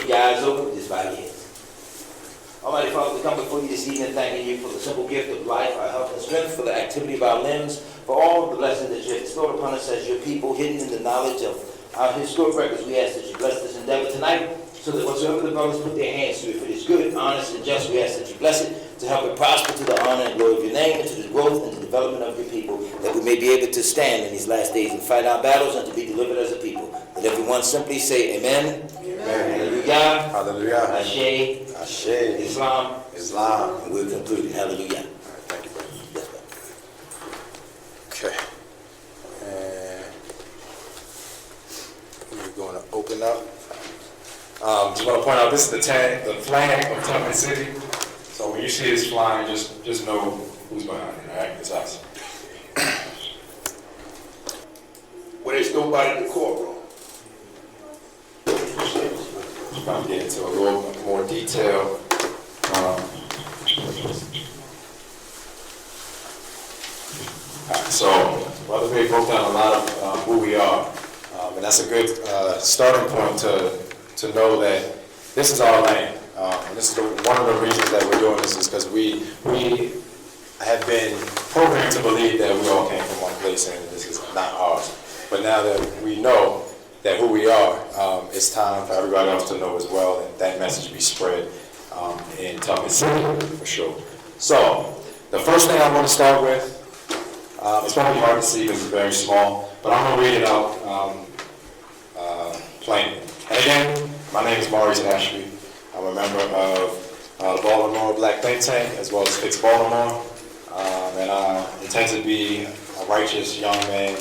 your eyes open, just bow your heads. Almighty Father, we come before you this evening thanking you for the simple gift of life, our health and strength, for the activity of our limbs, for all of the blessings that you have bestowed upon us as your people, hidden in the knowledge of our historic records. We ask that you bless this endeavor tonight, so that whatsoever the brothers put their hands to, if it is good, honest, and just, we ask that you bless it, to help it prosper to the honor and glory of your name, and to the growth and the development of your people, that we may be able to stand in these last days and fight our battles and to be delivered as a people. Let everyone simply say amen. Amen. Hallelujah. Hallelujah. Ashe. Ashe. Islam. Islam. And we'll conclude it. Hallelujah. All right, thank you, brother. Yes, brother. Okay. And we're going to open up. Just want to point out, this is the flag of Tubman City. So when you see this flying, just know who's behind it, all right? It's us. Well, there's nobody in the courtroom. Trying to get into a little more detail. So Brother Ray broke down a lot of who we are, and that's a good starting point to know that this is our land. And this is one of the reasons that we're doing this is because we have been programmed to believe that we all came from one place and this is not ours. But now that we know that who we are, it's time for everybody else to know as well, and that message be spread in Tubman City for sure. So the first thing I want to start with, it's probably hard to see because it's very small, but I'm going to read it out plainly. And again, my name is Maurice Ashby. I'm a member of the Baltimore Black Think Tank, as well as Fix Baltimore, and I intend to be a righteous young man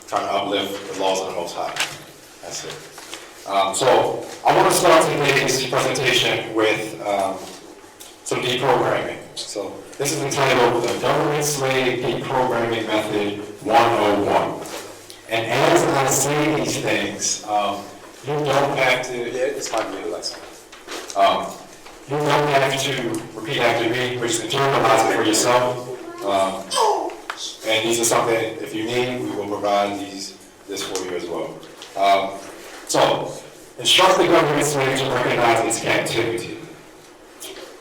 trying to uplift the laws of the Most High. That's it. So I want to start today's presentation with some deprogramming. So this is entitled The Government Slave Deprogramming Method 101. And as I say these things, you don't have to, This might be the lesson. you don't have to repeat after me, which internalize it for yourself. And these are something, if you need, we will provide this for you as well. So, instruct the government slave to recognize its captivity.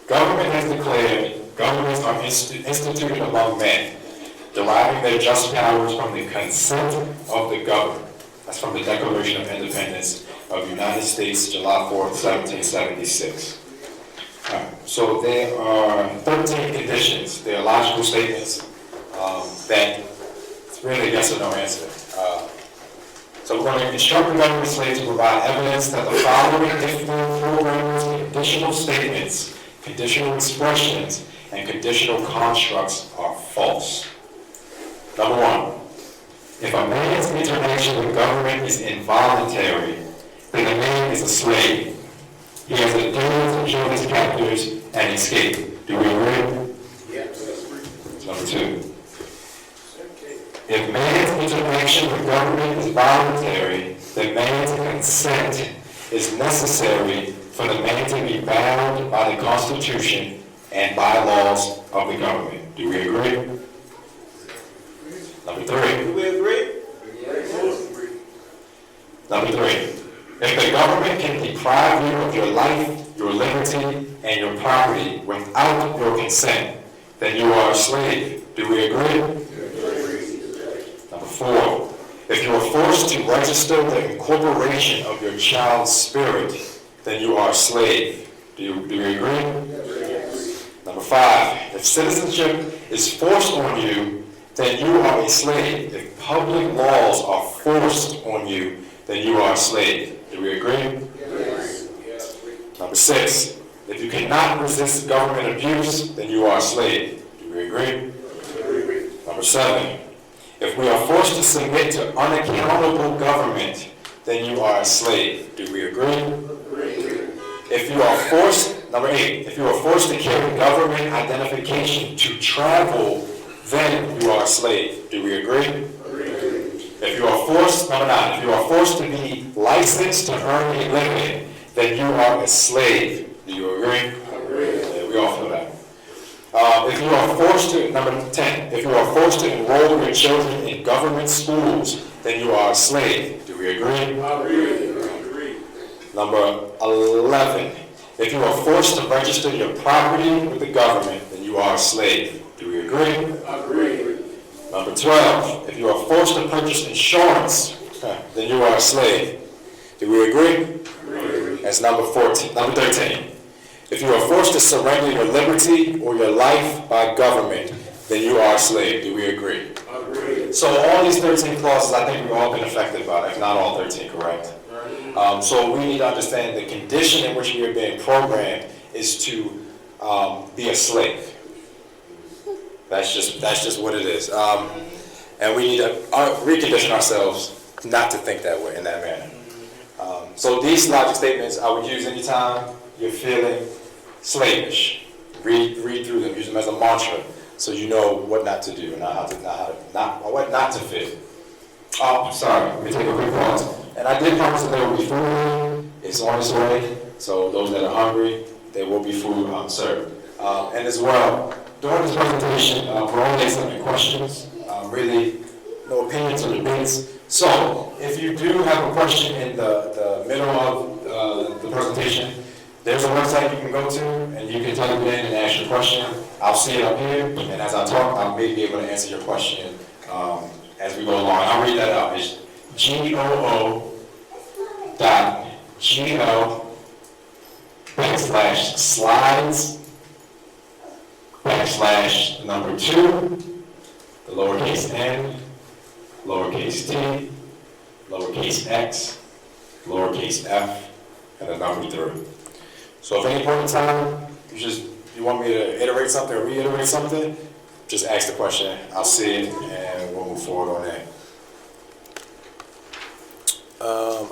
Government has declared governments are instituted among men, deriving their just powers from the consent of the governed. That's from the Declaration of Independence of the United States, July 4th, 1776. So there are 13 conditions. They are logical statements that it's really a yes or no answer. So we're going to instruct the government slave to provide evidence that the following different programmers, conditional statements, conditional expressions, and conditional constructs are false. Number one, if a man's interaction with government is involuntary, then the man is a slave. He has a duty to kill his captors and escape. Do we agree? Yes. Number two, if man's interaction with government is voluntary, then man's consent is necessary for the man to be bound by the Constitution and bylaws of the government. Do we agree? Number three. Do we agree? Yes. Number three, if the government can deprive you of your life, your liberty, and your property without your consent, then you are a slave. Do we agree? Number four, if you are forced to register the incorporation of your child's spirit, then you are a slave. Do we agree? Number five, if citizenship is forced on you, then you are a slave. If public laws are forced on you, then you are a slave. Do we agree? Yes. Number six, if you cannot resist government abuse, then you are a slave. Do we agree? Number seven, if we are forced to submit to unaccountable government, then you are a slave. Do we agree? If you are forced, number eight, if you are forced to carry government identification to travel, then you are a slave. Do we agree? If you are forced, number nine, if you are forced to be licensed to earn a living, then you are a slave. Do you agree? Yeah, we all feel that. If you are forced to, number 10, if you are forced to enroll your children in government schools, then you are a slave. Do we agree? Number 11, if you are forced to register your property with the government, then you are a slave. Do we agree? Agree. Number 12, if you are forced to purchase insurance, then you are a slave. Do we agree? Agree. That's number 13. If you are forced to surrender your liberty or your life by government, then you are a slave. Do we agree? Agree. So all these 13 clauses, I think we've all been affected by, if not all 13, correct? So we need to understand the condition in which we are being programmed is to be a slave. That's just what it is. And we need to recondition ourselves not to think that way, in that manner. So these logic statements I would use anytime you're feeling slavish. Read through them, use them as a mantra, so you know what not to do and what not to feel. Oh, sorry, let me take a quick pause. And I did promise that there will be food. It's on its way, so those that are hungry, there will be food served. And as well, during this presentation, we're only accepting questions, really no opinions or debates. So, if you do have a question in the middle of the presentation, there's a website you can go to, and you can type it in and ask your question. I'll see it up here, and as I talk, I may be able to answer your question as we go along. I'll read that out. It's goo.gl/slides/2, the lowercase n, lowercase t, lowercase x, lowercase f, and the number 3. So if at any point in time you want me to iterate something or reiterate something, just ask the question. I'll see it and we'll move forward on that.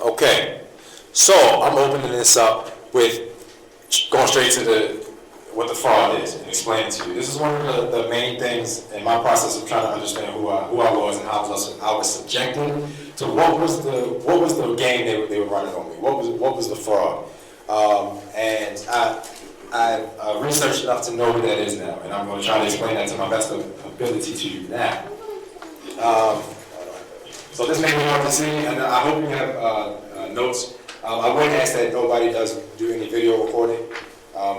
Okay, so I'm opening this up with going straight to what the fraud is and explaining to you. This is one of the main things in my process of trying to understand who I was and how I was subjected to what was the game they were running on me. What was the fraud? And I researched enough to know what that is now, and I'm going to try to explain that to my best ability to you now. So this may be hard to see, and I hope you have notes. I would ask that nobody does do any video recording.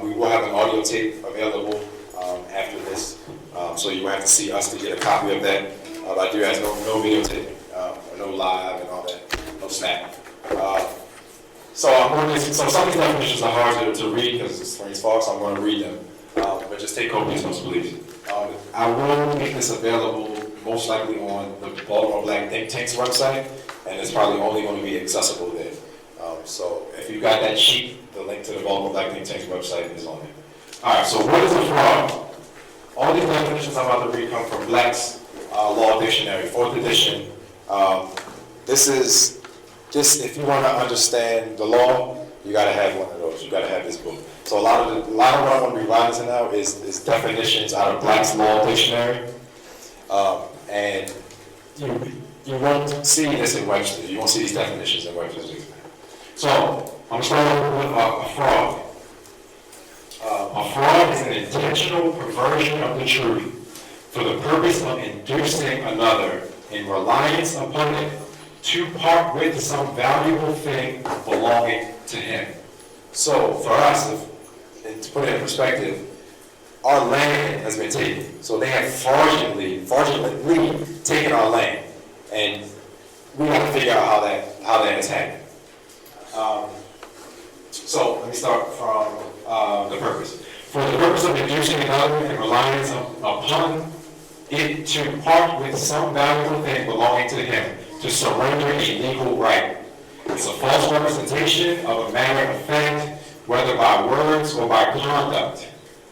We will have an audio tape available after this, so you will have to see us to get a copy of that. I do ask no videotaping, no live and all that, no snap. So some of these definitions are hard to read because it's phrase false, so I'm going to read them, but just take copious notes, please. I will make this available most likely on the Baltimore Black Think Tank's website, and it's probably only going to be accessible there. So if you got that sheet, the link to the Baltimore Black Think Tank's website is on there. All right, so what is a fraud? All these definitions I'm about to read come from Black's Law Dictionary, 4th edition. This is just, if you want to understand the law, you got to have one of those. You got to have this book. So a lot of what I'm going to be writing to now is definitions out of Black's Law Dictionary. And you won't see this in Webster. You won't see these definitions in Webster's dictionary. So I'm going to start with a fraud. A fraud is an intentional perversion of the truth for the purpose of inducing another in reliance upon it to part with some valuable thing belonging to him. So for us, to put it in perspective, our land has been taken. So they have fraudulently taken our land, and we have to figure out how that has happened. So let me start from the purpose. For the purpose of inducing another in reliance upon it to part with some valuable thing belonging to him, to surrender a legal right. It's a false representation of a matter of fact, whether by words or by conduct,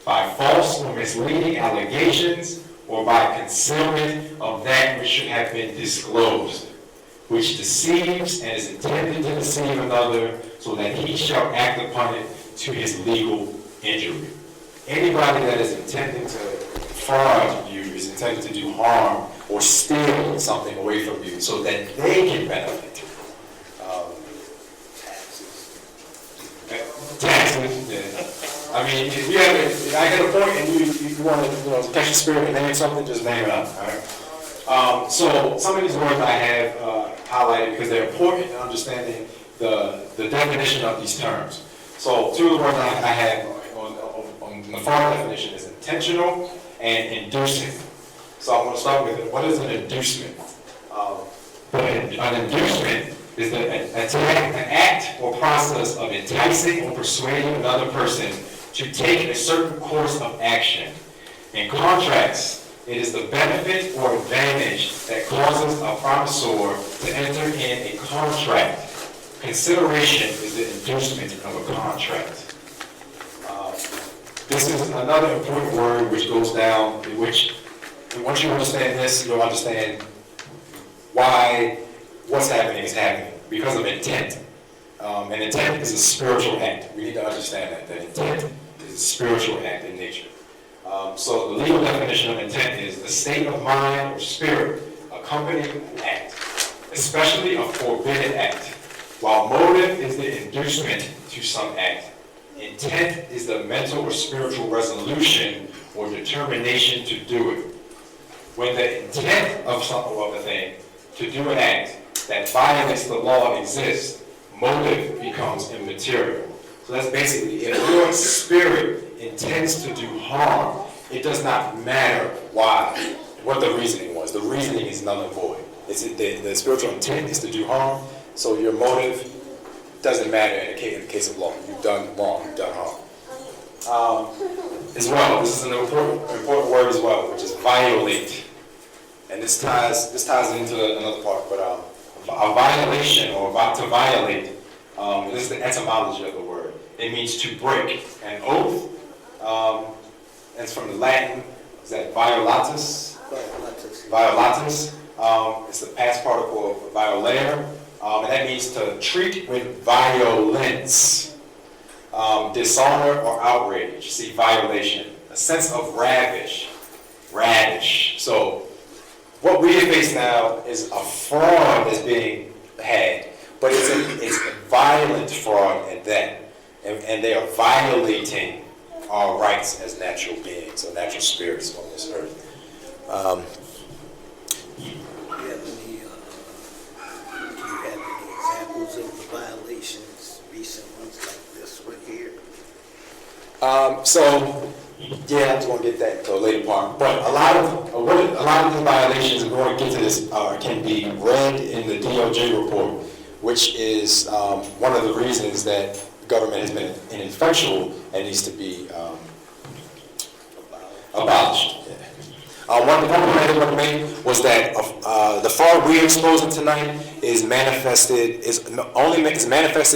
by false or misleading allegations, or by concealment of that which should have been disclosed, which deceives and is intended to deceive another, so that he shall act upon it to his legal injury. Anybody that is intending to fraud you is intended to do harm or steal something away from you so that they can benefit. Taxes, yeah. I mean, if you have I get a point and you want to catch the spirit and name something, just name it up. All right. So some of these words I have highlighted because they're important in understanding the definition of these terms. So two of the words I have on the far definition is intentional and inducing. So I'm going to start with it. What is an inducement? An inducement is an act or process of enticing or persuading another person to take a certain course of action. In contracts, it is the benefit or advantage that causes a promisor to enter in a contract. Consideration is the inducement of a contract. This is another important word which goes down, which once you understand this, you'll understand why what's happening is happening, because of intent. And intent is a spiritual act. We need to understand that intent is a spiritual act in nature. So the legal definition of intent is the state of mind or spirit accompanying an act, especially a forbidden act, while motive is the inducement to some act. Intent is the mental or spiritual resolution or determination to do it. When the intent of something or a thing to do an act that violates the law exists, motive becomes immaterial. So that's basically, if your spirit intends to do harm, it does not matter why, what the reasoning was. The reasoning is null and void. The spiritual intent is to do harm, so your motive doesn't matter in the case of law. You've done wrong, you've done harm. As well, this is an important word as well, which is violate. And this ties into another part, but a violation or to violate, this is the etymology of the word. It means to break. An oath, it's from the Latin, is that violatus? Violatus. It's the past particle of violare, and that means to treat with violence, dishonor or outrage. See, violation. A sense of radish. So, what we face now is a fraud that's being had, but it's a violent fraud at that, and they are violating our rights as natural beings or natural spirits on this earth. Do you have any examples of the violations, recent ones like this one here? Yeah, I was going to get that to a later part. But a lot of the violations, if we want to get to this, can be read in the DOJ report, which is one of the reasons that the government has been ineffectual and needs to be abolished. One of the points I want to make was that the fraud we're exposing tonight is manifested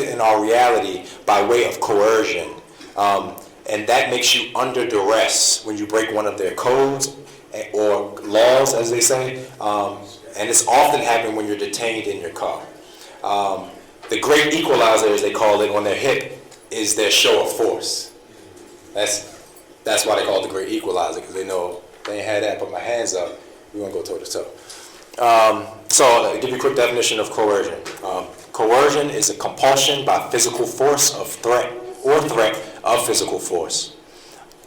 in our reality by way of coercion. And that makes you under duress when you break one of their codes or laws, as they say. And it's often happening when you're detained in your car. The great equalizer, as they call it, on their hip, is their show of force. That's why they call it the great equalizer, because they know they ain't had that, put my hands up, we're going to go toe to toe. So I'll give you a quick definition of coercion. Coercion is a compulsion by physical force of threat of physical force.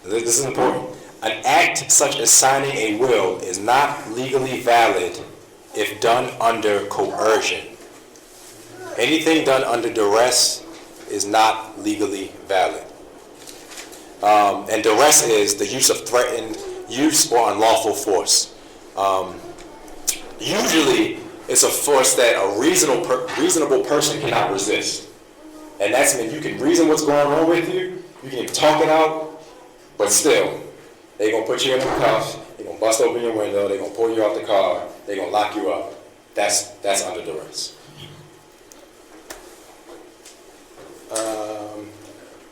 This is important. An act such as signing a will is not legally valid if done under coercion. Anything done under duress is not legally valid. And duress is the use of threatened use or unlawful force. Usually, it's a force that a reasonable person cannot resist. And that's when you can reason what's going on with you, you can even talk it out, but still, they're going to put you in the cuffs, they're going to bust open your window, they're going to pull you off the car, they're going to lock you up. That's under duress.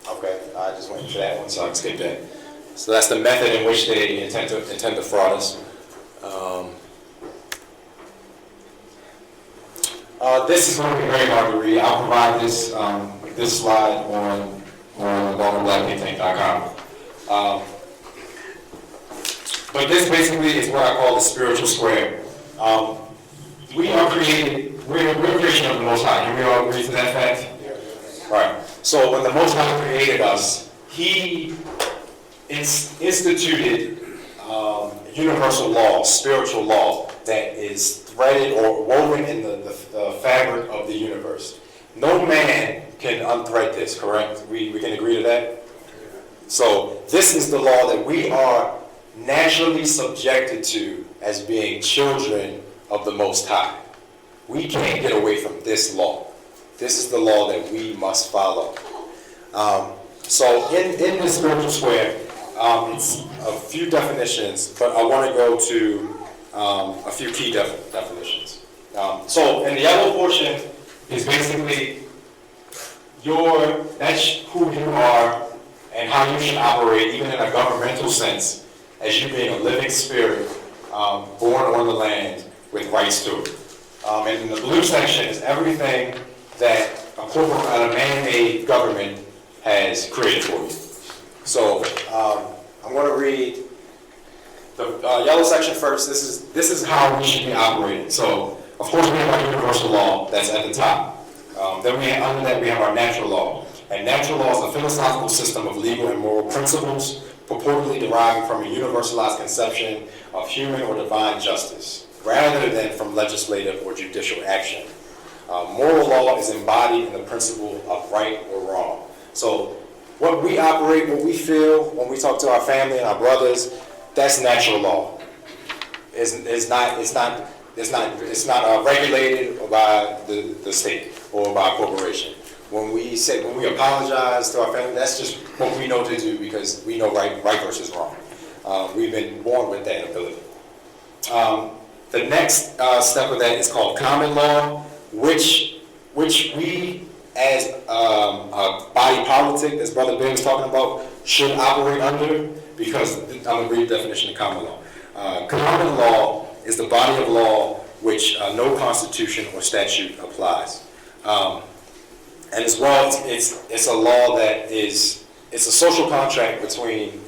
Okay, I just went into that one, so I can skip that. So that's the method in which they intend to fraud us. This is going to be very hard to read. I'll provide this slide on lawfulblackpigtank.com. But this basically is what I call the spiritual square. We're creation of the Most High. Can we all agree to that fact? Right. So when the Most High created us, He instituted universal law, spiritual law, that is threaded or woven in the fabric of the universe. No man can unthread this, correct? We can agree to that? So this is the law that we are naturally subjected to as being children of the Most High. We can't get away from this law. This is the law that we must follow. So in this spiritual square, it's a few definitions, but I want to go to a few key definitions. So in the yellow portion is basically that's who you are and how you should operate, even in a governmental sense, as you being a living spirit, born on the land with rights to it. And in the blue section is everything that a man-made government has created for you. So I'm going to read the yellow section first. This is how we should be operating. So of course we have our universal law that's at the top. Then under that we have our natural law. And natural law is a philosophical system of legal and moral principles purportedly deriving from a universalized conception of human or divine justice, rather than from legislative or judicial action. Moral law is embodied in the principle of right or wrong. So what we operate, what we feel when we talk to our family and our brothers, that's natural law. It's not regulated by the state or by a corporation. When we apologize to our family, that's just what we know to do because we know right versus wrong. We've been born with that ability. The next step of that is called common law, which we as a body politic, as Brother Ben was talking about, should operate under, because I'm going to read the definition of common law. Common law is the body of law which no constitution or statute applies. And as well, it's a law that it's a social contract between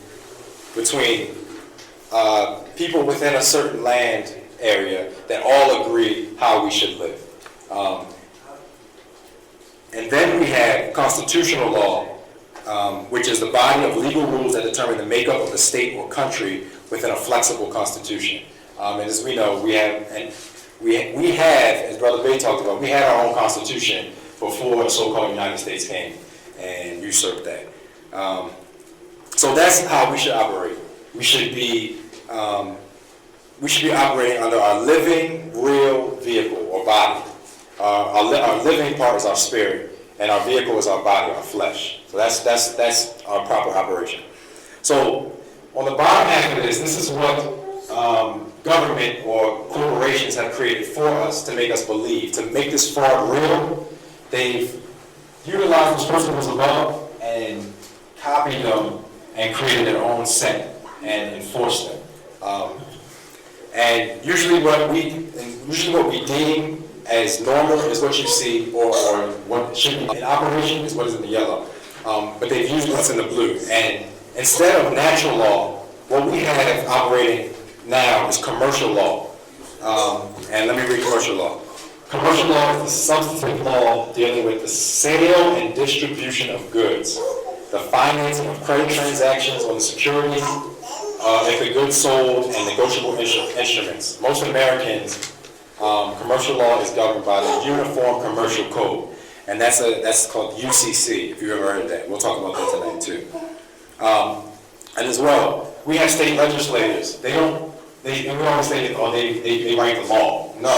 people within a certain land area that all agree how we should live. And then we have constitutional law, which is the body of legal rules that determine the makeup of the state or country within a flexible constitution. And as we know, we have, as Brother Bay talked about, we had our own constitution before the so-called United States came and usurped that. So that's how we should operate. We should be operating under our living, real vehicle or body. Our living part is our spirit, and our vehicle is our body, our flesh. So that's our proper operation. So on the bottom half of this is what government or corporations have created for us to make us believe, to make this fraud real. They've utilized those principles above and copied them and created their own set and enforced them. And usually what we deem as normal is what you see, or what should be in operation is what is in the yellow. But they've used what's in the blue. And instead of natural law, what we have operating now is commercial law. And let me read commercial law. Commercial law is the substantive law dealing with the sale and distribution of goods, the financing of credit transactions on the security, if the goods sold, and negotiable instruments. Most Americans, commercial law is governed by the Uniform Commercial Code, and that's called UCC, if you've ever heard of that. We'll talk about that tonight too. And as well, we have state legislators. We always say, they write the law. No.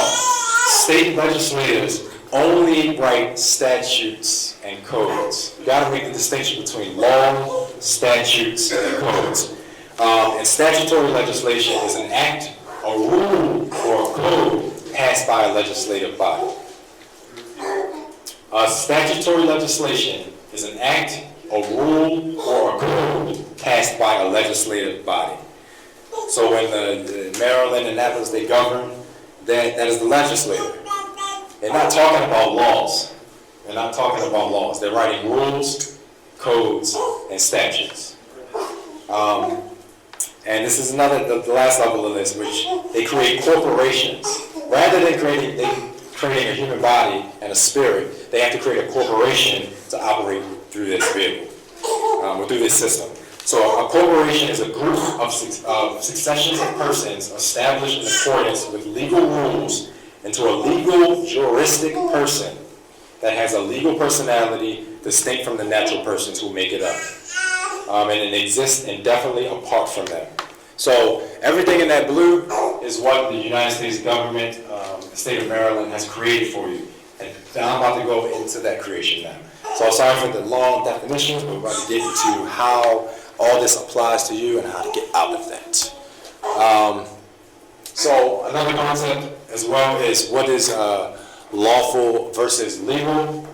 State legislators only write statutes and codes. You got to make the distinction between law, statutes, and codes. And statutory legislation is an act, a rule, or a code passed by a legislative body. Statutory legislation is an act, a rule, or a code passed by a legislative body. So when the Maryland and Annapolis, they govern, that is the legislator. They're not talking about laws. They're not talking about laws. They're writing rules, codes, and statutes. And this is the last level of this, which they create corporations. Rather than creating a human body and a spirit, they have to create a corporation to operate through this vehicle, or through this system. So a corporation is a group of successions of persons established in accordance with legal rules into a legal juristic person that has a legal personality distinct from the natural persons who make it up. And it exists indefinitely apart from them. So everything in that blue is what the United States government, the state of Maryland, has created for you. And I'm about to go into that creation now. So sorry for the long definitions, but we're about to get into how all this applies to you and how to get out of that. So another concept as well is what is lawful versus legal.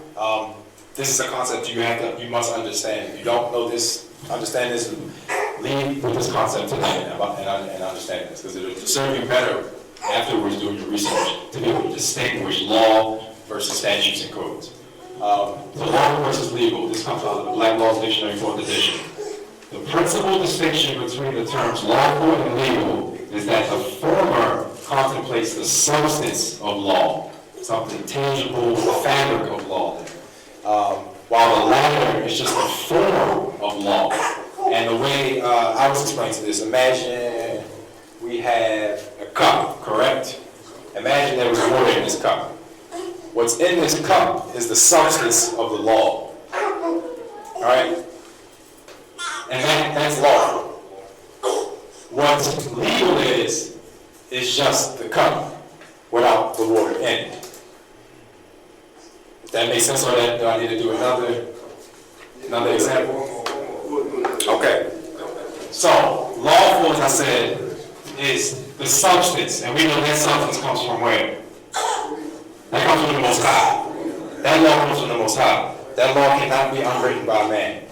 This is a concept you must understand. If you don't know this, understand this, leave with this concept tonight and understand this, because it'll serve you better afterwards doing your research to be able to distinguish law versus statutes and codes. So law versus legal, this comes out of the Black Laws Dictionary, 4th edition. The principal distinction between the terms lawful and legal is that the former contemplates the substance of law, something tangible, the fabric of law, while the latter is just a form of law. And the way I was explaining to this, imagine we have a cup, correct? Imagine there was water in this cup. What's in this cup is the substance of the law. All right? And that's law. What legal is just the cup without the water in it. If that makes sense, or do I need to do another example? Okay. So, lawful, as I said, is the substance, and we know that substance comes from where? That comes from the Most High. That law comes from the Most High. That law cannot be unwritten by man.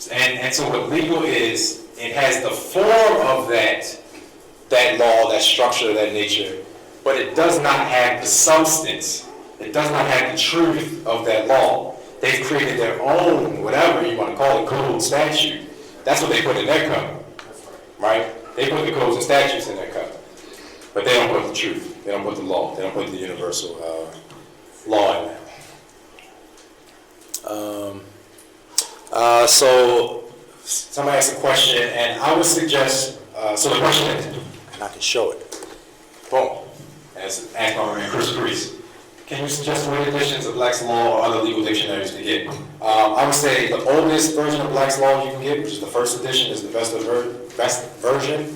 And so what legal is, it has the form of that law, that structure, that nature, but it does not have the substance. It does not have the truth of that law. They've created their own, whatever you want to call it, code, statute. That's what they put in their cup, right? They put the codes and statutes in their cup, but they don't put the truth. They don't put the law. They don't put the universal law in there. So somebody asked a question, and I would suggest, so the question is, and I can show it. Boom. As asked by my man Chris Priest. Can you suggest what editions of Black's Law or other legal dictionaries to get? I would say the oldest version of Black's Law you can get, which is the first edition, is the best version.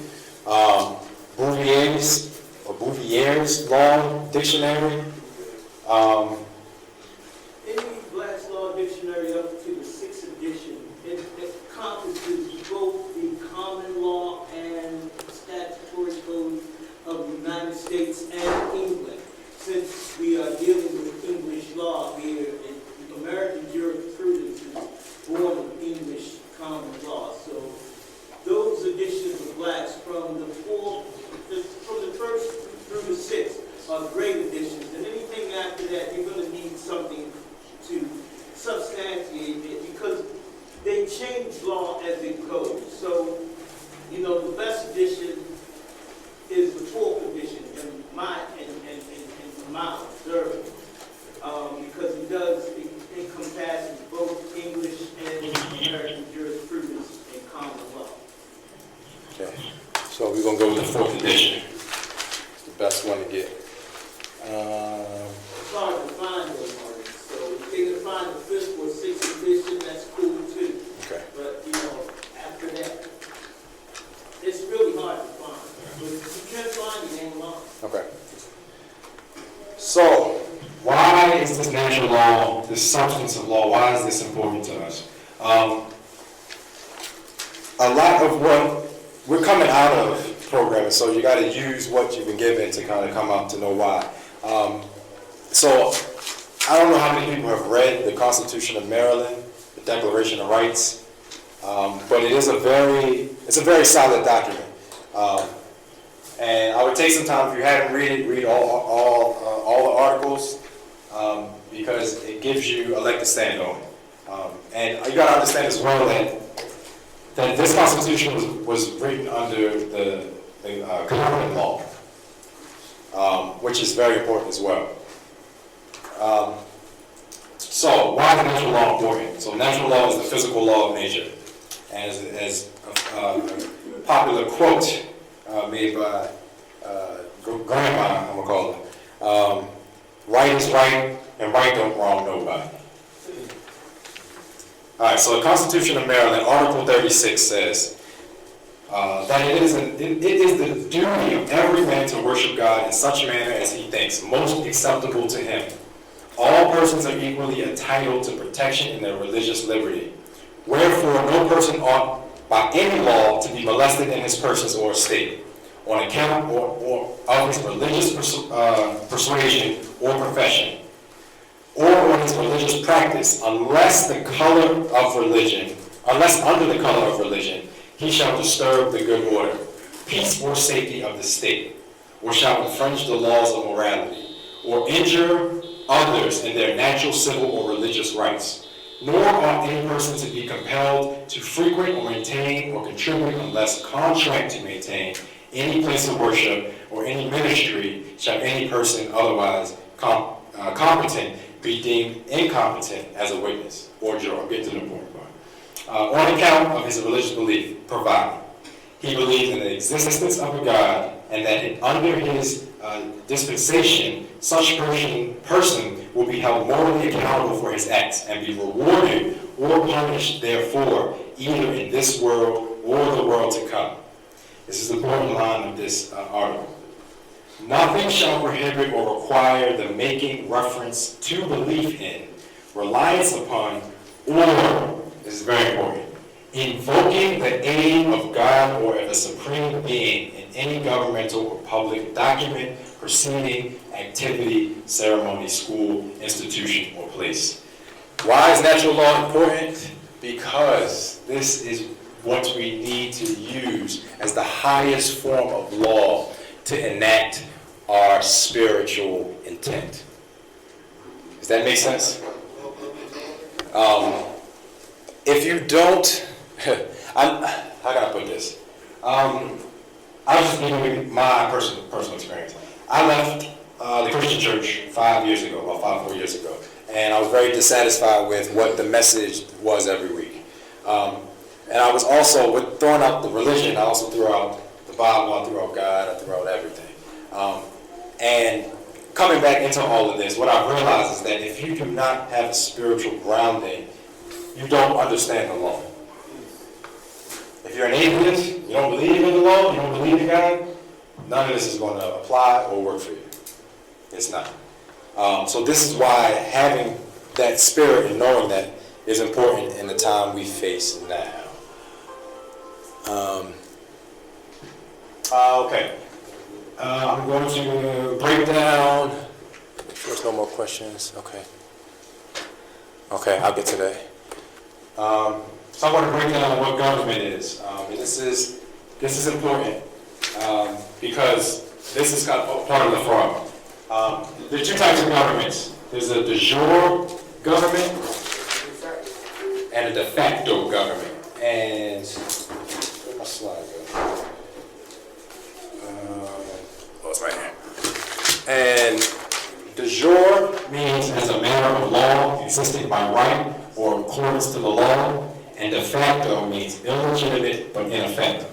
Bouvier's Law Dictionary. Any Black's Law Dictionary up to the 6th edition, it encompasses both the common law and statutory code of the United States and England. Since we are dealing with English law here, American jurisprudence is born of English common law. So those editions of Blacks from the first through the 6th are great editions. And anything after that, you're going to need something to substantiate it, because they change law as it goes. So, the best edition is the 4th edition, in my observation, because it does encompass both English and American jurisprudence and common law. Okay. So we're going to go with the 4th edition. It's the best one to get. It's hard to find those ones, so if they can find the 5th or 6th edition, that's cool too. Okay. But, after that, it's really hard to find. But if you can find it, ain't long. Okay. So, Why is this natural law, this substance of law, why is this important to us? a lot of what we're coming out of programming, so you got to use what you've been given to kind of come up to know why. So I don't know how many people have read the Constitution of Maryland, the Declaration of Rights, but it's a very solid document. And I would take some time, if you haven't read all the articles, because it gives you a leg to stand on. And you got to understand as well that this Constitution was written under the common law, which is very important as well. So why is natural law important? So natural law is the physical law of nature. And as a popular quote made by Grandma, I'm going to call her, right is right, and right don't wrong nobody. All right, so the Constitution of Maryland, Article 36 says that it is the duty of every man to worship God in such manner as he thinks most acceptable to him. All persons are equally entitled to protection in their religious liberty. Wherefore, no person ought by any law to be molested in his persons or estate, on account or of his religious persuasion or profession, or on his religious practice, unless under the color of religion, he shall disturb the good order, peace, or safety of the state, or shall infringe the laws of morality, or injure others in their natural, civil, or religious rights. Nor ought any person to be compelled to frequent or maintain or contribute unless contract to maintain any place of worship or any ministry shall any person otherwise competent be deemed incompetent as a witness or juror. Get to the point. On account of his religious belief, provided he believes in the existence of a God and that under his dispensation, such person will be held morally accountable for his acts and be rewarded or punished therefore, either in this world or the world to come. This is the important line of this article. Nothing shall prohibit or require the making reference to belief in, reliance upon, or, this is very important, invoking the aid of God or of a supreme being in any governmental or public document, proceeding, activity, ceremony, school, institution, or place. Why is natural law important? Because this is what we need to use as the highest form of law to enact our spiritual intent. Does that make sense? If you don't, how can I put this? I'll just give you my personal experience. I left the Christian church 4 years ago, and I was very dissatisfied with what the message was every week. And I was also, with throwing out the religion, I also threw out the Bible, I threw out God, I threw out everything. And coming back into all of this, what I've realized is that if you do not have a spiritual grounding, you don't understand the law. If you're an atheist, you don't believe in the law, you don't believe in God, none of this is going to apply or work for you. It's not. So this is why having that spirit and knowing that is important in the time we face now. Okay. I'm going to break down. Make sure there's no more questions. Okay. Okay, I'll get to that. So I'm going to break down what government is. And this is important because this is kind of part of the fraud. There are two types of governments. There's a de jure government and a de facto government. And where's my slide go? It's right here. And de jure means as a matter of law, existing by right or in accordance to the law, and de facto means illegitimate but in effect.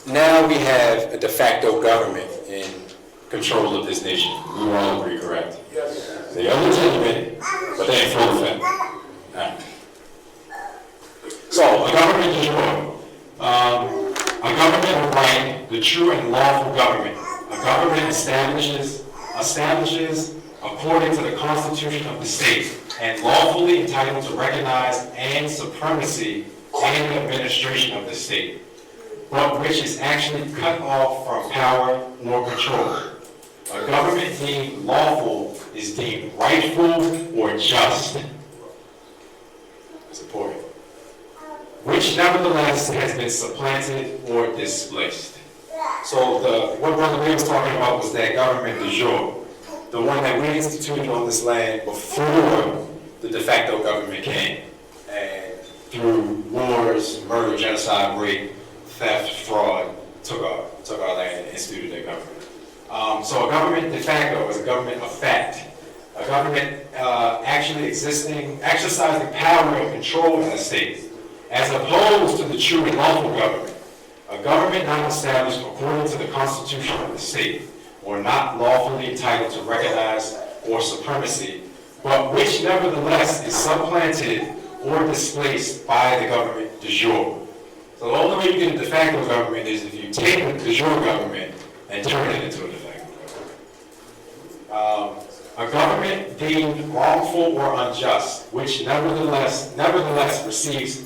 Now we have a de facto government in control of this nation. We will all agree, correct? Yes. They're illegitimate, but they're in full effect. Right. So, a government de jure. A government of right, the true and lawful government. A government establishes according to the Constitution of the state, and lawfully entitled to recognize and supremacy and administration of the state, but which is actually cut off from power or control. A government deemed lawful is deemed rightful or just. It's important. Which nevertheless has been supplanted or displaced. So what Brother Lee was talking about was that government de jure, the one that we instituted on this land before the de facto government came, and through wars, murder, genocide, rape, theft, fraud, took our land and instituted their government. So a government de facto is a government of fact, a government actually exercising power and control in the state, as opposed to the true and lawful government, a government not established according to the Constitution of the state, or not lawfully entitled to recognize or supremacy, but which nevertheless is supplanted or displaced by the government de jure. So the only way you get a de facto government is if you take the de jure government and turn it into a de facto government. A government deemed wrongful or unjust, which nevertheless receives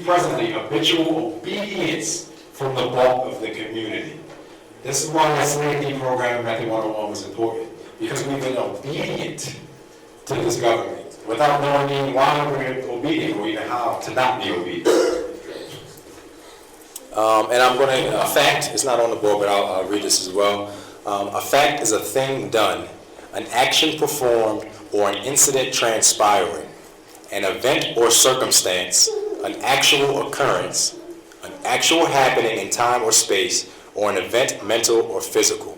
presently habitual obedience from the bulk of the community. This is why the SLAD program in Method 101 was important, because we've been obedient to this government without knowing why we're obedient or even how to not be obedient. And I'm going to, a fact, it's not on the board, but I'll read this as well. A fact is a thing done, an action performed, or an incident transpiring, an event or circumstance, an actual occurrence, an actual happening in time or space, or an event mental or physical.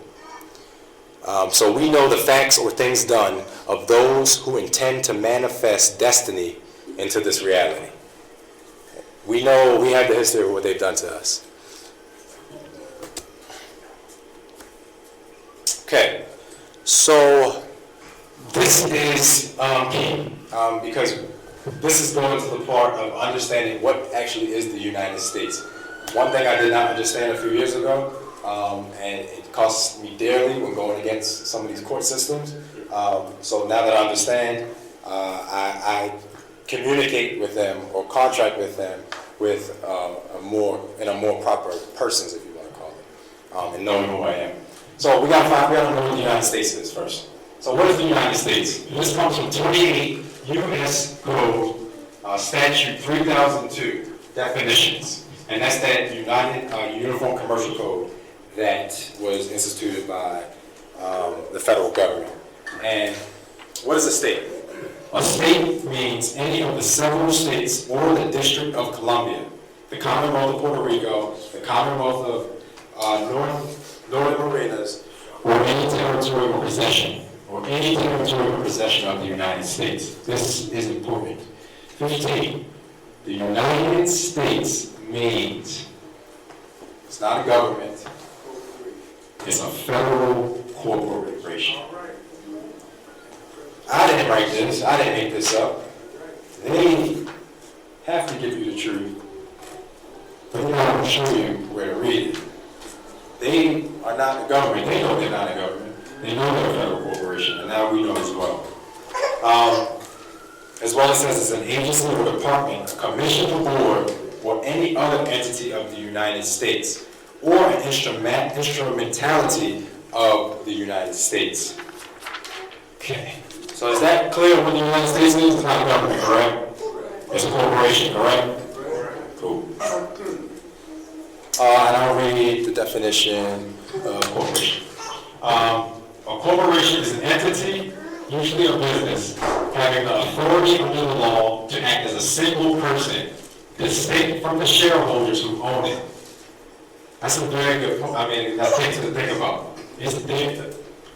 So we know the facts or things done of those who intend to manifest destiny into this reality. We know, we have the history of what they've done to us. Okay, so this is key, because this is going to the part of understanding what actually is the United States. One thing I did not understand a few years ago, and it costs me dearly when going against some of these court systems. So now that I understand, I communicate with them or contract with them with a more proper persons, if you want to call it, and knowing who I am. So we got to know what the United States is first. So what is the United States? This comes from 28 U.S. Code Statute 3002 definitions, and that's that Uniform Commercial Code that was instituted by the federal government. And what is a state? A state means any of the several states or the District of Columbia, the Commonwealth of Puerto Rico, the Commonwealth of Northern Marinas, or any territorial possession of the United States. This is important. 15. The United States means it's not a government, it's a federal corporation. I didn't write this, I didn't make this up. They have to give you the truth, but they're not going to show you where to read it. They are not a government, they know they're not a government, they know they're a federal corporation, and now we know as well. As well as says it's an agency or department, a commission or board, or any other entity of the United States, or an instrumentality of the United States. Okay. So is that clear what the United States is? It's not a government, correct? It's a corporation, correct? Cool. And I'll read the definition of corporation. A corporation is an entity, usually a business, having the authority under the law to act as a single person, distinct from the shareholders who own it. That's a very good point. That's thing to think about.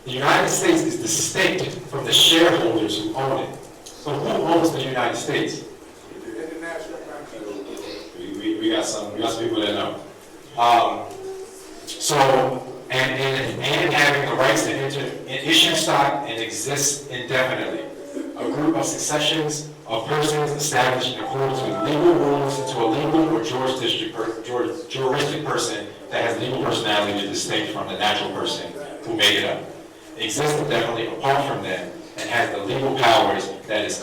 The United States is distinct from the shareholders who own it. So who owns the United States? We got some people that know. And having the rights to enter and issue stock and exist indefinitely. A group of successions of persons established in accordance with legal rules into a legal or juristic person that has legal personality distinct from the natural person who made it up. Exists indefinitely apart from them and has the legal powers that its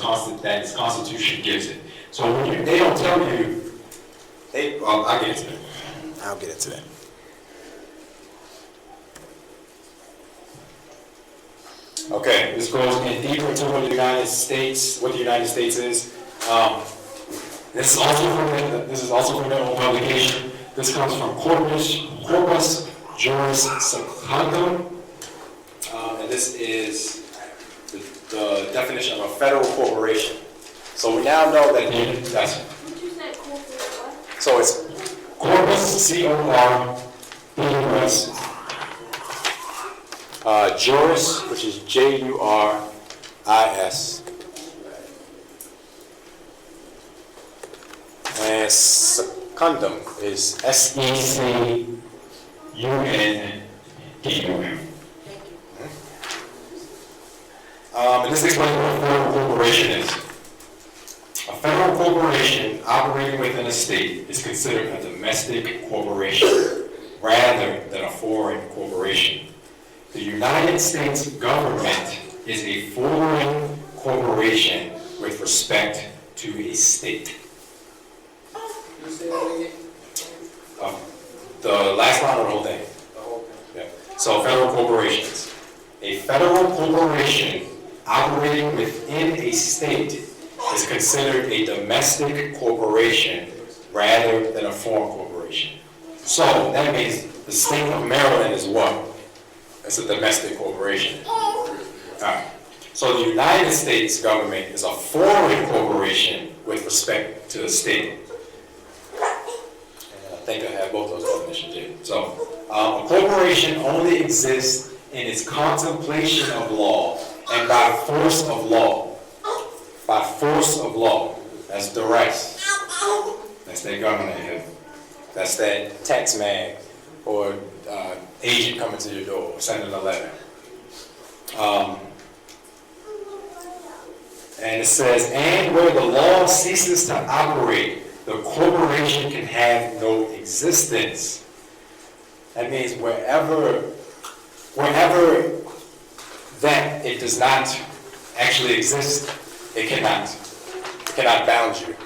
constitution gives it. So when they don't tell you, I'll get into it. I'll get into that. Okay, this goes in deeper into what the United States is. This is also from their own publication. This comes from Corpus Juris Secundum, and this is the definition of a federal corporation. So we now know that that's. Did you say corporate what? So it's Corpus, C-O-R-P-U-S. Juris, which is J-U-R-I-S. And secundum is S-E-C-U-N-D-U-M. And this explains what a federal corporation is. A federal corporation operating within a state is considered a domestic corporation rather than a foreign corporation. The United States government is a foreign corporation with respect to a state. The last line of the whole thing. Yeah. So federal corporations. A federal corporation operating within a state is considered a domestic corporation rather than a foreign corporation. So that means the state of Maryland is what? It's a domestic corporation. Alright. So the United States government is a foreign corporation with respect to the state. I think I have both those definitions here. So, a corporation only exists in its contemplation of law and by force of law. By force of law. That's duress. That's that government here. That's that tax man or agent coming to your door, sending a letter. And it says, and where the law ceases to operate, the corporation can have no existence. That means wherever that it does not actually exist, it cannot bound you.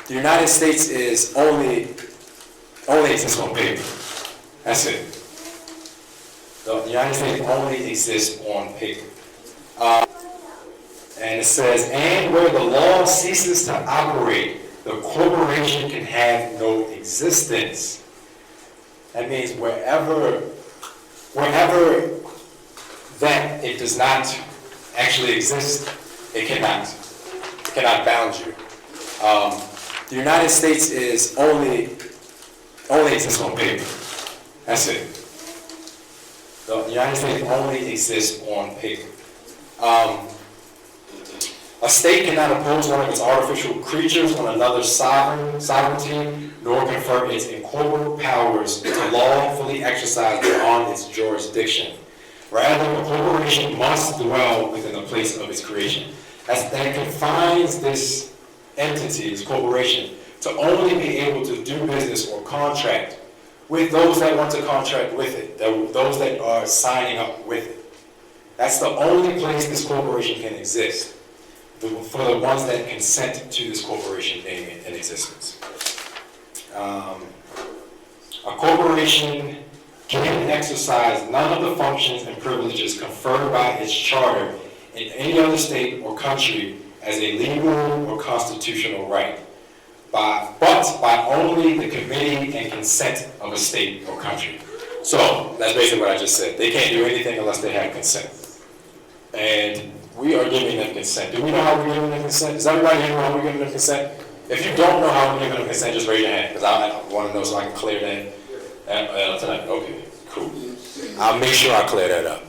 The United States is only exists on paper. That's it. The United States only exists on paper. And it says, and where the law ceases to operate, the corporation can have no existence. That means wherever that it does not actually exist, it cannot bound you. The United States is only exists on paper. That's it. The United States only exists on paper. A state cannot impose one of its artificial creatures on another's sovereignty, nor confer its incorporeal powers to lawfully exercise beyond its jurisdiction. Rather, a corporation must dwell within the place of its creation. That confines this entity, this corporation, to only be able to do business or contract with those that want to contract with it, those that are signing up with it. That's the only place this corporation can exist, for the ones that consent to this corporation being in existence. A corporation can exercise none of the functions and privileges conferred by its charter in any other state or country as a legal or constitutional right, but by only the committee and consent of a state or country. So that's basically what I just said. They can't do anything unless they have consent. And we are giving them consent. Do we know how we're giving them consent? Does everybody know how we're giving them consent? If you don't know how we're giving them consent, just raise your hand, because I want to know so I can clear that tonight. Okay, cool. I'll make sure I clear that up.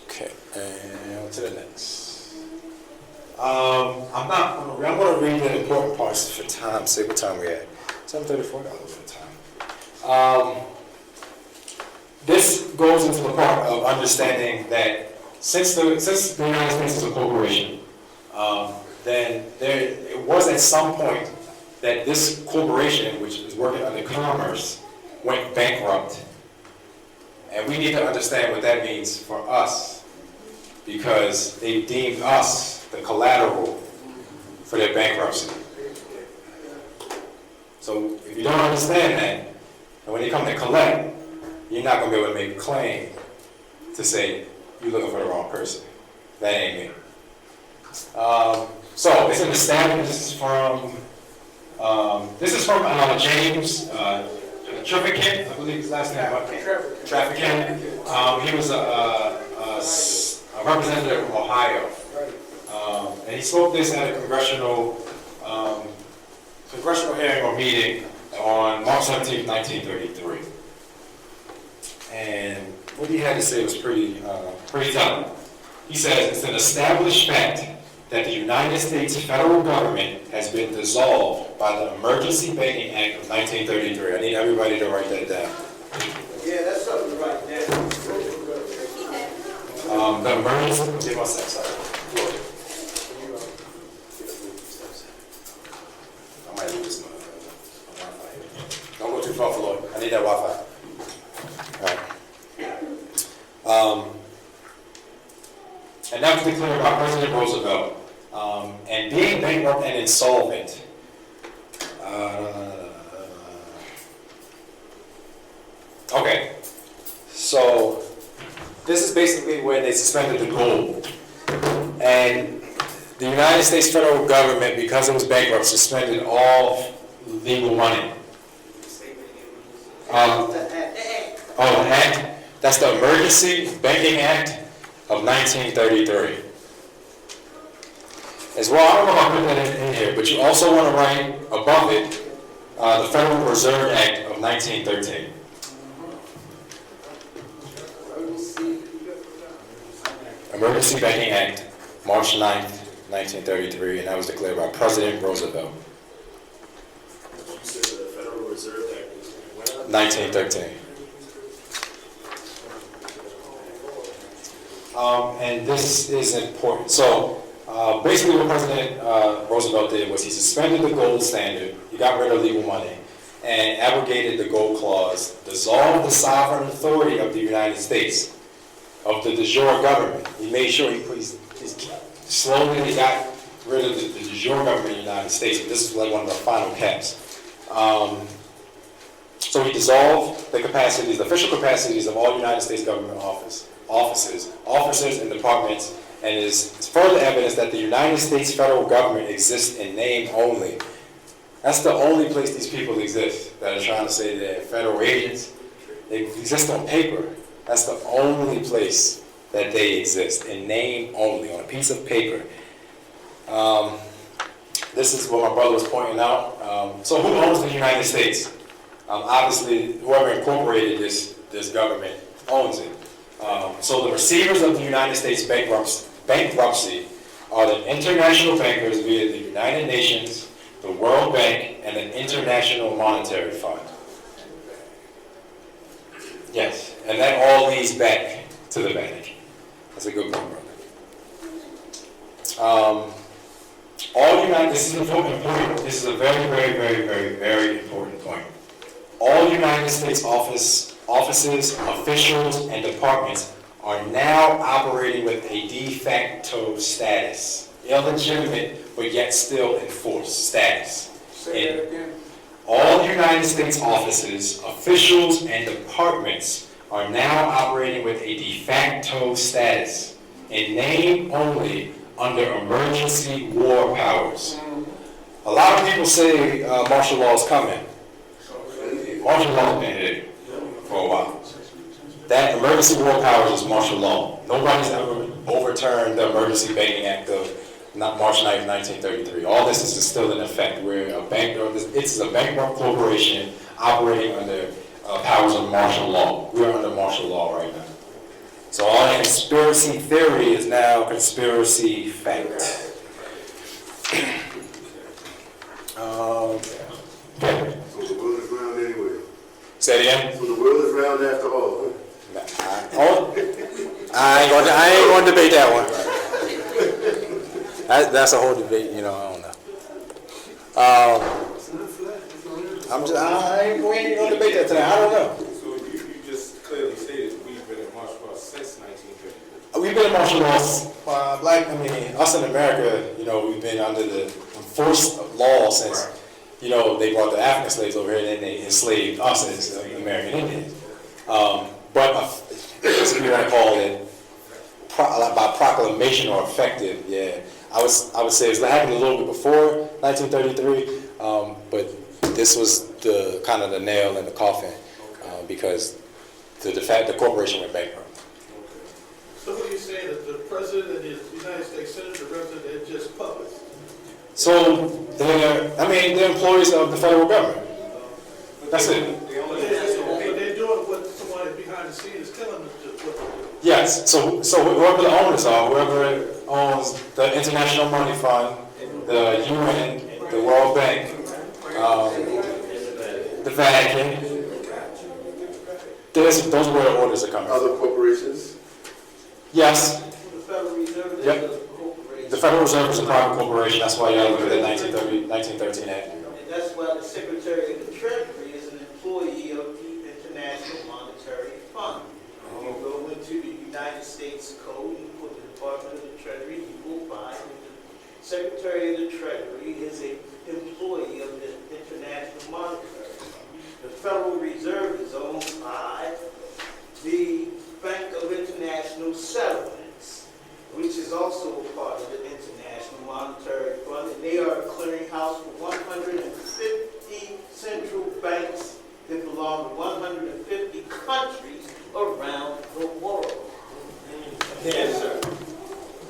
Okay, and on to the next. I'm going to read the important parts for time. See what time we at. $7:34 for time. This goes into the part of understanding that since the United States is a corporation, then it was at some point that this corporation, which is working under commerce, went bankrupt. And we need to understand what that means for us, because they deemed us the collateral for their bankruptcy. So if you don't understand that, and when they come to collect, you're not going to be able to make a claim to say you're looking for the wrong person. That ain't me. So it's an establishment. This is from James Trafficant, I believe his last name. Trafficant. He was a representative from Ohio, and he spoke this at a congressional hearing or meeting on March 17, 1933. And what he had to say was pretty telling. He says, it's an established fact that the United States federal government has been dissolved by the Emergency Banking Act of 1933. I need everybody to write that down. Yeah, that's something right there. The emergency, give me 1 second, sorry. I might lose my Wi-Fi here. Don't go too far, Floyd. I need that Wi-Fi. All right. And that was declared by President Roosevelt. And being bankrupt and insolvent, okay, so this is basically when they suspended the gold. And the United States federal government, because it was bankrupt, suspended all legal money. The act, that's the Emergency Banking Act of 1933. As well, I don't know if I put that in here, but you also want to write above it the Federal Reserve Act of 1913. Emergency Banking Act, March 9th, 1933, and that was declared by President Roosevelt. You said the Federal Reserve Act is when? 1913. And this is important. So basically what President Roosevelt did was he suspended the gold standard, he got rid of legal money, and abrogated the gold clause, dissolved the sovereign authority of the United States, of the de jure government. He made sure he slowly got rid of the de jure government of the United States. This is like one of the final caps. So he dissolved the capacities, the official capacities of all United States government officers and departments, and is further evidence that the United States federal government exists in name only. That's the only place these people exist that are trying to say they're federal agents. They exist on paper. That's the only place that they exist, in name only, on a piece of paper. This is what my brother was pointing out. So who owns the United States? Obviously, whoever incorporated this government owns it. So the receivers of the United States bankruptcy are the international bankers via the United Nations, the World Bank, and the International Monetary Fund. Yes, and that all leads back to the bank. That's a good point, brother. This is important. This is a very, very, very, very, very important point. All United States offices, officials, and departments are now operating with a de facto status. Illegitimate, but yet still enforced status. Say that again. All United States offices, officials, and departments are now operating with a de facto status, in name only, under emergency war powers. A lot of people say martial law is coming. Martial law has been here for a while. That emergency war powers is martial law. Nobody's ever overturned the Emergency Banking Act of March 9th, 1933. All this is still in effect. It's a bankrupt corporation operating under powers of martial law. We're under martial law right now. So all that conspiracy theory is now conspiracy fact. So the world is round anyway. Say it again. So the world is round after all. I ain't going to debate that one. That's a whole debate, I don't know. I ain't going to debate that today. I don't know. So you just clearly stated we've been in martial law since 1950. We've been in martial law. Us in America, we've been under the enforced law since, they brought the African slaves over here and then they enslaved us as American Indians. But if you want to call it by proclamation or effective, yeah, I would say it's happened a little bit before 1933, but this was the kind of the nail in the coffin because the corporation went bankrupt. So what do you say that the president and the United States Senator representative are just puppets? So they're employees of the federal government. That's it. But they're doing what somebody behind the scenes is telling them to do. Yes. So whoever the owners are, whoever owns the International Money Fund, the UN, the World Bank, the Vatican, those are where the orders are coming from. Other corporations? Yes, The Federal Reserve is Yep. a corporation. the Federal Reserve is a private corporation, that's why you gotta look at the 1913 Act. And that's why the Secretary of the Treasury is an employee of the International Monetary Fund. If you go into the United States Code and put the Department of the Treasury, you will find that the Secretary of the Treasury is an employee of the International Monetary Fund. The Federal Reserve is owned by the Bank of International Settlements, which is also a part of the International Monetary Fund, and they are a clearinghouse for 150 central banks that belong to 150 countries around the world. Yes, sir.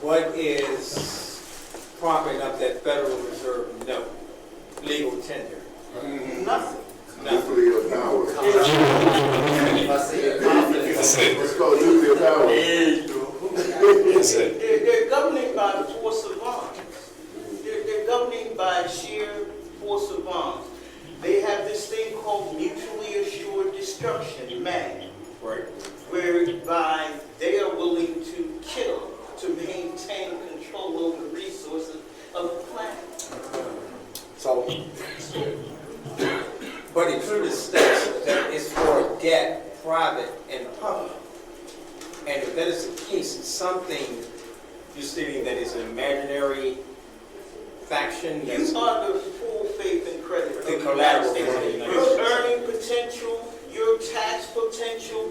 What is propping up that Federal Reserve note? Legal tender? Nothing. Nuclear power. That's it. It's called nuclear power. That's it. They're governing by the force of arms. They're governing by sheer force of arms. They have this thing called mutually assured destruction, MAD, Right. whereby they are willing to kill to maintain control over the resources of the planet. So, But it clearly states that it's for debt, private and public. And if that is the case, it's something you're stating that is an imaginary faction that's... You are the full faith and credit of The the collateral United for the States. United Your States. earning potential, your tax potential,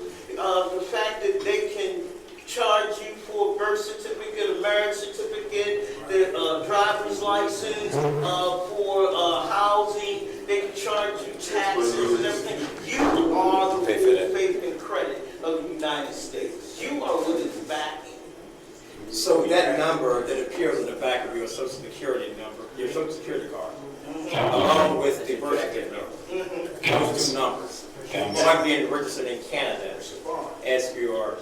the fact that they can charge you for a birth certificate, a marriage certificate, the driver's license, for housing, they can charge you taxes and everything. You are the Pay for full that. faith and credit of the United States. You are what is backing. So that number that appears on the back of your Social Security number, your Social Security card, along with the birth certificate, those two numbers, might be registered in Canada as your...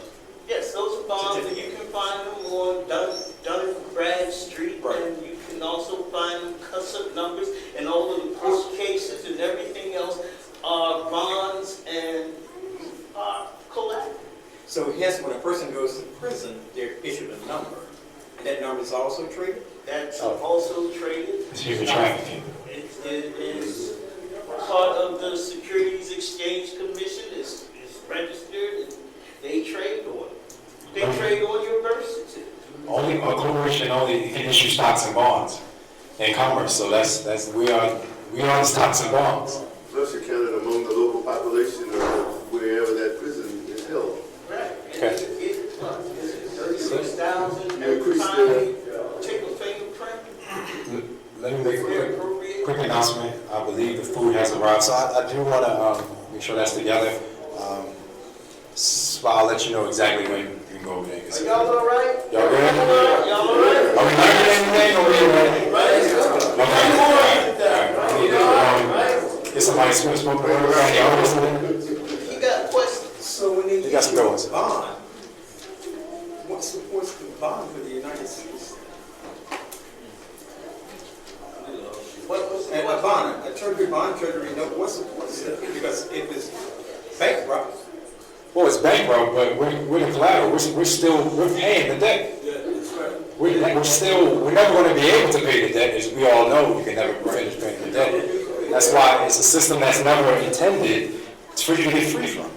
Yes, those are bonds, and you can find them on Dun Bradstreet, Right. and you can also find them custom numbers, and all of the court cases and everything else are bonds and collateral. So hence, when a person goes to prison, they're issued a number. And that number is also traded? That's also traded. It's human trafficking. It is part of the Securities Exchange Commission, is registered, and they trade on it. They trade on your birth certificate. Only a corporation only can issue stocks and bonds in commerce, so that's we are the stocks and bonds. Plus you're counted among the local population of wherever that prison is held. Right. Okay. It's 36,000 You every increase time the- you take a fingerprint. let me make a They're quick appropriate. quick announcement. I believe the food has arrived, so I do want to make sure that's together. So I'll let you know exactly when you can go over there. Are y'all all right? Y'all good? Y'all all right? Are we learning anything or we ready? Okay. Get somebody spoken over there. Y'all listening? You got questions? So when they You got some good ones. issue a bond, what supports the bond for the United States? What was the And a question? bond, a treasury bond, treasury note, what supports it? Because if it's bankrupt, Well, it's bankrupt, but we're the collateral. We're paying the debt. We're never going to be able to pay the debt, as we all know. You can never finish paying the debt. That's why it's a system that's never intended for you to get free from.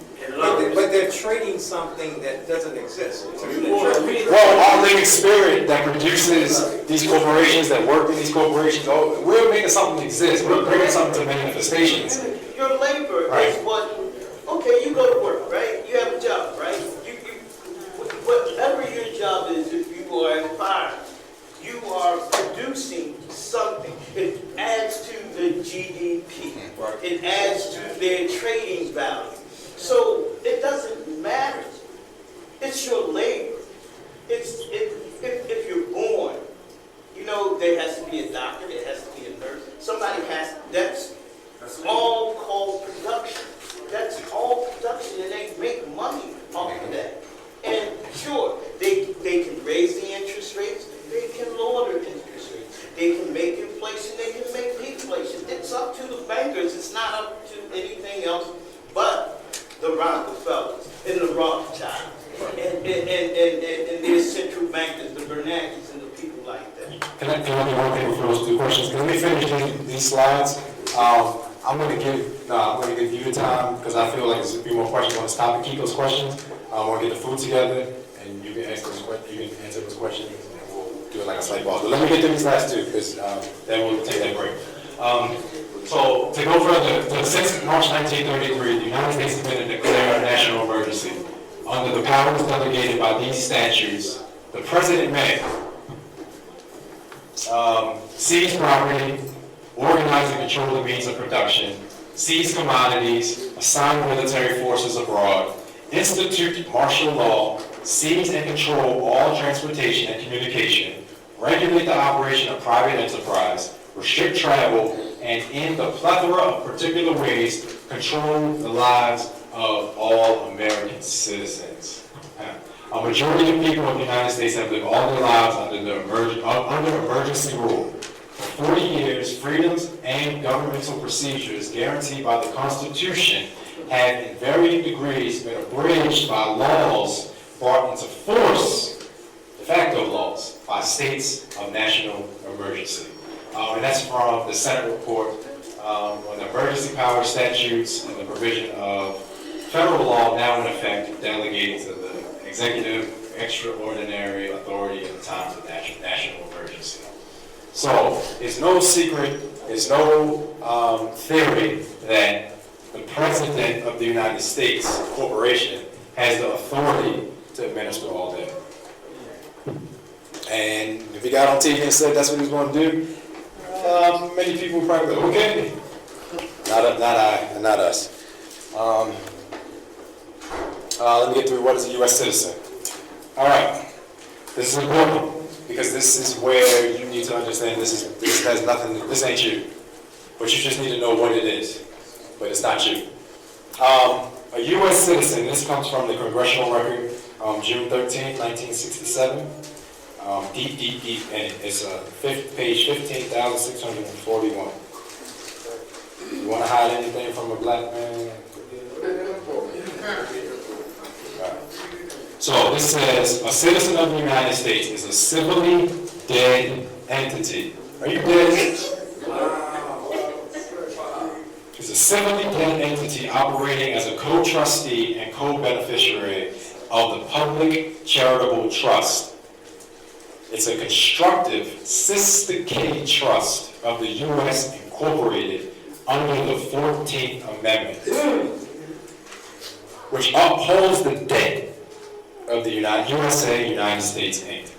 but they're trading something that doesn't exist. Well, our living spirit that produces these corporations, that work in these corporations, we're making something exist. We're bringing something to manifestations. Your labor Right. is what, okay, you go to work, right? You have a job, right? Whatever your job is, if you are a fire, you are producing something. It adds to the GDP. Right. It adds to their trading value. So it doesn't matter. It's your labor. If you're born, you know, there has to be a doctor, there has to be a nurse. Somebody has, that's all called production. That's all production, and they make money off of that. And sure, they can can I do one thing for those two questions? Let me finish these slides. I'm gonna give you the time, because I feel like there's a few more questions on this topic. Keep those questions. I want to get the food together, and you can ask those questions, you can answer those questions, and we'll do it like a slight pause. But let me get through these last two, because then we'll take that break. So, to go further, since March 1933, the United States has been declared a national emergency. Under the powers delegated by these statutes, the President may seize property, organize and control the means of production, seize commodities, assign military forces abroad, institute martial law, seize and control all transportation and communication, regulate the operation of private enterprise, restrict travel, and in the plethora of particular ways, control the lives of all American citizens. A majority of people in the United States have lived all their lives under emergency rule. For 40 years, freedoms and governmental procedures guaranteed by the Constitution have in varying degrees been abridged by laws brought into force, de facto laws, by states of national emergency. And that's from the Senate report on the emergency power statutes and the provision of federal law now in effect delegating to the executive extraordinary authority in times of national emergency. So it's no secret, it's no theory that the President of the United States Corporation has the authority to administer all that. And if he got on TV and said that's what he was going to do, many people probably go, okay. Not us. Let me get through what is a U.S. citizen. All right, this is important because this is where you need to understand this has nothing, this ain't you. But you just need to know what it is, but it's not you. A U.S. citizen, this comes from the Congressional Record, June 13, 1967. Deep, and it's page 15,641. You want to hide anything from a black man? So this says, a citizen of the United States is a civilly dead entity. Are you dead? It's a civilly dead entity operating as a co-trustee and co-beneficiary of the public charitable trust. It's a constructive sister K trust of the U.S. Incorporated under the 14th Amendment, which upholds the debt of the USA United States Inc.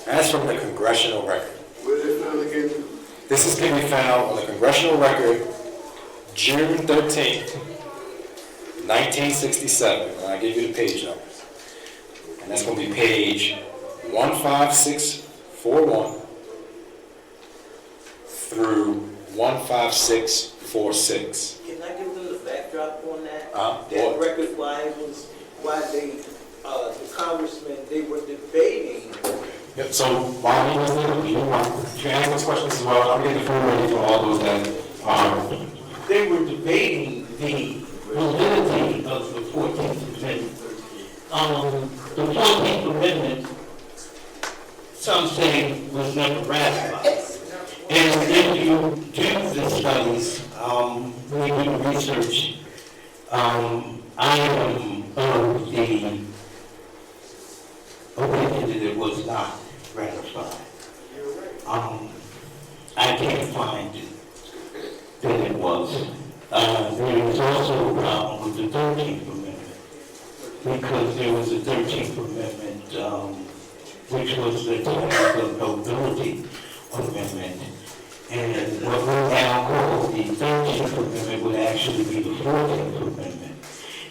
And that's from the Congressional Record. Where is it found again? This can be found on the Congressional Record, June 13th, 1967. And I give you the page numbers. And that's going to be page 15641 through 15646. Can I give them the backdrop on that? What? That record why they, the congressmen, they were debating. Yep, so while he was there, you can ask those questions as well. I'm getting the phone ready for all those that They were debating the validity of the 14th Amendment. The 14th Amendment, some say, was never ratified. And if you do the studies, we do research, I am of the opinion that it was not ratified. I can't find that it was. There was also a problem with the 13th Amendment, because there was a 13th Amendment, which was the technical nobility amendment. And what we now call the 13th Amendment would actually be the 14th Amendment.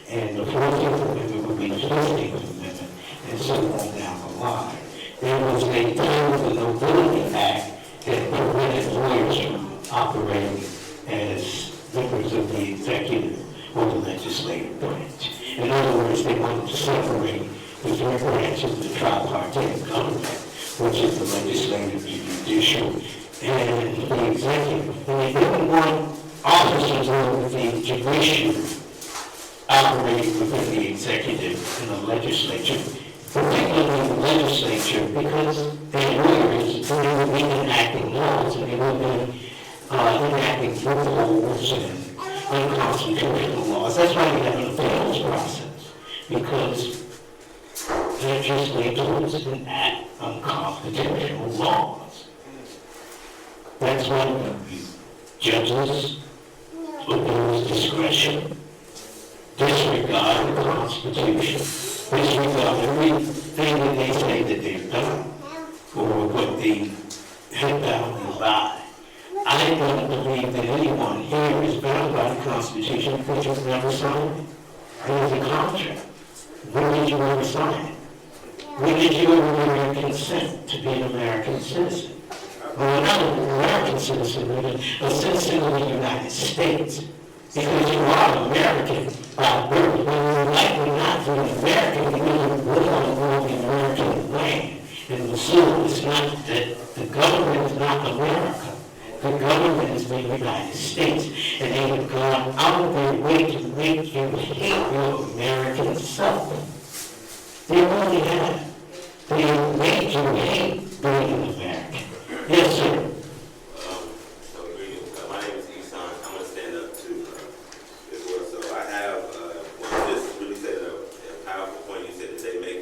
And the 14th Amendment would be the 15th Amendment, and so on down the line. There was a term of the Nobility Act that prevented lawyers from operating as members of the executive or the legislative branch. In other words, they wanted to separate the three branches of the tripartite government, which is the legislative, the judicial, and the executive. And they didn't want officers of the judiciary operating within the executive and the legislature, particularly the legislature, because they lawyers, they would be enacting laws, and they will be enacting loopholes and unconstitutional laws. That's why we have an appeals process, because legislators enact unconstitutional laws. That's when judges abuse discretion, disregard the Constitution, disregard everything that they say that they've done, or what they have bound by. I don't believe that anyone here is bound by the Constitution because you've never signed it. There's a contract. When did you ever sign it? When did you ever consent to be an American citizen? Well, not an American citizen, but a citizen of the United States. Because you are American by birth. When you're likely not to be American, you were born on the American land. And the soul is not that the government is not America. The government is the United States. And they have gone out of their way to make you hate your American self. They really have. They have made you hate being an American. Yes, sir. My name is Isan. I'm going to stand up too as well. So I have, this really said a powerful point. You said that they make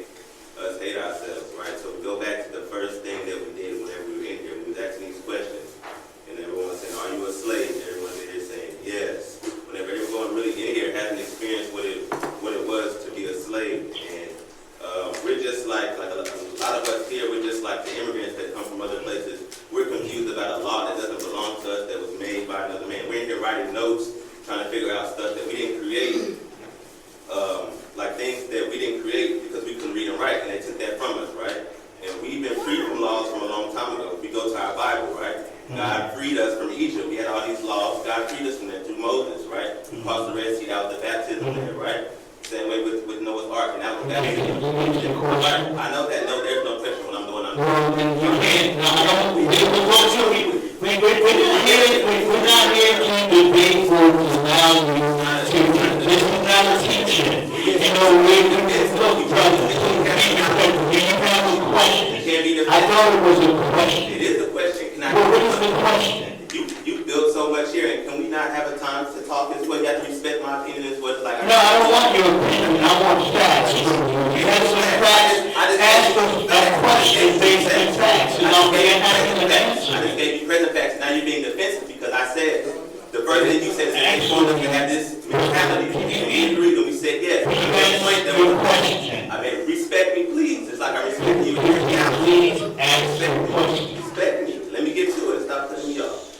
us hate ourselves, right? So we go back to the first thing that we did whenever we were in here. We was asking these questions. And everyone was saying, are you a slave? Everyone's in here saying, yes. Whenever everyone really in here hasn't experienced what it was to be a slave. And we're just like a lot of us here, we're just like the immigrants that come from other places. We're confused about a law that doesn't belong to us, that was made by another man. We're in here writing notes, trying to figure out stuff that we didn't create, like things that we didn't create because we couldn't read and write, and they took that from us, right? And we've been freed from laws from a long time ago. We go to our Bible, right? God freed us from Egypt. We had all these laws. God freed us from that through Moses, right? We crossed the Red Sea, that was the baptism there, right? Same way with Noah's Ark, and that was baptism. I know that. No, there's no question when I'm doing it. Well, then you can't. We're not here to debate or to allow you to. This is not a teacher. You know, look, brother, do you have a question? I thought it was a question. It is a question. Well, what is the question? You built so much here, and can we not have a time to talk as well? You have to respect my opinion as well. Like No, I don't want your opinion. I want facts from you. You have some facts. Ask a question based on facts, and I'll be happy to answer. I just gave you present facts. Now you're being defensive because I said the first thing you said is that you have this mentality. We agreed and we said yes. Your question. I mean, respect me, please. It's like I respect you. Please answer the question. Respect me. Let me get to it. Stop cutting me off.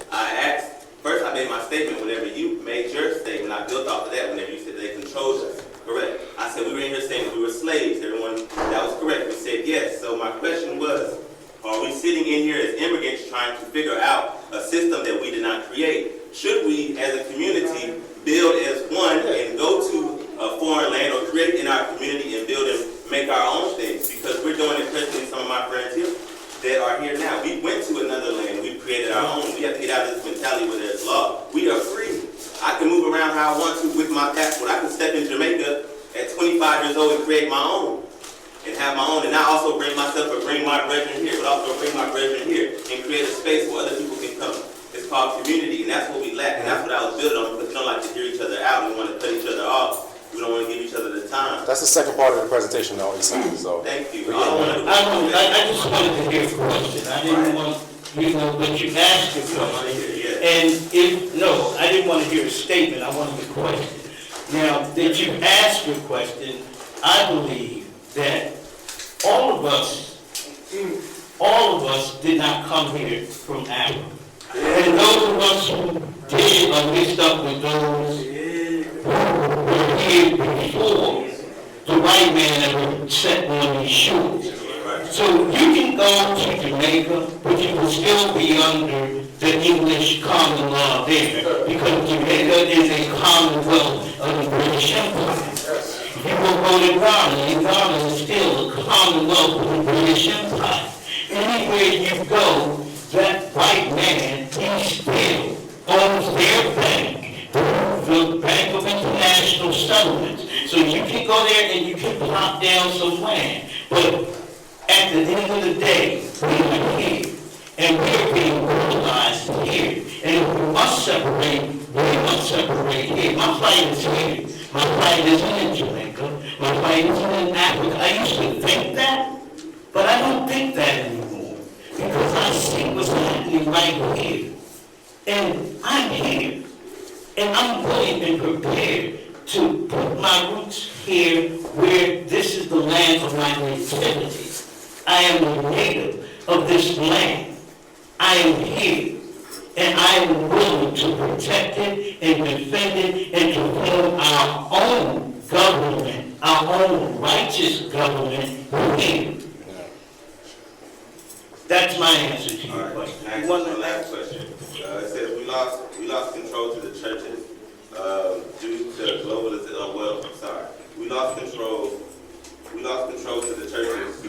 First I made my statement whenever you made your statement. I built off of that whenever you said they controlled us. Correct. I said we were in here saying that we were slaves. Everyone, that was correct. We said yes. So my question was, are we sitting in here as immigrants trying to figure out a system that we did not create? Should we, as a community, build as one and go to a foreign land or create in our community and build and make our own things? Because we're doing it, especially some of my friends here that are here now. We went to another land. We created our own. We have to get out of this mentality where there's law. We are free. I can move around how I want to with my passport. I can step in Jamaica at 25 years old and create my own and have my own. And not also bring myself or bring my brethren here, but also bring my brethren here and create a space where other people can come. It's called community, and that's what we lack. And that's what I was building on, because we don't like to hear each other out. We want to cut each other off. We don't want to give each other the time. That's the second part of the presentation, though, Isan, so. Thank you. I just wanted to hear a question. I didn't want, but you asked a question. And I didn't want to hear a statement. I wanted a question. Now, that you asked your question, I believe that all of us did not come here from Africa. And those of us who did are mixed up with those who were here before the white man ever set on these shoes. So you can go to Jamaica, but you will still be under the English common law there, because Jamaica is a commonwealth of the British Empire. You will go to Ghana, and Ghana is still a commonwealth of the British Empire. Anywhere you go, that white man, he still owns their bank, the Bank of International Settlements. So you can go there and you can plop down some land. But at the end of the day, we are here. And we here. My fight is here. My fight isn't in Jamaica. My fight isn't in Africa. I used to think that, but I don't think that anymore. Because I see what's happening right here. And I'm here. And I'm willing and prepared to put my roots here where this is the land of my nativity. I am a native of this land. I am here. And I am willing to protect it and defend it and to build our own government, our own righteous government here. That's my answer to your question. Next, one last question. It says we lost control to the churches due to globalization. We lost control to the churches.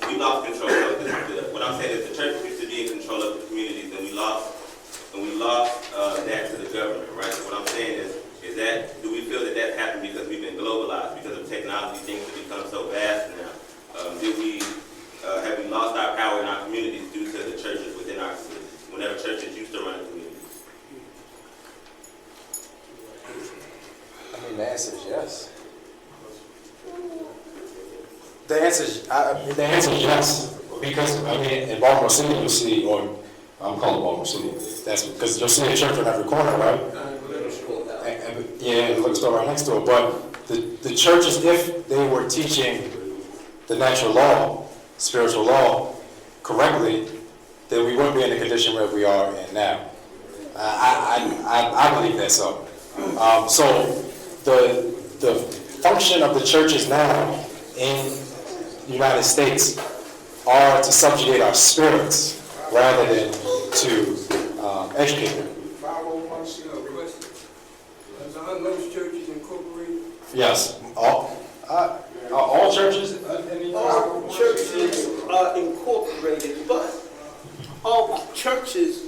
We lost control of what I'm saying is the churches used to be in control of the communities, and we lost that to the government, right? So what I'm saying is that do we feel that that's happened because we've been globalized, because of technology, things have become so vast now? Have we lost our power in our communities due to the churches within our communities? Whenever churches used to run communities. I mean, the answer is yes. The answer is yes. Because, I mean, in Baltimore City, you'll see, or I'm calling Baltimore City, that's because you'll see a church on every corner, right? Yeah, the liquor store right next door. But the churches, if they were teaching the natural law, spiritual law, correctly, then we wouldn't be in the condition where we are in now. I believe that so. So the function of the churches now in the United States are to subjugate our spirits rather than to educate them. 501c question. Are those churches incorporated? Yes. All churches? All churches are incorporated, but all churches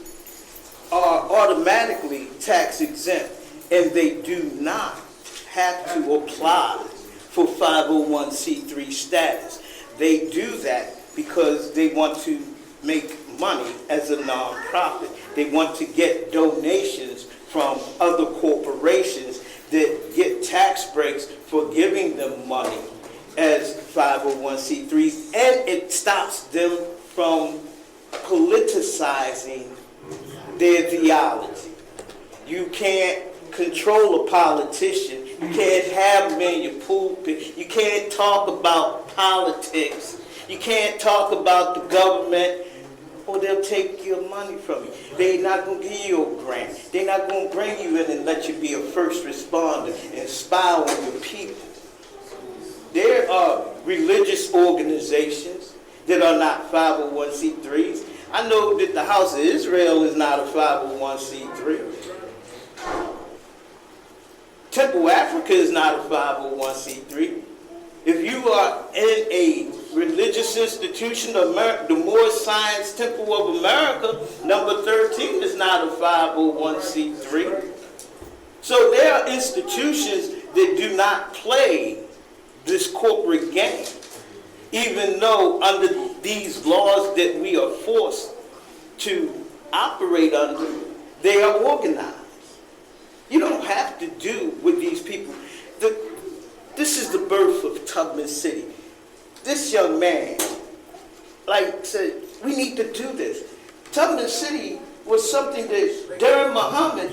are automatically tax exempt, and they do not have to apply for 501c3 status. They do that because they want to make money as a nonprofit. They want to get donations from other corporations that get tax breaks for giving them money as 501c3s, and it stops them from politicizing their theology. You can't control a politician. You can't have them in your pulpit. You can't talk about politics. You can't talk about the government, or they'll take your money from you. They're not going to give you a grant. They're not going to bring you in and let you be a first responder and spy on your people. There are religious organizations that are not 501c3s. I know that the House of Israel is not a 501c3. Temple Africa is not a 501c3. If you are in a religious institution, the Moorish Science Temple of America, number 13 is not a 501c3. So there are institutions that do not play this corporate game, even though under these laws that we are forced to operate under, they are organized. You don't have to do with these people. This is the birth of Tubman City. This young man, said, we need to do this. Tubman City was something that Darren Muhammad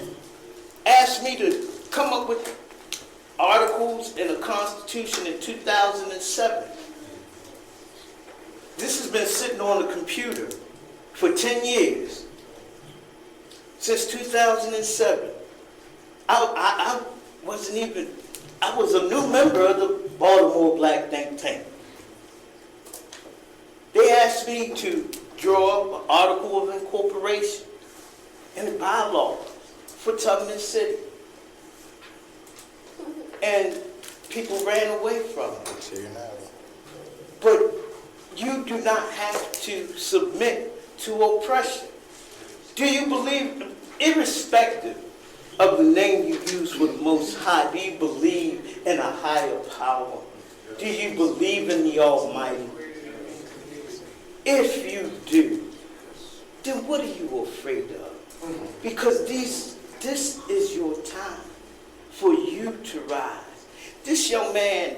asked me to come up with articles in the Constitution in 2007. This has been sitting on the computer for 10 years, since 2007. I was a new member of the Baltimore Black Think Tank. They asked me to draw up an article of incorporation and the bylaws for Tubman City. And people ran away from it. But you do not have to submit to oppression. Do you believe, irrespective of the name you use for the Most High, do you believe in a higher power? Do you believe in the Almighty? If you do, then what are you afraid of? Because this This is your time for you to rise. This young man,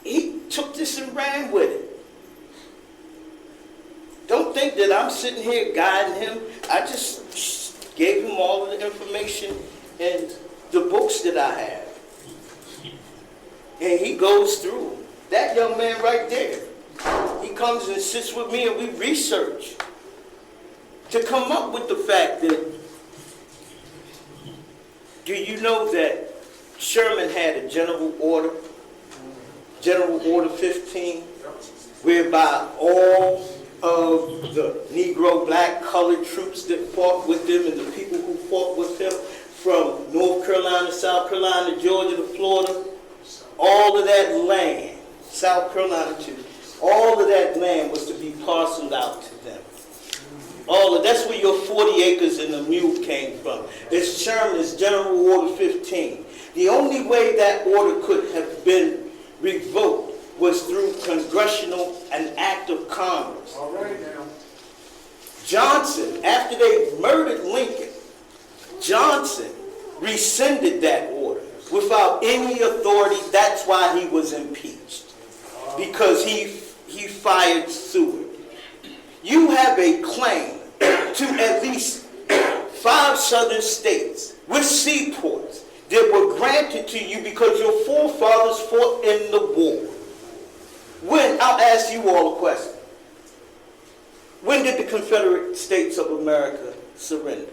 he took this and ran with it. Don't think that I'm sitting here guiding him. I just gave him all of the information and the books that I have. And he goes through. That young man right there, he comes and sits with me and we research to come up with the fact that, do you know that Sherman had a General Order 15, whereby all of the Negro, black, colored troops that fought with him and the people who fought with him from North Carolina, South Carolina, Georgia to Florida, all of that land, South Carolina too, all of that land was to be parceled out to them. That's where your 40 acres and the mule came from. It's Sherman's General Order 15. The only way that order could have been revoked was through congressional, an act of Congress. All right now. Johnson, after they murdered Lincoln, Johnson rescinded that order without any authority. That's why he was impeached, because he fired Seward. You have a claim to at least 5 southern states with seaports that were granted to you because your forefathers fought in the war. When, I'll ask you all a question. When did the Confederate States of America surrender?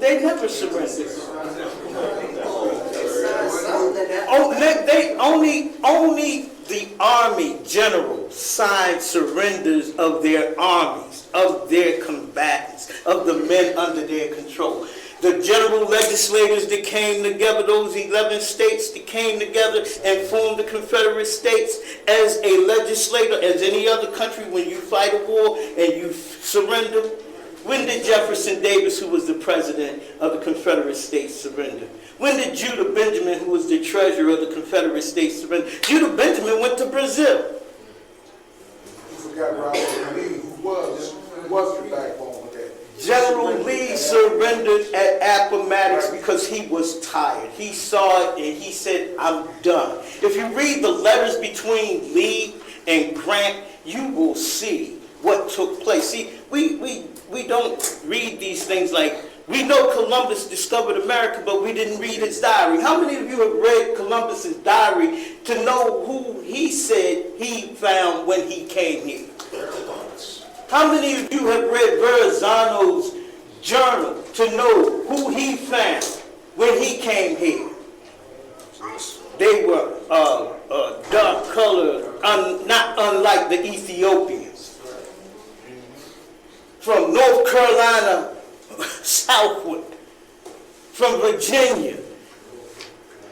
They never surrendered. Only the army generals signed surrenders of their armies, of their combatants, of the men under their control. The general legislators that came together, those 11 states that came together and formed the Confederate States as a legislator, as any other country, when you fight a war and you surrender. When did Jefferson Davis, who was the president of the Confederate States, surrender? When did Judah Benjamin, who was the treasurer of the Confederate States, surrender? Judah Benjamin went to Brazil. You forgot Robert Lee, who was the backbone of that. General Lee surrendered at Appomattox because he was tired. He saw it and he said, I'm done. If you read the letters between Lee and Grant, you will see what took place. See, we don't read these things like, we know Columbus discovered America, but we didn't read his diary. How many of you have read Columbus's diary to know who he said he found when he came here? How many of you have read Verrazano's journal to know who he found when he came here? They were dark colored, not unlike the Ethiopians. From North Carolina southward, from Virginia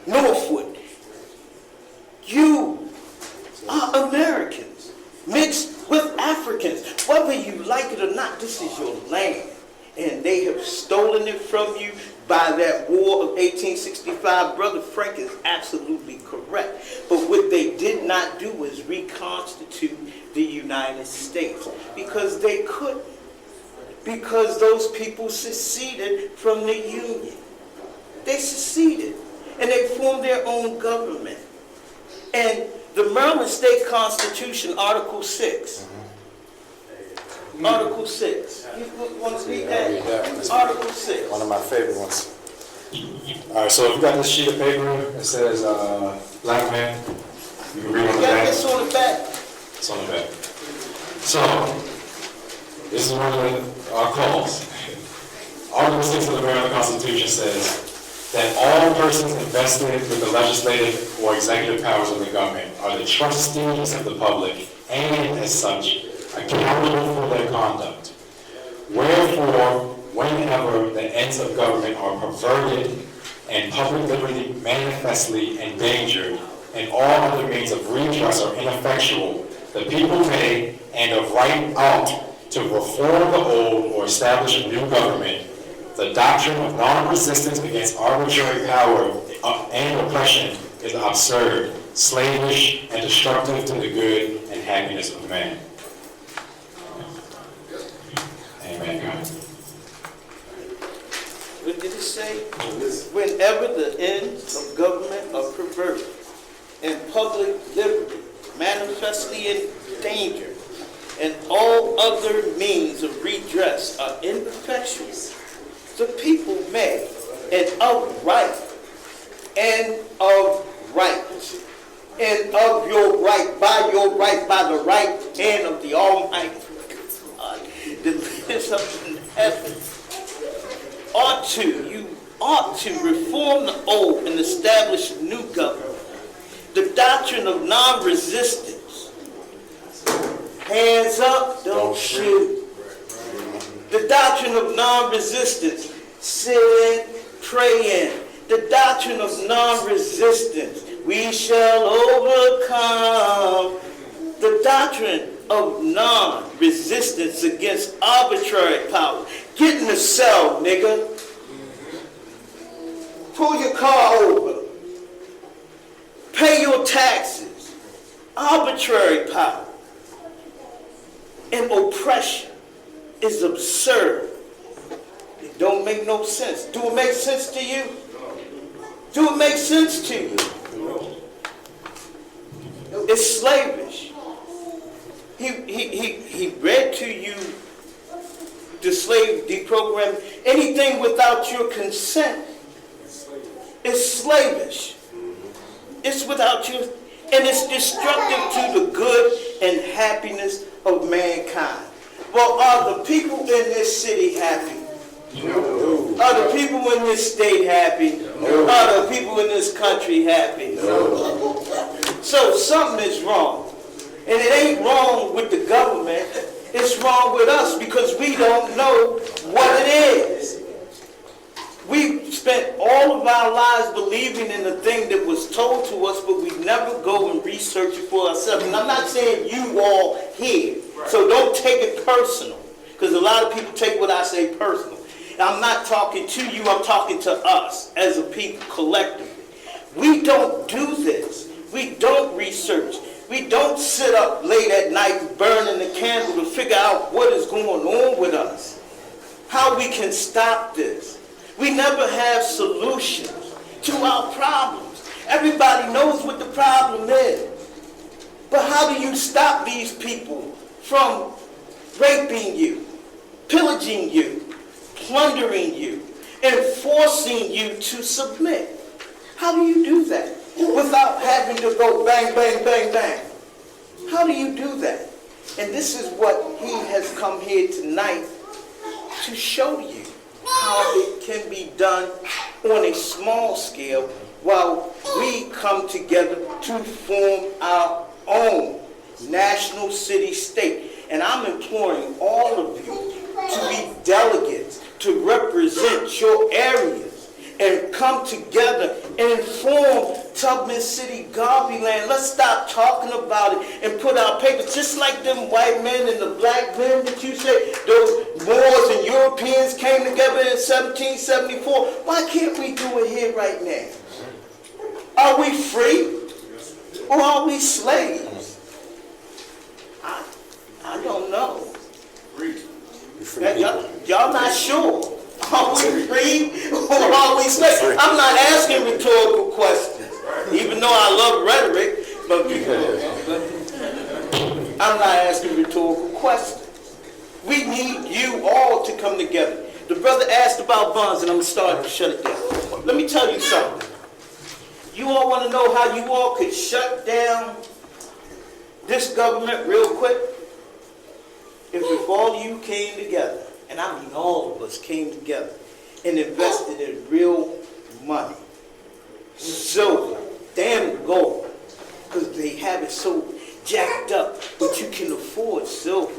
northward. You are Americans mixed with Africans. Whether you like it or not, this is your land. And they have stolen it from you by that war of 1865. Brother Frank is absolutely correct. But what they did not do was reconstitute the United States because they couldn't. Because those people seceded from the Union. They seceded and they formed their own government. And the Maryland State Constitution, Article 6. Article 6. You want to read that? Article 6. One of my favorite ones. All right, so if you got this sheet of paper, it says black man. You can read on the back. This on the back. It's on the back. So, this is one of our calls. Article 6 of the Maryland Constitution says that all persons invested with the legislative or executive powers of the government are the trustees of the public and, as such, accountable for their conduct. Wherefore, whenever the ends of government are perverted and public liberty manifestly endangered, and all other means of redress are ineffectual, the people may, and of right ought, to reform the old or establish a new government. The doctrine of non-resistance against arbitrary power and oppression is absurd, slavish, and destructive to the good and happiness of man. Amen, God. What did it say? Whenever the ends of government are perverted and public liberty manifestly in danger, and all other means of redress are ineffectual, the people may, and of right, by the right hand of the Almighty God, that lives up in heaven, you ought to reform the old and establish a new government. The doctrine of non-resistance, hands up, don't shoot. The doctrine of non-resistance, sitting, praying. The doctrine of non-resistance, we shall overcome. The doctrine of non-resistance against arbitrary power. Get in the cell, nigga. Pull your car over. Pay your taxes. Arbitrary power and oppression is absurd. It don't make no sense. Do it make sense to you? Do it make sense to you? It's slavish. He read to you the slave deprogram. Anything without your consent is slavish. It's without your, and it's destructive to the good and happiness of mankind. Well, are the people in this city happy? No. Are the people in this state happy? No. Are the people in this country happy? No. So something is wrong. And it ain't wrong with the government. It's wrong with us because we don't know what it is. We spent all of our lives believing in the thing that was told to us, but we never go and research it for ourselves. And I'm not saying you all here, so don't take it personal, because a lot of people take what I say personal. I'm not talking to you, I'm talking to us as a people collectively. We don't do this. We don't research. We don't sit up late at night burning the candle to figure out what is going on with us, how we can stop this. We never have solutions to our problems. Everybody knows what the problem is. But how do you stop these people from raping you, pillaging you, plundering you, and forcing you to submit? How do you do that without having to go bang, bang, bang, bang? How do you do that? And this is what he has come here tonight to show you. How it can be done on a small scale while we come together to form our own national city-state. And I'm imploring all of you to be delegates, to represent your areas, and come together and form Tubman City, Garveyland. Let's stop talking about it and put our papers, just like them white men and the black men that you say, those Moors and Europeans came together in 1774. Why can't we do it here right now? Are we free or are we slaves? I don't know. Y'all not sure. Are we free or are we slaves? I'm not asking rhetorical questions, even though I love rhetoric, but I'm not asking rhetorical questions. We need you all to come together. The brother asked about bonds, and I'm going to start to shut it down. Let me tell you something. You all want to know how you all could shut down this government real quick? If all of you came together, and I mean all of us came together and invested in real money, silver, damn gold, because they have it so jacked up, but you can afford silver.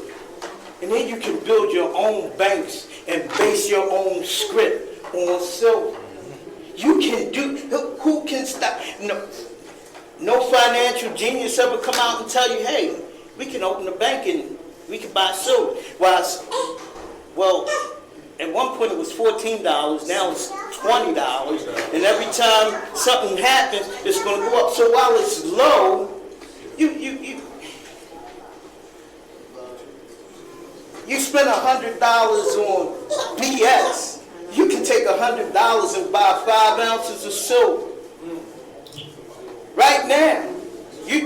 And then you can build your own banks and base your own script on silver. You can do, who can stop? No financial genius ever come out and tell you, hey, we can open a bank and we can buy silver. Well, at one point it was $14, now it's $20, and every time something happens, it's going to go up. So while it's low, you spend $100 on BS. You can take $100 and buy 5 ounces of silver. Right now, you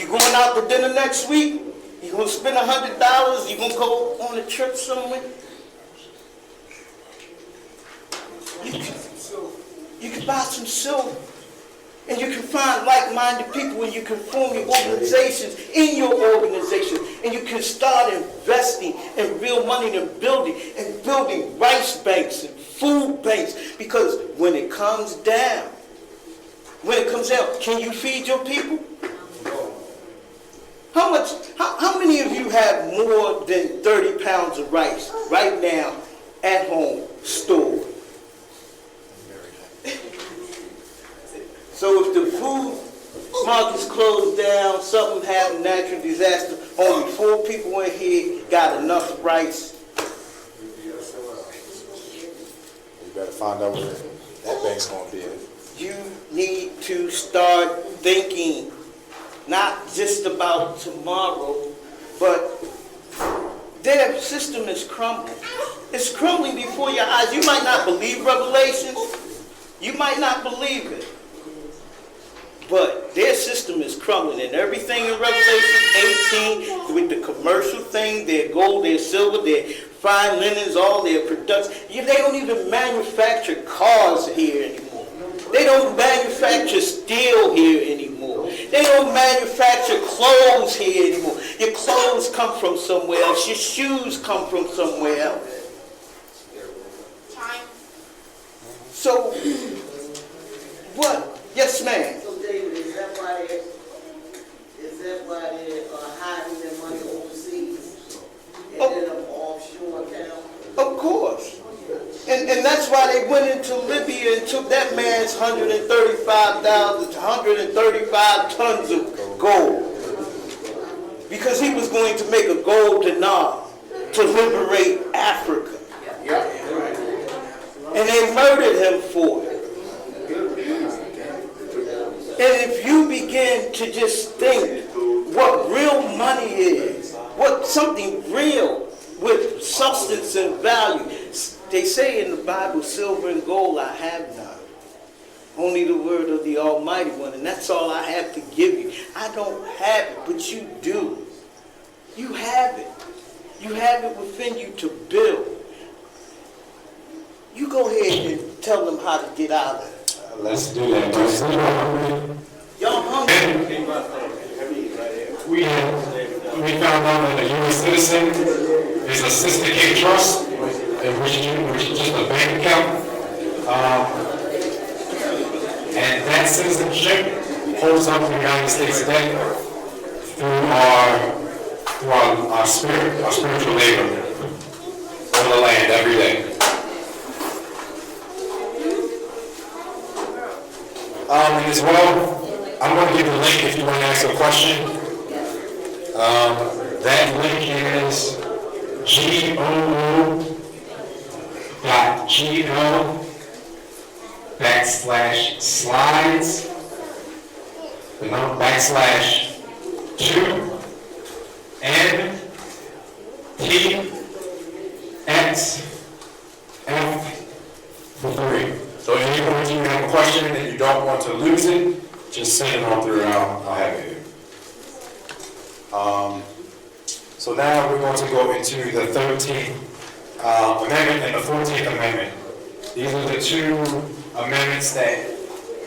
going out to dinner next week? You gonna spend $100? You gonna go on a trip somewhere? You can buy some silver, and you can find like-minded people, and you can form your organizations in your organization, and you can start investing in real money and building rice banks and food banks. Because when it comes down, can you feed your people? How many of you have more than 30 pounds of rice right now at home stored? So if the food market's closed down, something happened, natural disaster, only 4 people in here got enough rice. You better find out where that bank's going to be at. You need to start thinking not just about tomorrow, but their system is crumbling. It's crumbling before your eyes. You might not believe Revelation. You might not believe it. But their system is crumbling, and everything in Revelation 18 with the commercial thing, their gold, their silver, their fine linens, all their production, they don't even manufacture cars here anymore. They don't manufacture steel here anymore. They don't manufacture clothes here anymore. Your clothes come from somewhere else. Your shoes come from somewhere else. So, what? Yes, ma'am. So, David, is that why they are hiding their money overseas and in an offshore account? Of course. And that's why they went into Libya and took that man's 135 tons of gold. Because he was going to make a gold dinar to liberate Africa. And they murdered him for it. And if you begin to just think what real money is, what something real with substance and value. They say in the Bible, silver and gold I have none. Only the word of the Almighty One, and that's all I have to give you. I don't have it, but you do. You have it. You have it within you to build. You go ahead and tell them how to get out of it. Let's do that. Y'all hungry? We found out that a U.S. citizen is a sophisticated trust, which is just a bank account. And that citizenship holds up the United States today through our spiritual labor on the land every day. And as well, I'm going to give a link if you want to ask a question. That link is goo.go/slides, the number /2NTXF3. So if you have a question and you don't want to lose it, just send it on through. I'll have it here. So now we're going to go into the 13th Amendment and the 14th Amendment. These are the two amendments that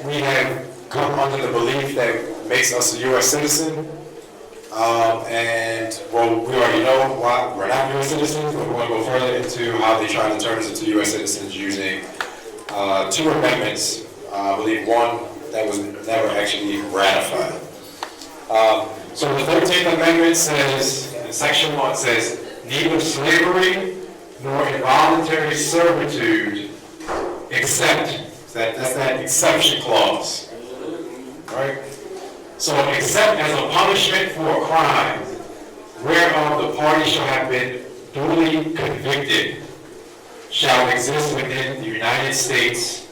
we have come under the belief that makes us a U.S. citizen. And well, we already know why we're not U.S. citizens, but we're going to go further into how they try to turn us into U.S. citizens using two amendments. I believe one that was never actually ratified. So the 13th Amendment says, in Section 1 says, neither slavery nor involuntary servitude except, that's that exception clause, right? So except as a punishment for a crime whereof the party shall have been duly convicted, shall exist within the United States,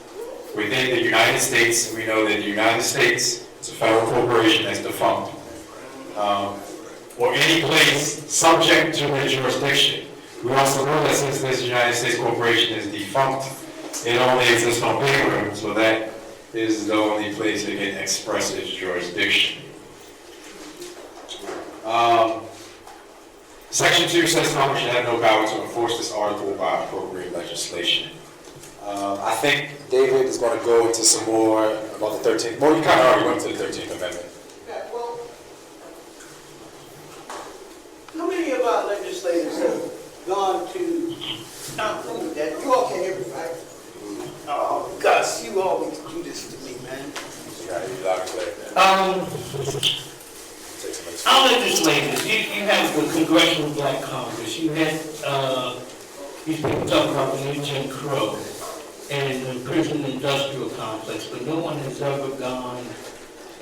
we know that the United States is a federal corporation that's defunct, or any place subject to their jurisdiction. We also know that since this United States corporation is defunct, it only exists on paper, so that is the only place it can express its jurisdiction. Section 2 says Congress should have no power to enforce this article by appropriate legislation. I think David is going to go into some more about the 13th. Well, you kind of already went to the 13th Amendment. Yeah, well, how many of our legislators have gone to, that you all can hear me, right? Oh, Gus, you always do this to me, man. Our legislators, you have the Congressional Black Congress, you had these people talking about the new Jim Crow and the prison industrial complex, but no one has ever gone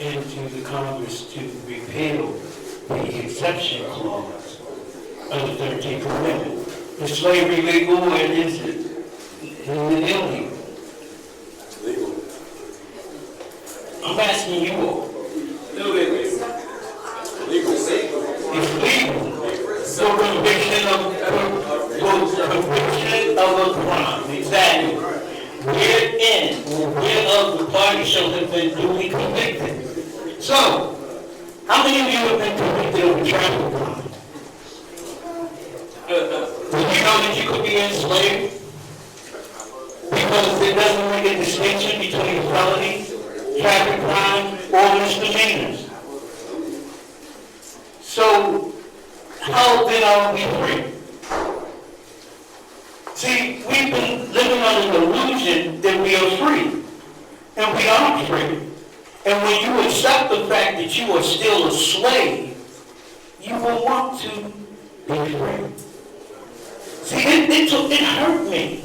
into the Congress to repeal the exception clause of the 13th Amendment. Is slavery legal or is it illegal? Legal. I'm asking you all. Legal. It's legal. So conviction of a crime, exactly. Wherein or whereof the party shall have been duly convicted. So, how many of you have been convicted of a traffic crime? Did you know that you could be enslaved? Because it doesn't make a distinction between felonies, traffic crime, or misdemeanors. So, how then are we free? See, we've been living on an illusion that we are free. And we aren't free. And when you accept the fact that you are still a slave, you will want to be free. See, it hurt me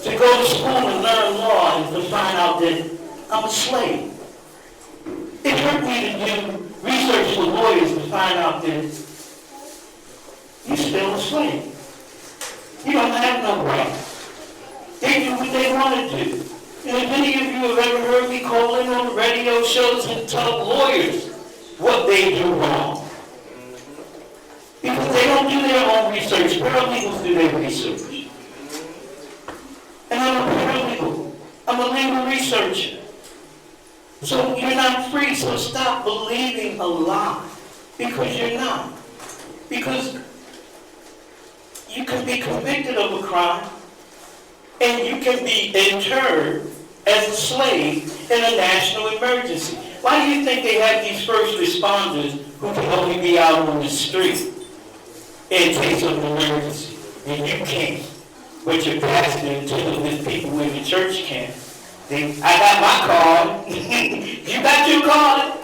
to go to school and learn law and to find out that I'm a slave. It hurt me to do research with lawyers to find out that you're still a slave. You don't have no rights. They do what they want to do. And if any of you have ever heard me call in on radio shows and tell lawyers what they do wrong, because they don't do their own research. Paralegals do their research. And I'm a paralegal. I'm a legal researcher. So you're not free, so stop believing a lie. Because you're not. Because you can be convicted of a crime, and you can be interred as a slave in a national emergency. Why do you think they have these first responders who can only be out on the street in case of an emergency? And you can't. But your pastor and two of his people in the church can. I got my card. You got your card?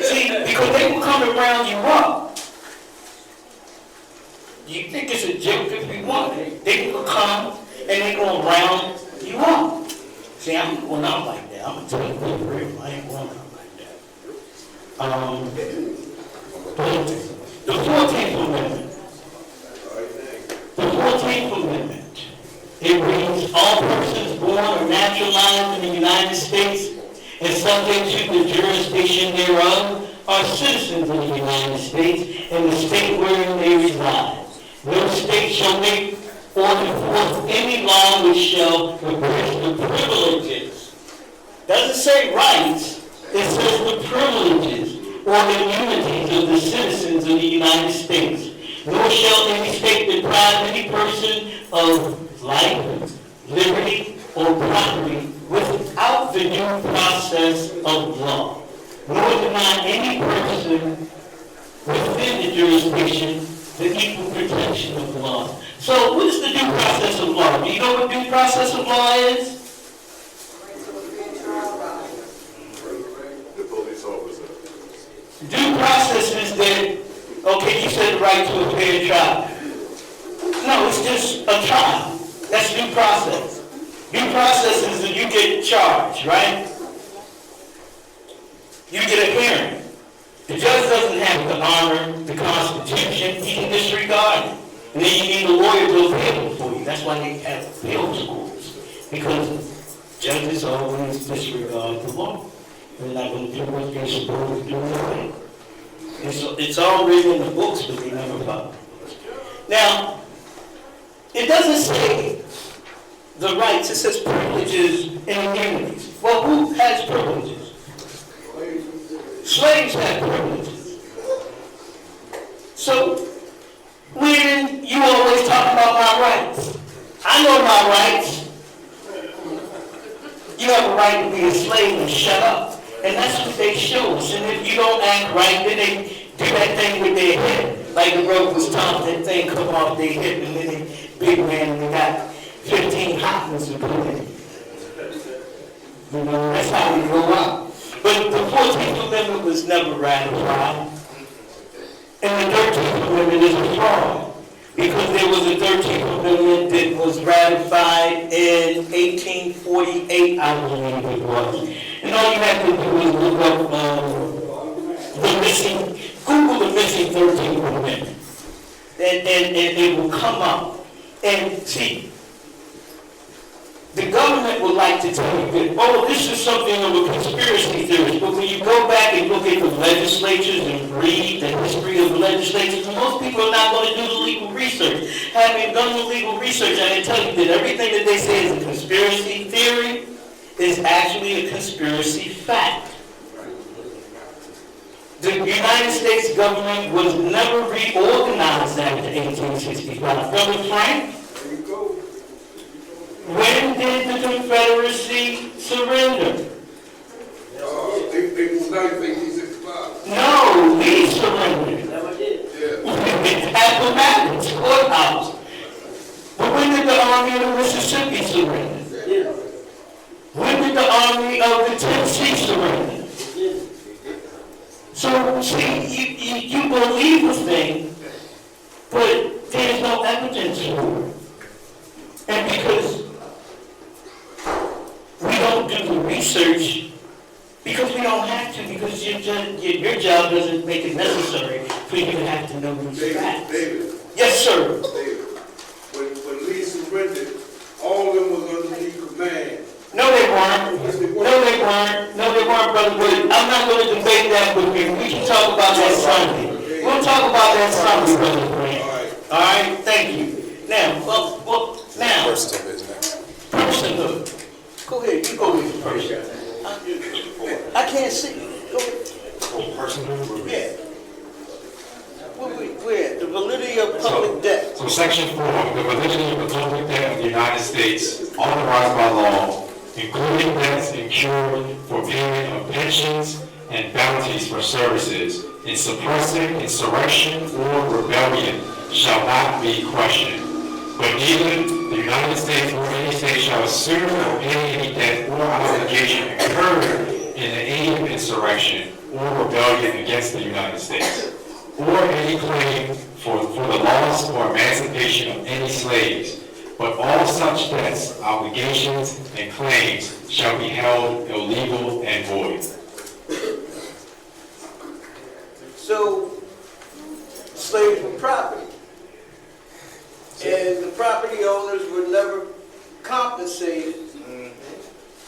See, because they will come and round you up. You think it's a joke if you want it. They will come and they're going to round you up. See, I'm going out like that. I'm going to tell you the real. I ain't going out like that. The 14th Amendment. The 14th Amendment. It reads, all persons born or naturalized in the United States and subject to the jurisdiction thereof are citizens of the United States and the state wherein they reside. No state shall make or enforce any law which shall abridge the privileges. Doesn't say rights, it says the privileges or immunities of the citizens of the United States. Nor shall any state deprive any person of life, liberty, or property without the due process of law. Nor deny any person within the jurisdiction the equal protection of law. So what is the due process of law? Do you know what due process of law is? The police officer. Due process is that, okay, you said the right to a fair trial. No, it's just a trial. That's due process. Due process is that you get charged, right? You get a hearing. The judge doesn't have to honor the Constitution, he can disregard it. And then you need a lawyer to appeal it for you. That's why they have appeals courts. Because judges always disregard the law. They're not going to do what they're supposed to do anyway. It's all written in the books, but they never publish. Now, it doesn't say the rights, it says privileges and immunities. Well, who has privileges? Slaves have privileges. So, when you always talk about my rights, I know my rights. You have a right to be a slave and shut up. And that's what they show us. And if you don't act right, then they do that thing with their head. Like the rope was tough, that thing come off their hip, and then they big man, and they got 15 hot ones to put in. You know, that's how we grow up. But the 14th Amendment was never ratified. And the 13th Amendment is a fraud. Because there was a 13th Amendment that was ratified in 1848, I believe it was. And all you have to do is look up Google the missing 13th Amendment. And it will come up. And see, the government would like to tell you that, oh, this is something of a conspiracy theory. But when you go back and look at the legislatures and read the history of the legislatures, most people are not going to do the legal research. Having done the legal research, I can tell you that everything that they say is a conspiracy theory is actually a conspiracy fact. The United States government was never reorganized after 1865. Brother Frank? When did the Confederacy surrender? It was 1865. No, we surrendered. Never did. At the Madison Courthouse. But when did the Army of the Mississippi surrender? When did the Army of the Tennessee surrender? So, see, you believe a thing, but there's no evidence for it. And because we don't do the research, because we don't have to, because your job doesn't make it necessary for you to have to know these facts. David. Yes, sir. David. When Lee surrendered, all of them was under Lee command. No, they weren't. No, they weren't, brother. But I'm not going to debate that with you. We can talk about that Sunday. We'll talk about that Sunday, brother Frank. All right. Thank you. Now, now. Personhood. Go ahead. You go with first. I can't see. Go ahead. Personhood? Yeah. Where? The validity of public debt. So Section 4, the validity of the public debt of the United States authorized by law, including debts incurred for payment of pensions and bounties for services in suppressing insurrection or rebellion shall not be questioned. But neither the United States nor any state shall assume or pay any debt or obligation incurred in the aid of insurrection or rebellion against the United States, or any claim for the loss or emancipation of any slaves. But all such debts, obligations, and claims shall be held illegal and void. So, slaves were property. And the property owners were never compensated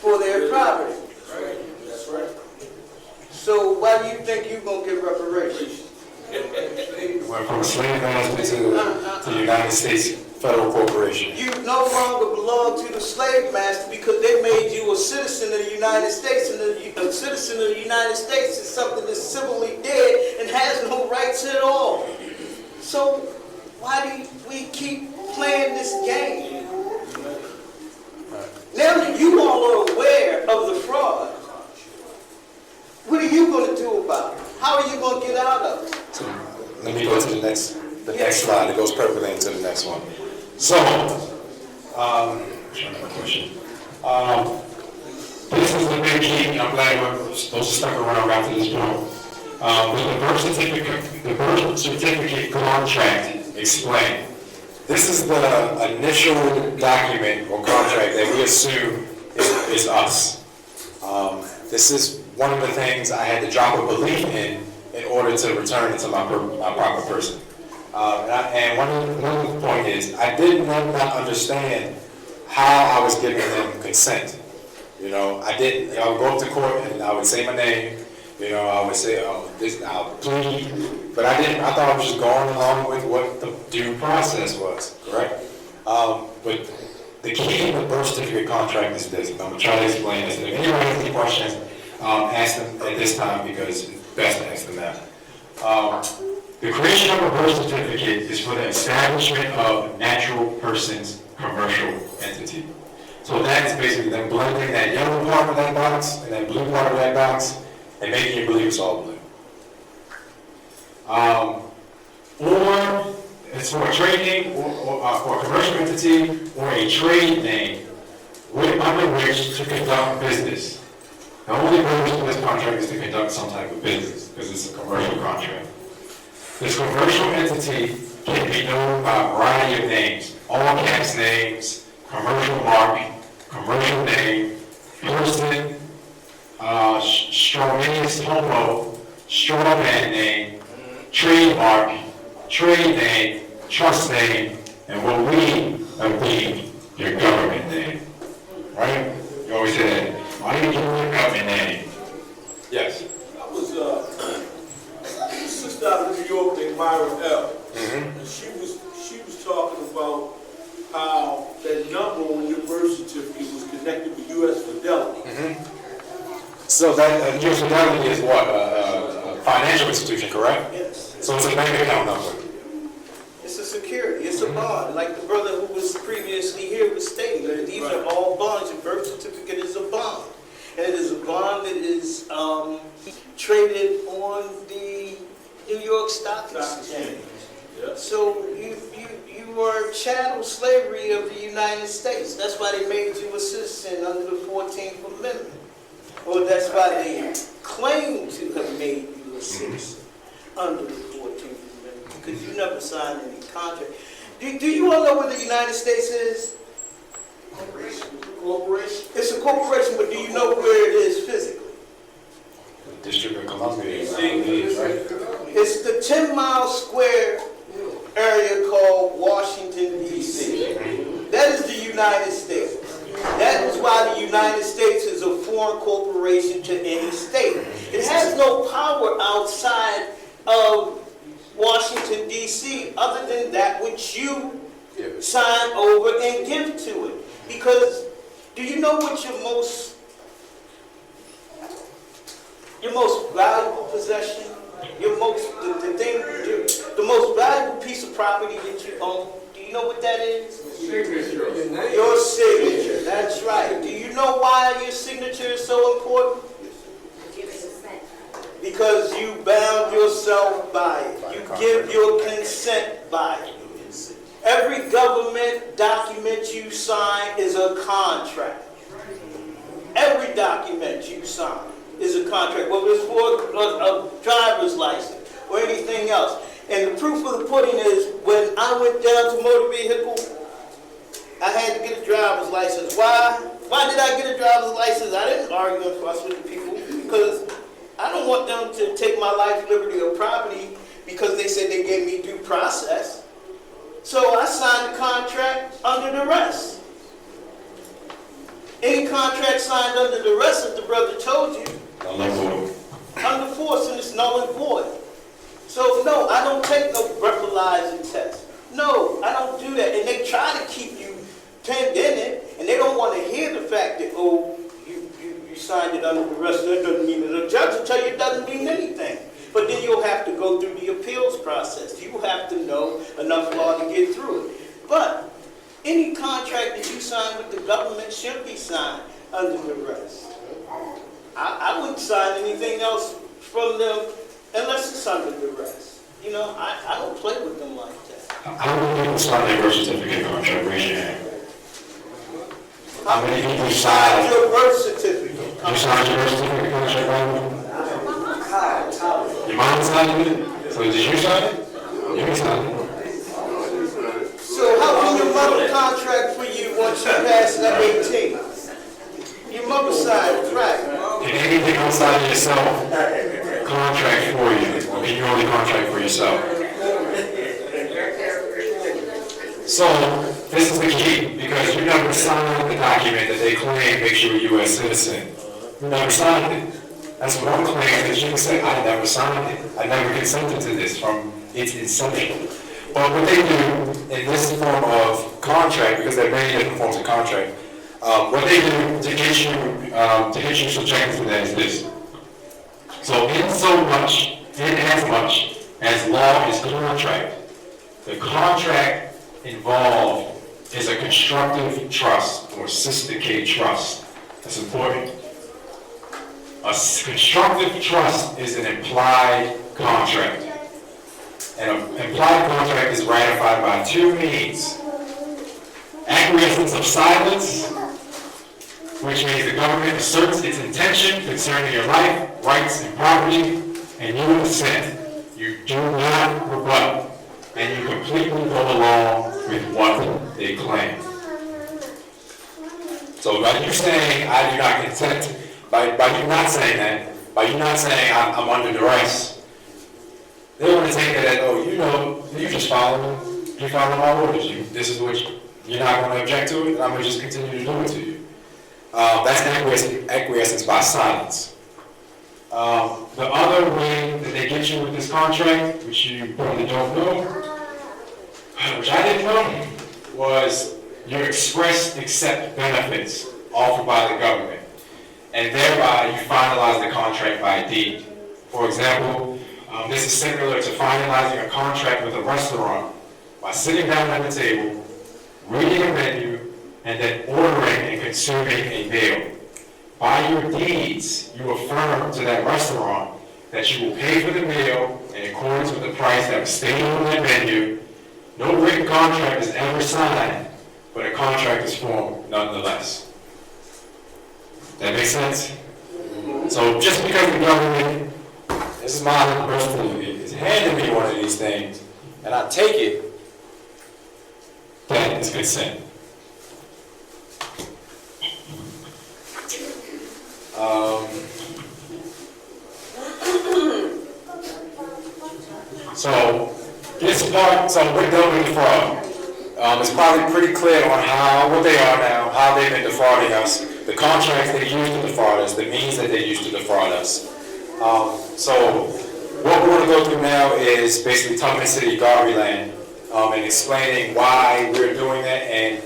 for their property. That's right. So why do you think you're going to get reparations? It went from a slave master to the United States Federal Corporation. You no longer belong to the slave master because they made you a citizen of the United States, and a citizen of the United States is something that's civilly dead and has no rights at all. So why do we keep playing this game? Now that you all are aware of the fraud, what are you going to do about it? How are you going to get out of it? So let me go to the next slide. It goes perfectly into the next one. So, Question. This is the big key. I'm glad those stuck around after this point. With the birth certificate contract explained. This is the initial document or contract that we assume is us. This is one of the things I had to drop a belief in in order to return it to my proper person. And one point is, I did not understand how I was giving them consent. You know, I would go up to court and I would say my name. You know, I would say, I'll plead. But I thought I was just going along with what the due process was, correct? But the key in the birth certificate contract is this. I'm going to try to explain this. If anyone has any questions, ask them at this time because it's best to ask them now. The creation of a birth certificate is for the establishment of natural person's commercial entity. So that is basically them blending that yellow part of that box and that blue part of that box and making you believe it's all blue. Or it's for a trade name or for a commercial entity or a trade name under which to conduct business. The only purpose of this contract is to conduct some type of business because it's a commercial contract. This commercial entity can be known by a variety of names, all caps names, commercial mark, commercial name, person, strawman's homo, straw man name, trademark, trade name, trust name, and what we deem your government name. Right? You always say that. Why do you give your government name? Yes. I was a sister out of New York named Myra L. And she was talking about how that number on your birth certificate was connected with U.S. Fidelity. So that U.S. Fidelity is what? A financial institution, correct? Yes. So it's a bank account number. It's a security, it's a bond, like the brother who was previously here was stating, that these are all bonds. Your birth certificate is a bond. And it is a bond that is traded on the New York Stock Exchange. So you are chattel slavery of the United States. That's why they made you a citizen under the 14th Amendment. Or that's why they claim to have made you a citizen under the 14th Amendment, because you never signed any contract. Do you all know what the United States is? Corporation. It's a corporation, but do you know where it is physically? The District of Columbia. It's the 10-mile square area called Washington, D.C. That is the United States. That is why the United States is a foreign corporation to any state. It has no power outside of Washington, D.C. other than that which you sign over and give to it. Because do you know what your most valuable possession, the most valuable piece of property that you own, do you know what that is? Signature. Your signature, that's right. Do you know why your signature is so important? Because you bound yourself by it. You give your consent by it. Every government document you sign is a contract. Every document you sign is a contract, whether it's for a driver's license or anything else. And the proof of the pudding is when I went down to motor vehicle, I had to get a driver's license. Why? Why did I get a driver's license? I didn't argue and fuss with the people because I don't want them to take my life, liberty, or property because they said they gave me due process. So I signed the contract under duress. Any contract signed under duress, as the brother told you, under force, and it's null and void. So no, I don't take no breathalyzing test. No, I don't do that. And they try to keep you pinned in it, and they don't want to hear the fact that, oh, you signed it under duress. That doesn't mean it. The judge will tell you it doesn't mean anything. But then you'll have to go through the appeals process. You have to know enough law to get through it. But any contract that you sign with the government should be signed under duress. I wouldn't sign anything else from them unless it's under duress. You know, I don't play with them like that. How many people signed a birth certificate contract? Raise your hand. How many people signed your birth certificate? You signed your birth certificate contract, right? Your mom signed it? So did you sign it? You signed it. So how can your mother contract for you once you pass that 18? Your mother signed it, right? Can anything outside of yourself contract for you? can you only contract for yourself? So, this is the key, because you never signed the document that they claim makes you a U.S. citizen. You never signed it. That's what I'm claiming, that you can say, I never signed it. I never consented to this from its inception. But what they do in this form of contract, because there are many different forms of contract, what they do to get you subjected to that is this. So in as much as law is contract, the contract involved is a constructive trust or sophisticated trust. That's important. A constructive trust is an implied contract. And an implied contract is ratified by two means. Acquiescence of silence, which means the government asserts its intention concerning your life, rights, and property, and you consent. You do not rebut, and you completely go along with what they claim. So by you saying, I do not consent, by you not saying that, by you not saying I'm under duress, they want to take that as, oh, you know, you just follow my orders. This is what you're not going to object to it, and I'm going to just continue to do it to you. That's acquiescence by silence. The other way that they get you with this contract, which you probably don't know, which I didn't know, was you express accept benefits offered by the government, and thereby you finalize the contract by deed. For example, this is similar to finalizing a contract with a restaurant by sitting down at the table, reading a menu, and then ordering and consuming a meal. By your deeds, you affirm to that restaurant that you will pay for the meal in accordance with the price that was stated on that menu. No written contract is ever signed, but a contract is formed nonetheless. That makes sense? So just because the government, this is my personal view, is handing me one of these things, and I take it, that is consent. So this part, so we're done with the fraud. It's probably pretty clear on what they are now, how they've been defrauding us, the contracts they use to defraud us, the means that they use to defraud us. So what we're going to go through now is basically Tubman City Garbage Land, and explaining why we're doing that and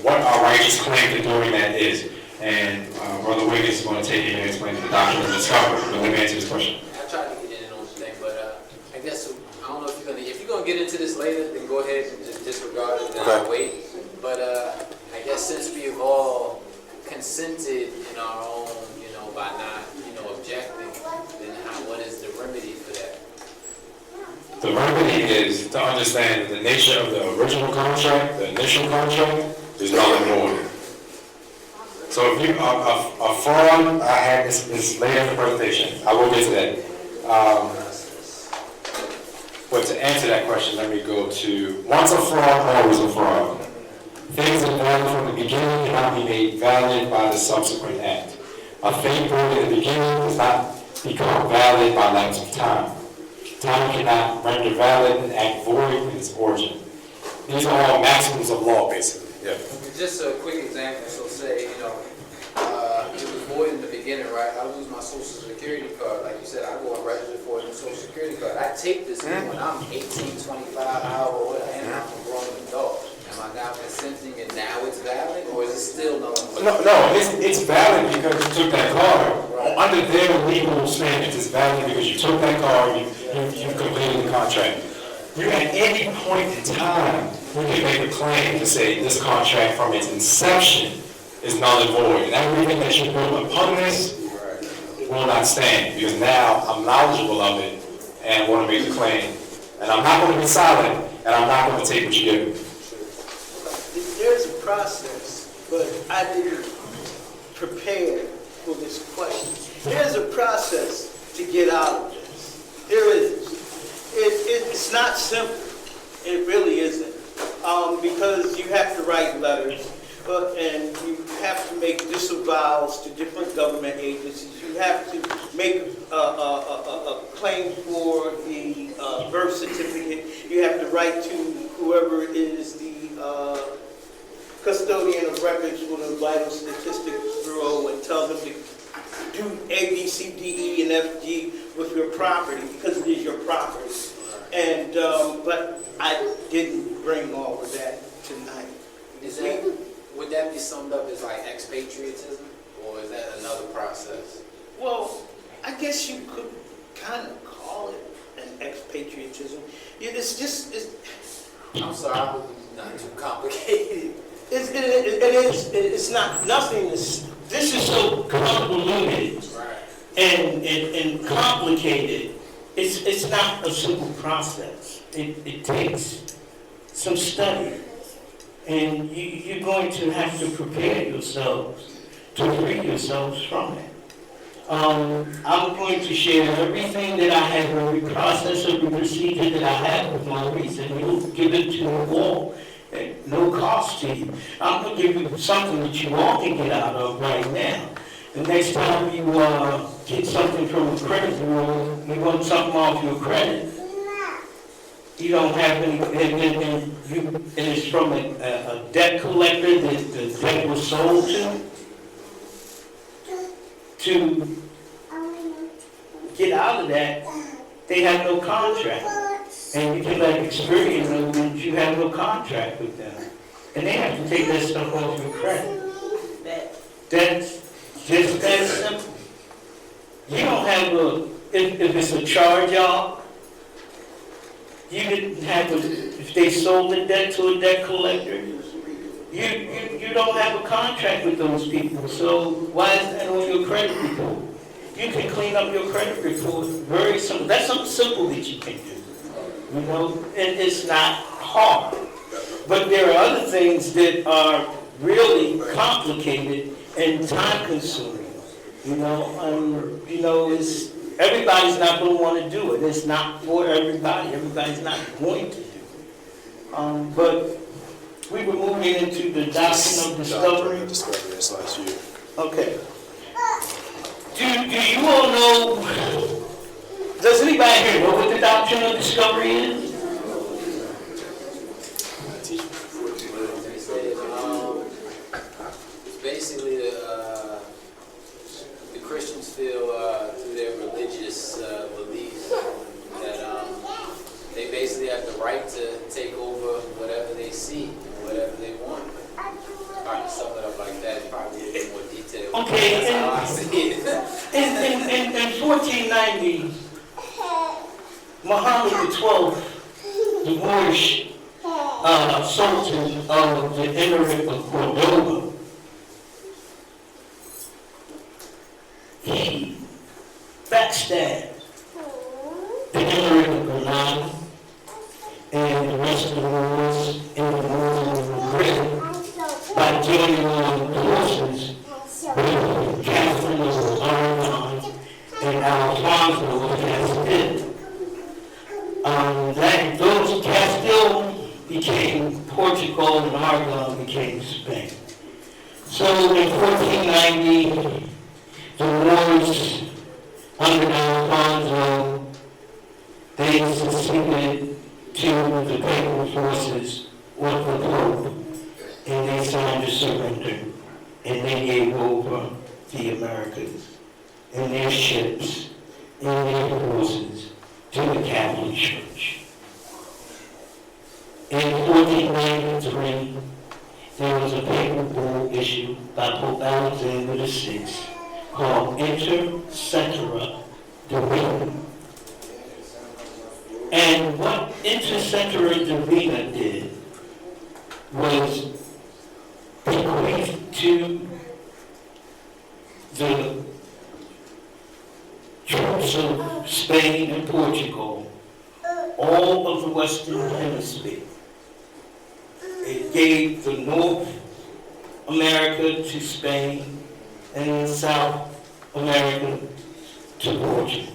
what our righteous claim to doing that is. And Brother Wiggins is going to take it and explain the doctrine of discovery. But let me answer this question. I tried to get in on the thing, but I guess I don't know if you're gonna get into this later, then go ahead and just disregard it and I'll wait. But I guess since we have all consented in our own, by not, objecting, then what is the remedy for that? The remedy is to understand the nature of the original contract, the initial contract, is null and void. So if you, a fraud, I had this later in the presentation, I will get to that. But to answer that question, let me go to, once a fraud, always a fraud. Things that are valid from the beginning cannot be made valid by the subsequent act. A thing void in the beginning does not become valid by lapse of time. Time cannot render valid an act void in its origin. These are all maxims of law, basically. Yeah. Just a quick example. So say, it was void in the beginning, right? I lose my social security card. Like you said, I go and register for a new social security card. I take this when I'm 18, 25, however, and I'm a grown adult. Am I now consenting and now it's valid, or is it still no? No, it's valid because you took that card. Right. Under their legal standards, it's valid because you took that card, you completed the contract. You at any point in time, you can make a claim to say this contract from its inception is null and void. And everything that you build upon this will not stand because now I'm knowledgeable of it and want to make the claim. And I'm not going to be silent and I'm not going to take what you give me. There's a process, but I didn't prepare for this question. There's a process to get out of this. There is. It's not simple. It really isn't. Because you have to write letters. and you have to make disavows to different government agencies. You have to make a claim for the birth certificate. You have to write to whoever is the custodian of records for the Vital Statistics Bureau and tell them to do A, B, C, D, E, and F, G with your property because it is your property. And but I didn't bring all of that tonight. Would that be summed up as like expatriatism, or is that another process? Well, I guess you could kind of call it an expatriatism. I'm sorry, I hope it's not too complicated. It's not, nothing is, this is so convoluted and complicated. It's not a simple process. It takes some study. And you're going to have to prepare yourselves to free yourselves from it. I'm going to share everything that I have, every process, every procedure that I have with my reason. You'll give it to you all at no cost to you. I'm going to give you something that you all can get out of right now. The next time you get something from a credit bureau, you want something off your credit, you don't have any, and it's from a debt collector that the debt was sold to get out of that, they have no contract. And you can let experience know that you have no contract with them. And they have to take that stuff off your credit. That's just that simple. You don't have if it's a charge off, you didn't have if they sold the debt to a debt collector, you don't have a contract with those people, so why is that on your credit report? You can clean up your credit report very simple. That's something simple that you can do, you know, and it's not hard. But there are other things that are really complicated and time-consuming, you know, everybody's not going to want to do it. It's not for everybody. Everybody's not going to do it. But we were moving into the doctrine of discovery. This last year. Okay. Do you all know, does anybody here know what the doctrine of discovery is? It's basically the Christians feel through their religious beliefs that they basically have the right to take over whatever they see, whatever they want. Trying to sum it up like that, probably a bit more detail. Okay, that's how I see it. In 1490, Muhammad XII, the Moorish Sultan of the Emirate of Cordoba, he backstabbed the Emirate of Granada and the rest of the Moors in the Moors of Britain by joining on forces with Catherine of Aragon and Alfonso of Castile. Those Castile became Portugal and Aragon became Spain. So in 1490, the Moors under Alfonso, they succeeded to the papal forces with the Pope, and they signed a surrender, and they gave over the Americas and their ships and their forces to the Catholic Church. In 1493, there was a papal bull issued by Pope Alexander VI called Inter Cetera Divina. And what Inter Cetera Divina did was bequeath to the troops of Spain and Portugal all of the Western Hemisphere. It gave the North America to Spain and South America to Portugal.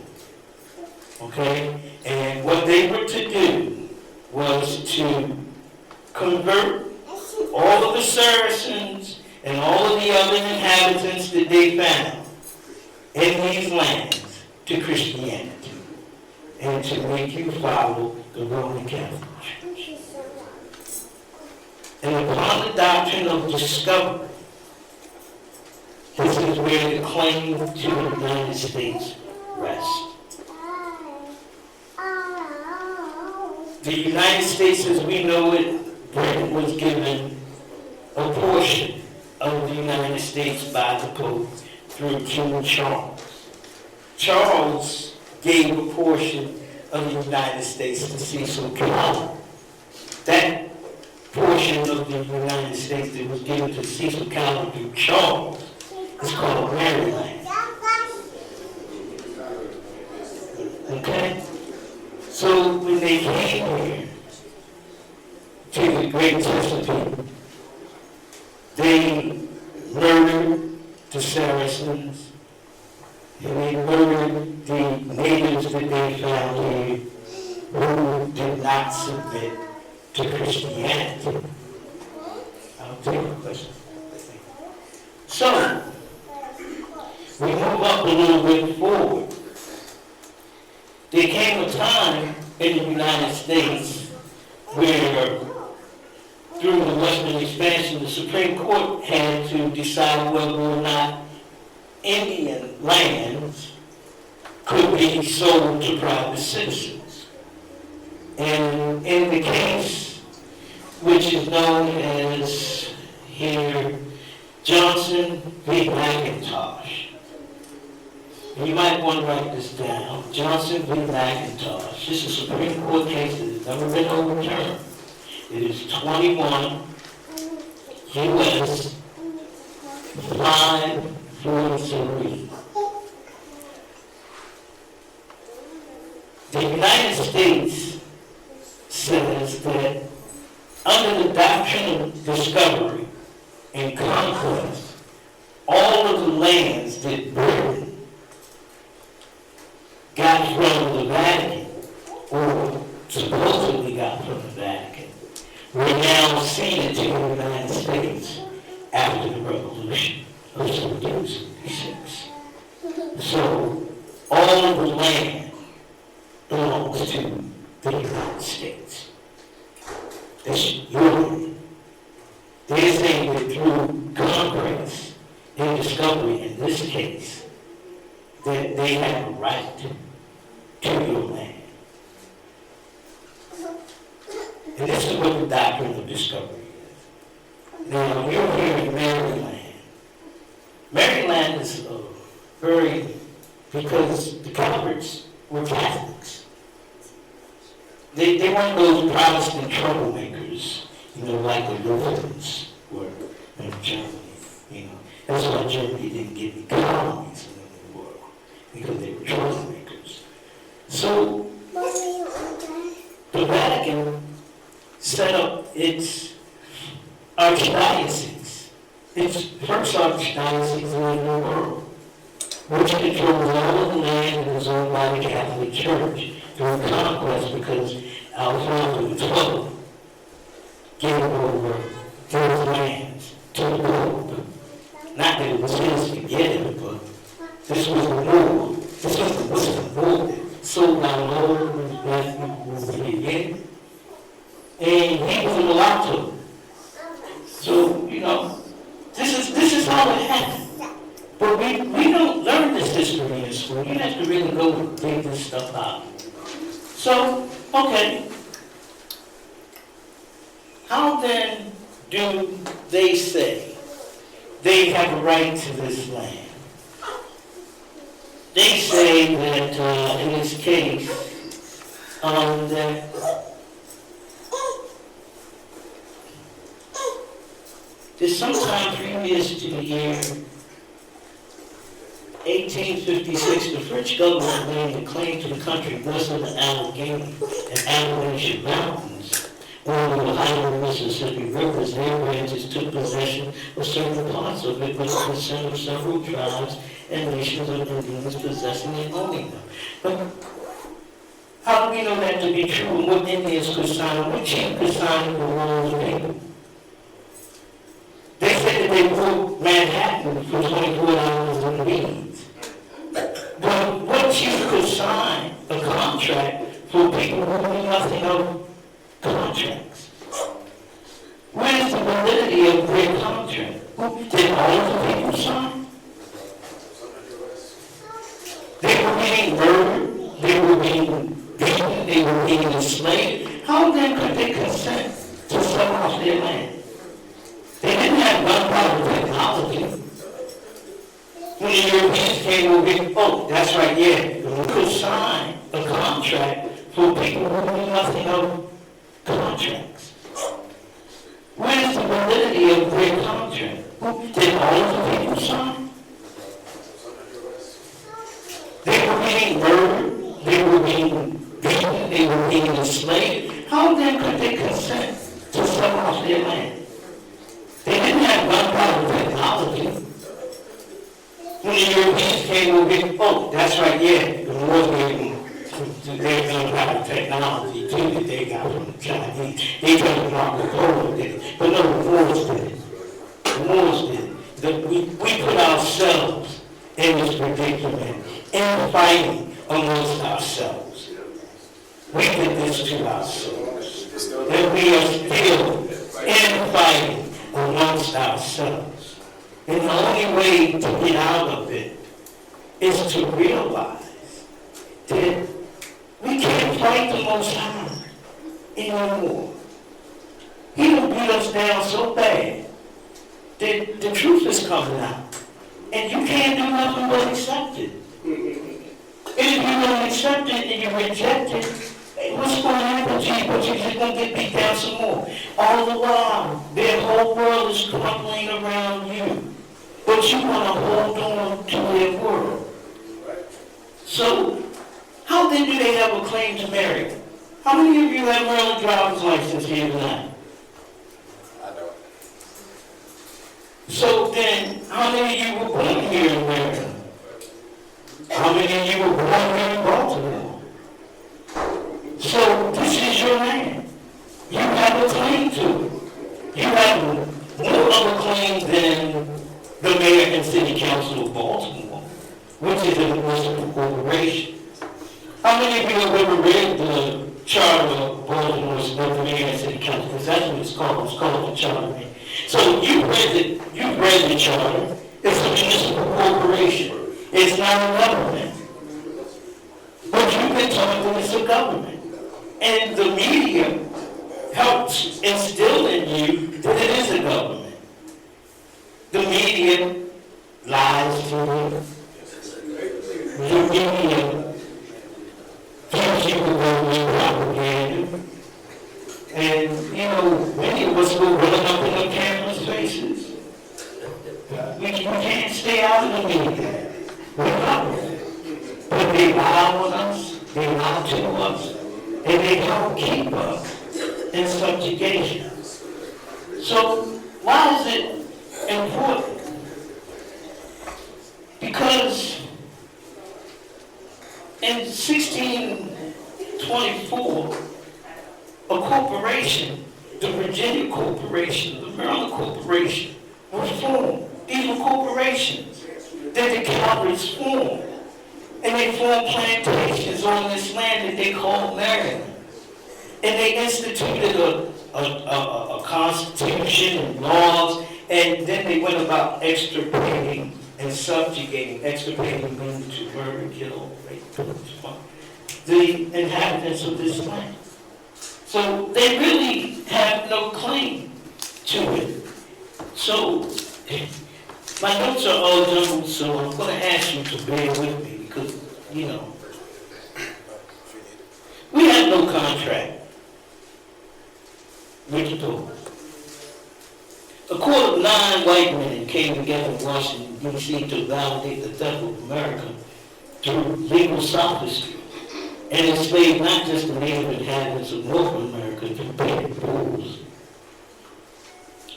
Okay? And what they were to do was to convert all of all the Saracens and all of the other inhabitants that they found in these lands to Christianity and to make you follow the Roman Catholic Church. And upon the doctrine of discovery, this is where the claim to the United States rests. The United States as we know it, Britain was given a portion of the United States by the Pope through King Charles. Charles gave a portion of the United States to Cecil County. That portion of the United States that was given to Cecil County through Charles is called Maryland. Okay? So when they came here to the Great Chesapeake, they murdered the Saracens, and they murdered the natives that they found here who did not submit to Christianity. I'll take a question. So, we move up a little bit forward. There came a time in the United States where, through the Western expansion, the Supreme Court had to decide whether or not Indian lands could be sold to private citizens. And in the case, which is known as here, Johnson v. McIntosh. You might want to write this down. Johnson v. McIntosh. This is a Supreme Court case that has never been overturned. It is 21 U.S. 543. The United States says that under the doctrine of discovery and conquest, all of the lands that Britain got from the Vatican, or supposedly got from the Vatican, were now ceded to the United States after the Revolution of 1776. So, all of the land belongs to the United States. That's your land. They're saying that through conquest and discovery, in this case, that they have a right to your land. And this is what the doctrine of discovery is. Now, you're here in Maryland. Maryland is very, because the Calverts were Catholics. They weren't those Protestant troublemakers, like the Lutherans were in Germany. That's why Germany didn't get any colonies in the world, because they were troublemakers. So, the Vatican set up its archdiocese, its first archdiocese in the world, which controls all of the land that is owned by the Catholic Church through conquest, because Alfonso XII gave over those lands to the Pope. Not that it was his to get it, but this was the war. This was the war. So now Lord was Matthew again. And he was a mulatto. So, this is how it happened. But we don't learn this history in school. You have to really go and dig this stuff out. So, okay. How then do they say they have a right to this land? They say that in this case, that sometime previous to the year 1856, the French government made a claim to the country west of the Allegheny and Appalachian Mountains, along the Ohio and Mississippi rivers. Their ranches took possession of certain parts of it with the consent of several tribes and nations of Indians possessing and owning them. But how do we know that to be true? And what Indians could sign, what chief could sign the rules of people? they broke Manhattan for $24 in beans. But what you could sign a contract for people who know nothing of contracts? Where's the validity of their contract? Did all of the people sign? They were being murdered, they were being beaten, they were being enslaved. How then could they consent to sell off their land? They didn't have gunpowder technology. When the Europeans came over, oh, that's right, yeah, we could sign a contract for people who know nothing of contracts. Where's the validity of their contract? Did all of the people sign? They were being murdered, they were being beaten, they were being enslaved. How then could they consent to sell off their land? They didn't have gunpowder technology. When the Europeans came over, oh, that's right, yeah, the Moors they gunpowder technology too that they got from the Chinese. They told Marco Polo did it, but no, the Moors did it. The Moors did it. We put ourselves in this predicament, in fighting amongst ourselves. We did this to ourselves. And we are still in fighting amongst ourselves. And the only way to get out of it is to realize that we can't fight the Most High anymore. He will beat us down so bad that the truth is coming out. And you can't do nothing but accept it. And if you don't accept it and you reject it, what's going to happen to you? But you're just going to get beat down some more. All the while, their whole world is crumbling around you. But you want to hold on to their world. So, how then do they have a claim to America? How many of you have Maryland driver's license here tonight? I don't. So then, how many of you were born here in America? How many of you were born here in Baltimore? So this is your land. You have a claim to it. You have more of a claim than the mayor and city council of Baltimore, which is a municipal corporation. How many of you have ever read the charter of Baltimore's mayor and city council? Because that's what it's called. It's called the charter. So you've read the charter. It's a municipal corporation. It's not a government. But you've been told that it's a government. And the media helps instill in you that it is a government. The media lies to you. The media gives you the wrong propaganda. And, you know, many of us will run up in the camera's faces. We can't stay out of the media. We're not. But they lie on us, they lie to us, and they help keep us in subjugation. So, why is it important? Because in 1624, a corporation, the Virginia Corporation, the Maryland Corporation, was formed. These were corporations that the Calverts formed. And they formed plantations on this land that they called Maryland. And they instituted a constitution and laws, and then they went about extirpating and subjugating, extirpating meaning to murder, kill, rape, the inhabitants of this land. So they really have no claim to it. So my notes are all jumbled, so I'm going to ask you to bear with me because, you know, we have no contract with the poor. A court of 9 white men came together in Washington, D.C. to validate the theft of America through legal sophistry and enslaved not just the native inhabitants of North America, but the Poles.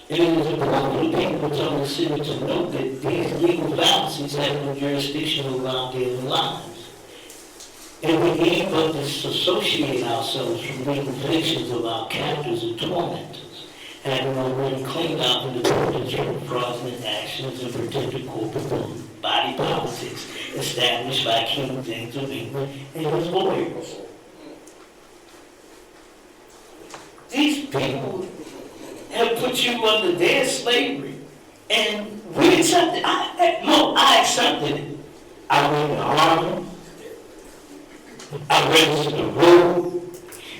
And it is important for the people of the city to note that these legal fallacies have no jurisdiction over our daily lives. And we need but disassociate ourselves from legal fictions of our captors and tormentors, having already claimed our independence legitimate fraudulent actions and protected corporate body politics established by King James of England and his lawyers. These people have put you under their slavery, and we accepted it. I accepted it. I went in the army, I registered the road,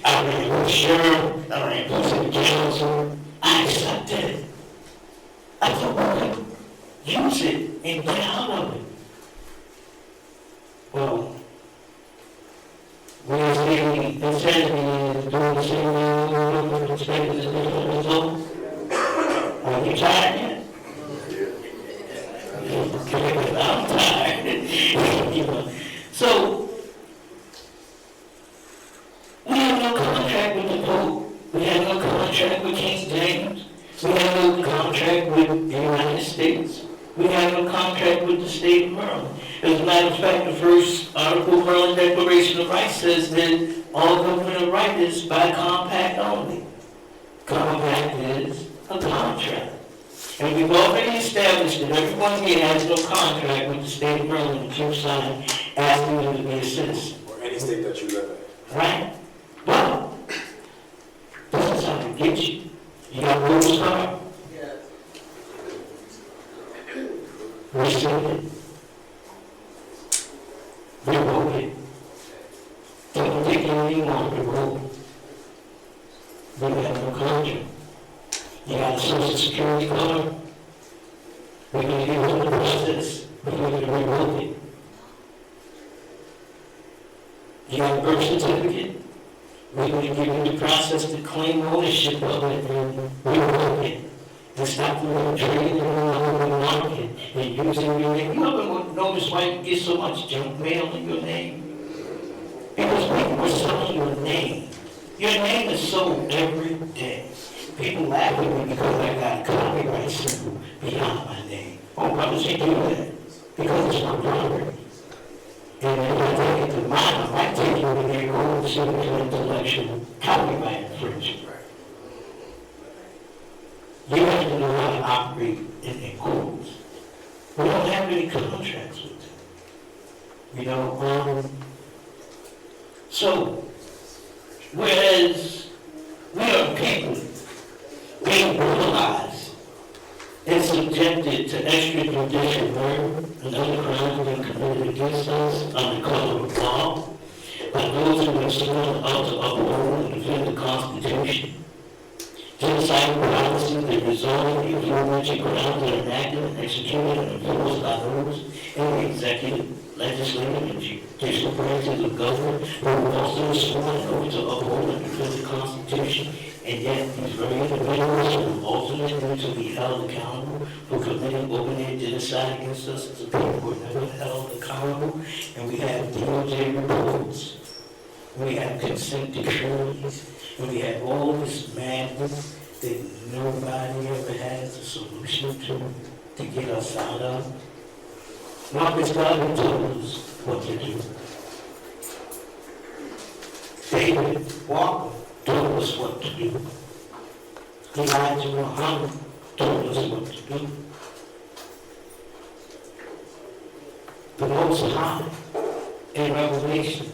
I ran for sheriff, I ran for city council. I accepted it. I thought, well, use it and get out of it. Well, we're saying insanity is doing the same thing we're expecting to do result. Are you tired yet? I'm tired. You know. So, we have no contract with the Pope. We have no contract with King James. We have no contract with the United States. We have no contract with the state of Maryland. As a matter of fact, the first article of Maryland Declaration of Rights says that all government of right is by compact only. Compact is a contract. And we've already established that everyone here has no contract with the state of Maryland that you sign asking you to be a citizen. Or any state that you live in. Right? But this is how to get you. You got a voter's card? Yes. Receive it. Revoke it. Don't take anything on the road. We have no contract. You got a social security card? We're going to give you the process. We're going to revoke it. You got a birth certificate? We're going to give you the process to claim ownership of it and revoke it. And stop the trading on the market and using your name. You ever notice why you get so much junk mail in your name? Because people are selling your name. Your name is sold every day. People laugh at me because I got a copyright symbol behind my name. Oh, why does he do that? Because it's my property. And if I take it to mine, I might take you to their own signature intellectual copyright infringement. You have to know how to operate in their courts. We don't have any contracts with them. You know, so, whereas we are people being brutalized and subjected to extrajudicial murder and other crimes being committed against us under color of law by those who have sworn out to uphold and defend the Constitution. Genocidal policies that result in the aforementioned crimes that are enacted and executed and enforced by those in the executive, legislative, and judicial branches of government who have also sworn an oath to uphold and defend the Constitution. And yet, these very individuals who ultimately to be held accountable for committing open-air genocide against us as a people were never held accountable. And we have DOJ reports, we have consent decrees, and we have all this madness that nobody ever has a solution to get us out of. Marcus Garvey told us what to do. David Walker told us what to do. Elijah Muhammad told us what to do. The Most High in Revelation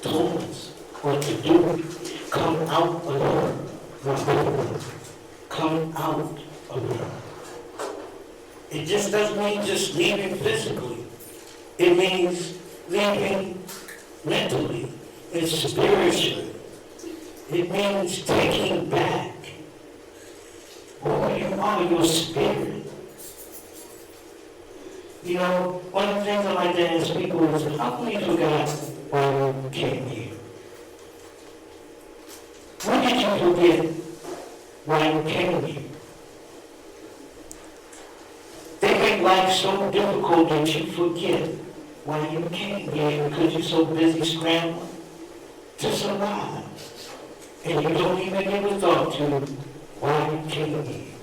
told us what to do. Come out of her. Come out of her. It just doesn't mean just leaving physically. It means leaving mentally and spiritually. It means taking back who you are, your spirit. You know, one of the things I like to ask people is, how come you forgot why you came here? When did you forget why you came here? They make life so difficult that you forget why you came here because you're so busy scrambling to survive. And you don't even give a thought to why you came here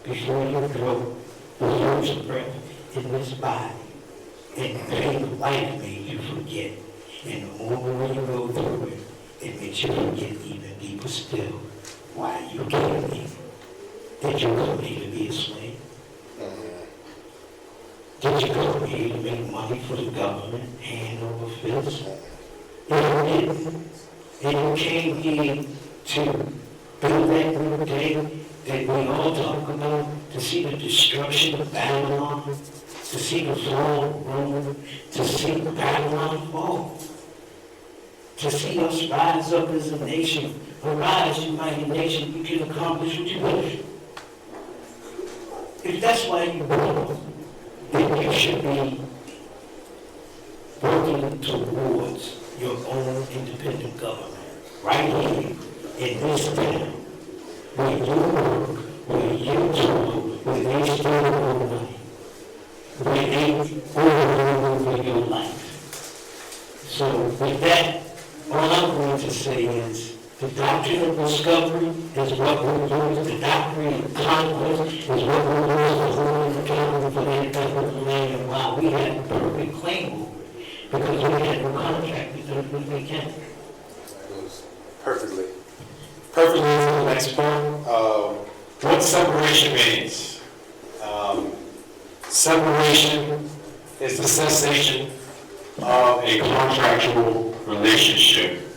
before you grow the lose breath in this body. And the pain of life made you forget. And the more you go through it, it makes you forget even deeper still why you came here. Did you come here to be a slave? educated me to make money for the government hand over fist. And you came here to build that new day that we all talk about, to see the destruction of Babylon, to see the fall of Rome, to see Babylon fall, to see us rise up as a nation. Arise, you mighty nation, you can accomplish what you wish. If that's why you're born, then you should be working towards your own independent government. Right here, in this town, where you work, where you toil, where they steal your money, where they over your life. So with that, all I'm going to say is, the doctrine of discovery is what we're doing. The doctrine of conquest is what we're doing as a whole accountable for that government land. And while we have perfect claim over it, because we had no contract with them when they can. Perfectly. Perfectly is the next point. What separation means? Separation is the cessation of a contractual relationship.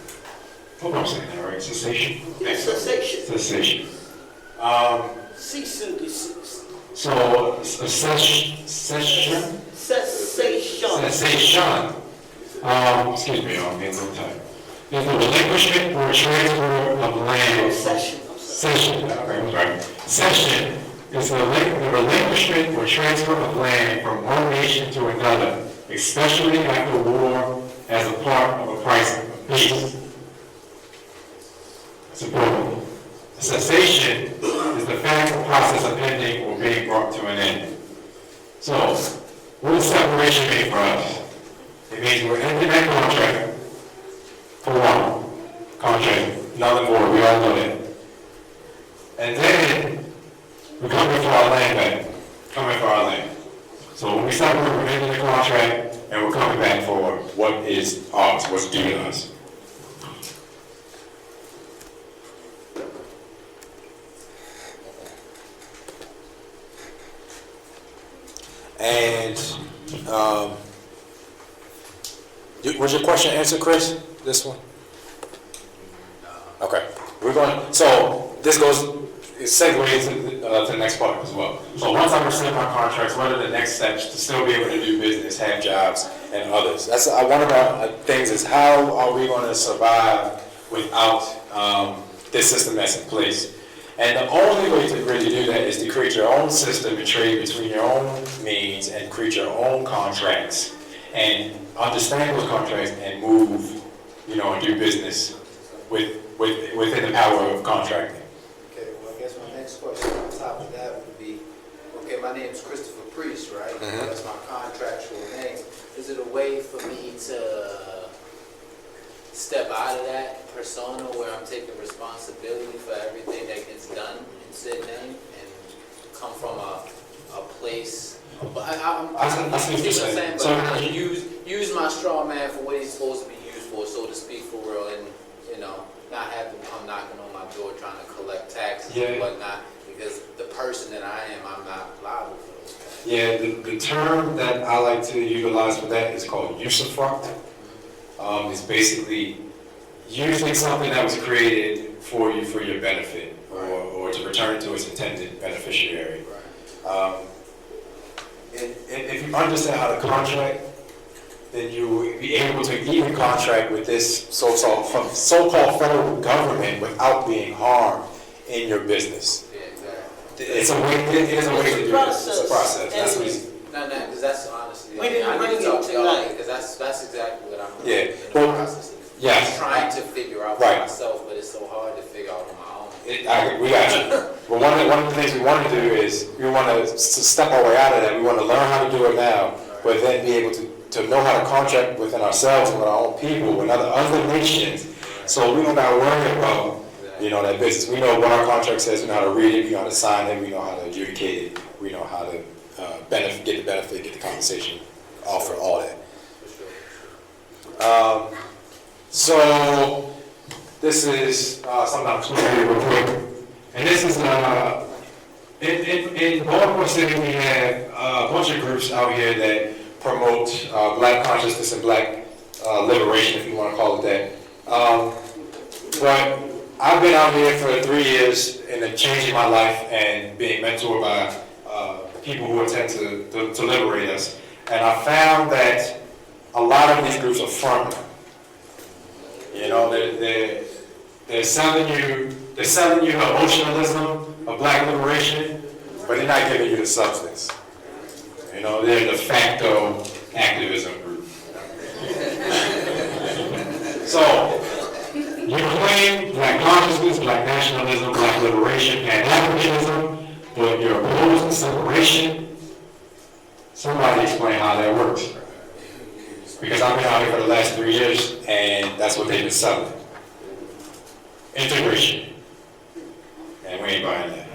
Hope I'm saying that right. Cessation? Cessation. Cessation. Cease and desist. So, cessation? Cessation. Cessation. Excuse me, I'm being a little tired. Is the relinquishment or transfer of land. Cession. Okay, I'm sorry. Cession is the relinquishment or transfer of land from one nation to another, especially after war, as a part of a price of peace. It's important. Cessation is the fact or process of ending or being brought to an end. So, what does separation mean for us? It means we're ending that contract for one. Contract, nothing more, we all know that. And then, we're coming for our land back. Coming for our land. So when we separate, we're ending the contract, and we're coming back for what is ours, what's due to us. And was your question answered, Chris? This one? Okay. We're going. So this goes. It segues to the next part as well. So once I receive my contracts, what are the next steps to still be able to do business, have jobs, and others? That's one of our things is how are we going to survive without this system that's in place? And the only way to really do that is to create your own system and trade between your own means and create your own contracts and understand those contracts and move, and do business within the power of contracting. Okay, well, I guess my next question on top of that would be, okay, my name is Christopher Priest, right? Mm-hmm. That's my contractual name. Is it a way for me to step out of that persona where I'm taking responsibility for everything that gets done in said name and come from a place? I see what you're saying. But kind of use my straw man for what he's supposed to be used for, so to speak, for real, and not having to come knocking on my door trying to collect taxes and whatnot, because the person that I am, I'm not liable for those taxes. Yeah, the term that I like to utilize for that is called usufruct. It's basically using something that was created for you for your benefit, or to return to its intended beneficiary. And if you understand how to contract, then you will be able to even contract with this so-called federal government without being harmed in your business. Yeah, exactly. It is a way to do this. It's a process. That's what he's. No, because that's honestly. We didn't bring it tonight. Because that's exactly what I'm Yeah. in the process of. Yes. I'm trying to figure out for myself, but it's so hard to figure out on my own. We got you. But one of the things we want to do is we want to step our way out of that. We want to learn how to do it now, but then be able to know how to contract within ourselves and with our own people, with other nations. So we don't got to worry about that business. We know what our contract says. We know how to read it. We know how to sign it. We know how to adjudicate it. We know how to get the benefit, get the compensation, offer all that. So this is something I'm supposed to do real quick. And this is In Baltimore City, we have a bunch of groups out here that promote black consciousness and black liberation, if you want to call it that. But I've been out here for 3 years and changing my life and being mentored by people who intend to liberate us. And I found that a lot of these groups are front. You know, they're selling you the emotionalism of black liberation, but they're not giving you the substance. You know, they're de facto activism group. So, you claim black consciousness, black nationalism, black liberation, Pan-Africanism, but you're opposed to separation. Somebody explain how that works. Because I've been out here for the last 3 years, and that's what they've been selling. Integration. And we ain't buying that.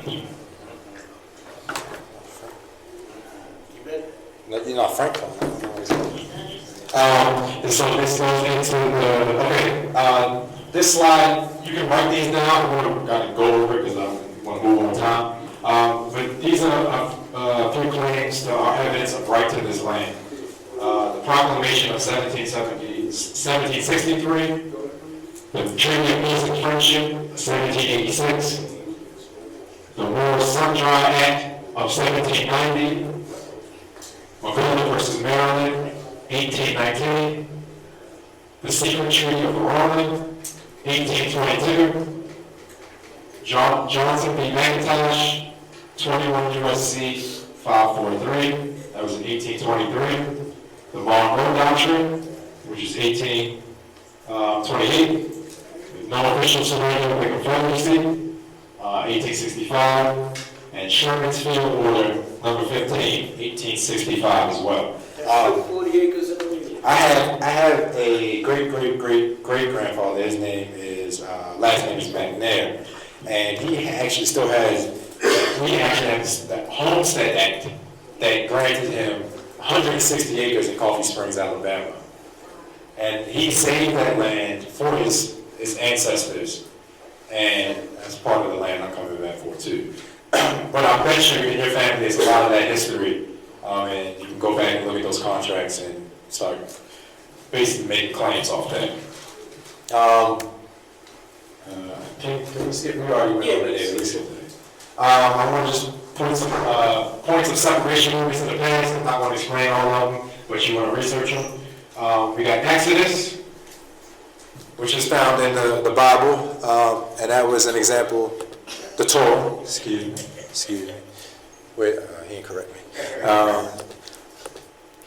You're not Frank. And so this goes into this slide, you can write these down. We're going to go over it because I want to move on time. But these are three claims to our evidence of right to this land. The Proclamation of 1763, the Treaty of Peace and Friendship, 1786, the War Sun-Dry Act of 1790, McCulloch versus Maryland, 1819, the Secret Treaty of Rowland, 1822, Johnson v. McIntosh, 21 U.S.C. 543, that was in 1823, the Monroe Doctrine, which is 1828, no official surrender of the Confederacy, 1865, and Sherman's Field Order number 15, 1865 as well. 40 acres in the region. I have a great-great-great-great-grandfather. His name is, last name is McNair, and he actually has that Homestead Act that granted him 160 acres in Coffee Springs, Alabama. And he saved that land for his ancestors, and that's part of the land I'm coming back for too. But I bet you in your family there's a lot of that history, and you can go back and look at those contracts and start basically making claims off that. Can we skip? We already went over there. I want to just put some points of separation movies in the past. I'm not going to explain all of them, but you want to research them. We got Exodus, which is found in the Bible, and that was an example. The Torah, excuse me. Wait, he didn't correct me.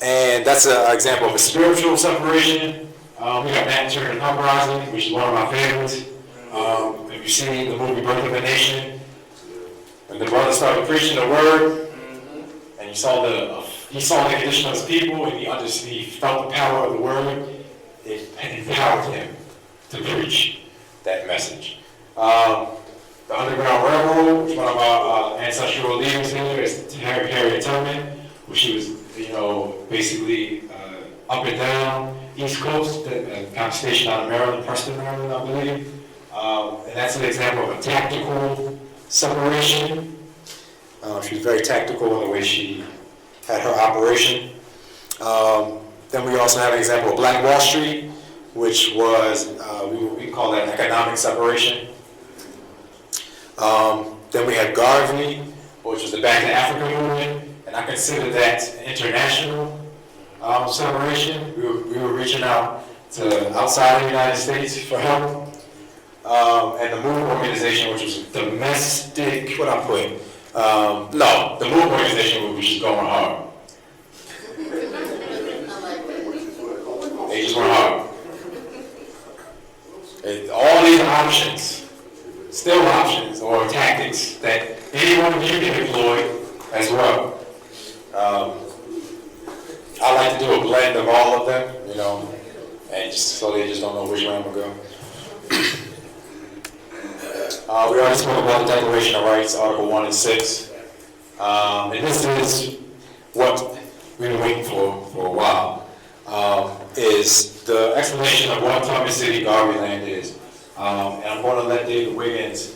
And that's an example of a spiritual separation. We got Nat Turner Uprising, which is one of my favorites. If you see the movie Birth of a Nation, when the brother started preaching the word, and he saw the condition of his people, and he felt the power of the word, it empowered him to preach that message. The Underground Railroad, which one of our ancestral leaders here is Harriet Tubman, which she was, basically up and down East Coast, kind of stationed out of Maryland, Preston, Maryland, I believe. And that's an example of a tactical separation. She was very tactical in the way she had her operation. Then we also have an example of Black Wall Street, which was, we call that economic separation. Then we have Garvey, which was the Back to Africa movement, and I consider that international separation. We were reaching out to outside of the United States for help. And the MOVE organization, which was domestic, the MOVE organization, which is going hard. They just went hard. And all these options, still options or tactics that any one of you can employ as well. I like to do a blend of all of them, and just so they just don't know which way I'm gonna go. We already spoke about the Declaration of Rights, Article 1 and 6. And this is what we've been waiting for a while, is the explanation of what Thomas City Garvey land is. And I'm going to let David Wiggins,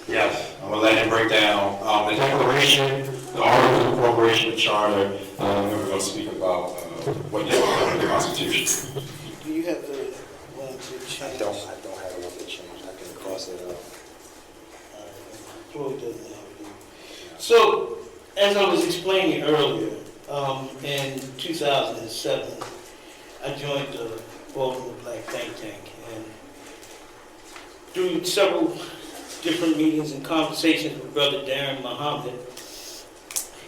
yes, I'm gonna let him break down, the declaration, the articles of incorporation, the charter, and we're gonna speak about, what needs to be done with the Constitution. Do you have the one to change? I don't have a one to change. I can cross it out. Floyd doesn't have it. So, as I was explaining earlier, in 2007, I joined the Baltimore Black Think Tank, and through several different meetings and conversations with Brother Darren Muhammad,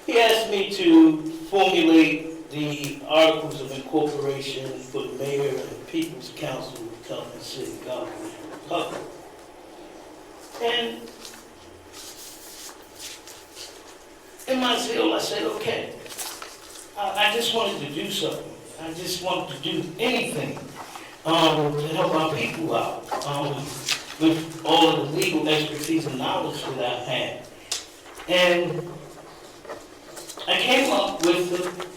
he asked me to formulate the Articles of Incorporation for the Mayor and People's Council of Tubman City Government. And in my zeal, I said, okay, I just wanted to do something. I just wanted to do anything to help our people out with all of the legal expertise and knowledge that I had. And I came up with the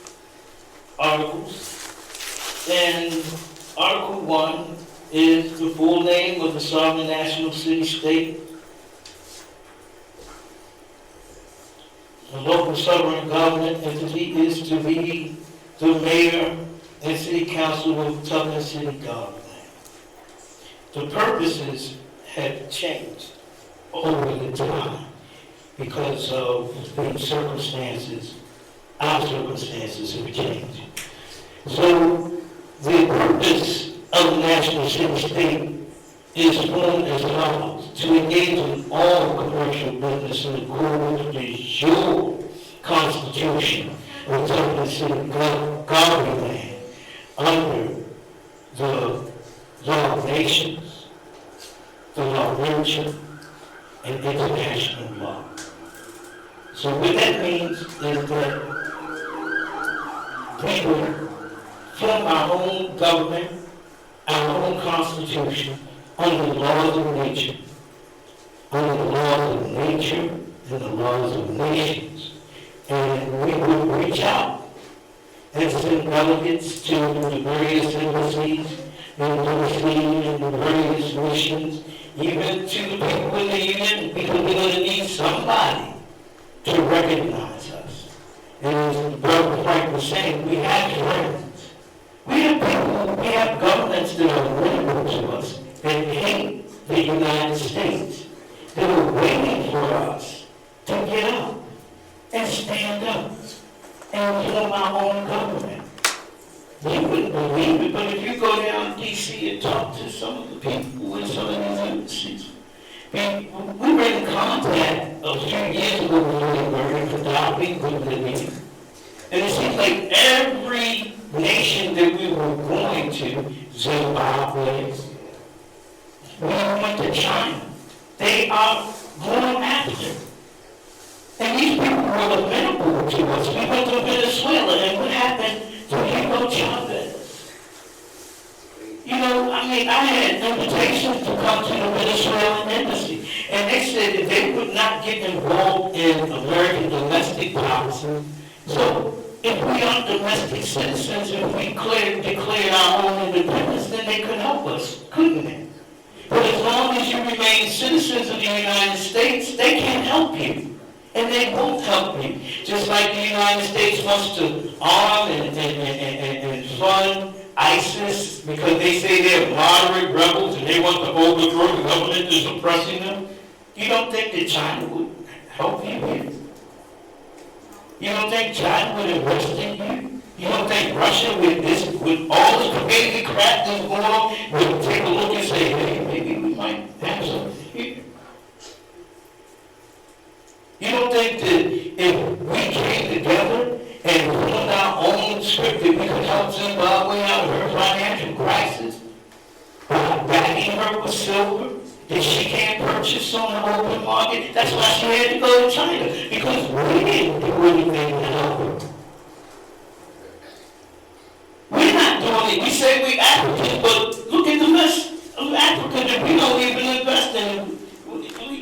articles, and Article 1 is the full name of the sovereign national city-state. The local sovereign government entity is to be the mayor and city council of Tubman City government. The purposes have changed over the time because of the circumstances. Our circumstances have changed. So the purpose of the national city-state is formed as follows: to engage in all commercial business in accordance with your Constitution of Tubman City government under the law of nations, the law of nature, and international law. So what that means is that we will form our own government, our own constitution, under the laws of nature, under the laws of nature and the laws of nations. And we will reach out and send delegates to the various embassies and the various missions, even to the people in the union, because we're going to need somebody to recognize us. And as Brother Frank was saying, we have friends. We have people, we have governments that are available to us that hate the United States. They were waiting for us to get up and stand up and form our own government. You wouldn't believe it, but if you go down to D.C. and talk to some of the people in some of these embassies, we were in contact a few years ago when we were in Gaddafi, with Libya. And it seems like every nation that we were going to, Zimbabwe, we went to China. They are going after. And these people were amenable to us. We went to Venezuela, and what happened to Hugo Chavez? You know, I mean, I had invitations to come to the Venezuelan embassy, and they said that they would not get involved in American domestic policy. So, if we are domestic citizens, if we declared our own independence, then they could help us, couldn't they? But as long as you remain citizens of the United States, they can't help you. And they won't help you. Just like the United States wants to arm and fund ISIS because they say they're moderate rebels and they want to overthrow the government that's oppressing them. You don't think that China would help you here? You don't think China would invest in you? You don't think Russia, with all the crazy crap that's going on, would take a look and say, hey, maybe we might have something here? You don't think that if we came together and formed our own script that we could help Zimbabwe out of her financial crisis by backing her with silver that she can't purchase on the open market? That's why she had to go to China, because we didn't do anything to help her. We're not doing it. We say we're Africans, but look at the mess of Africa that we don't even invest in.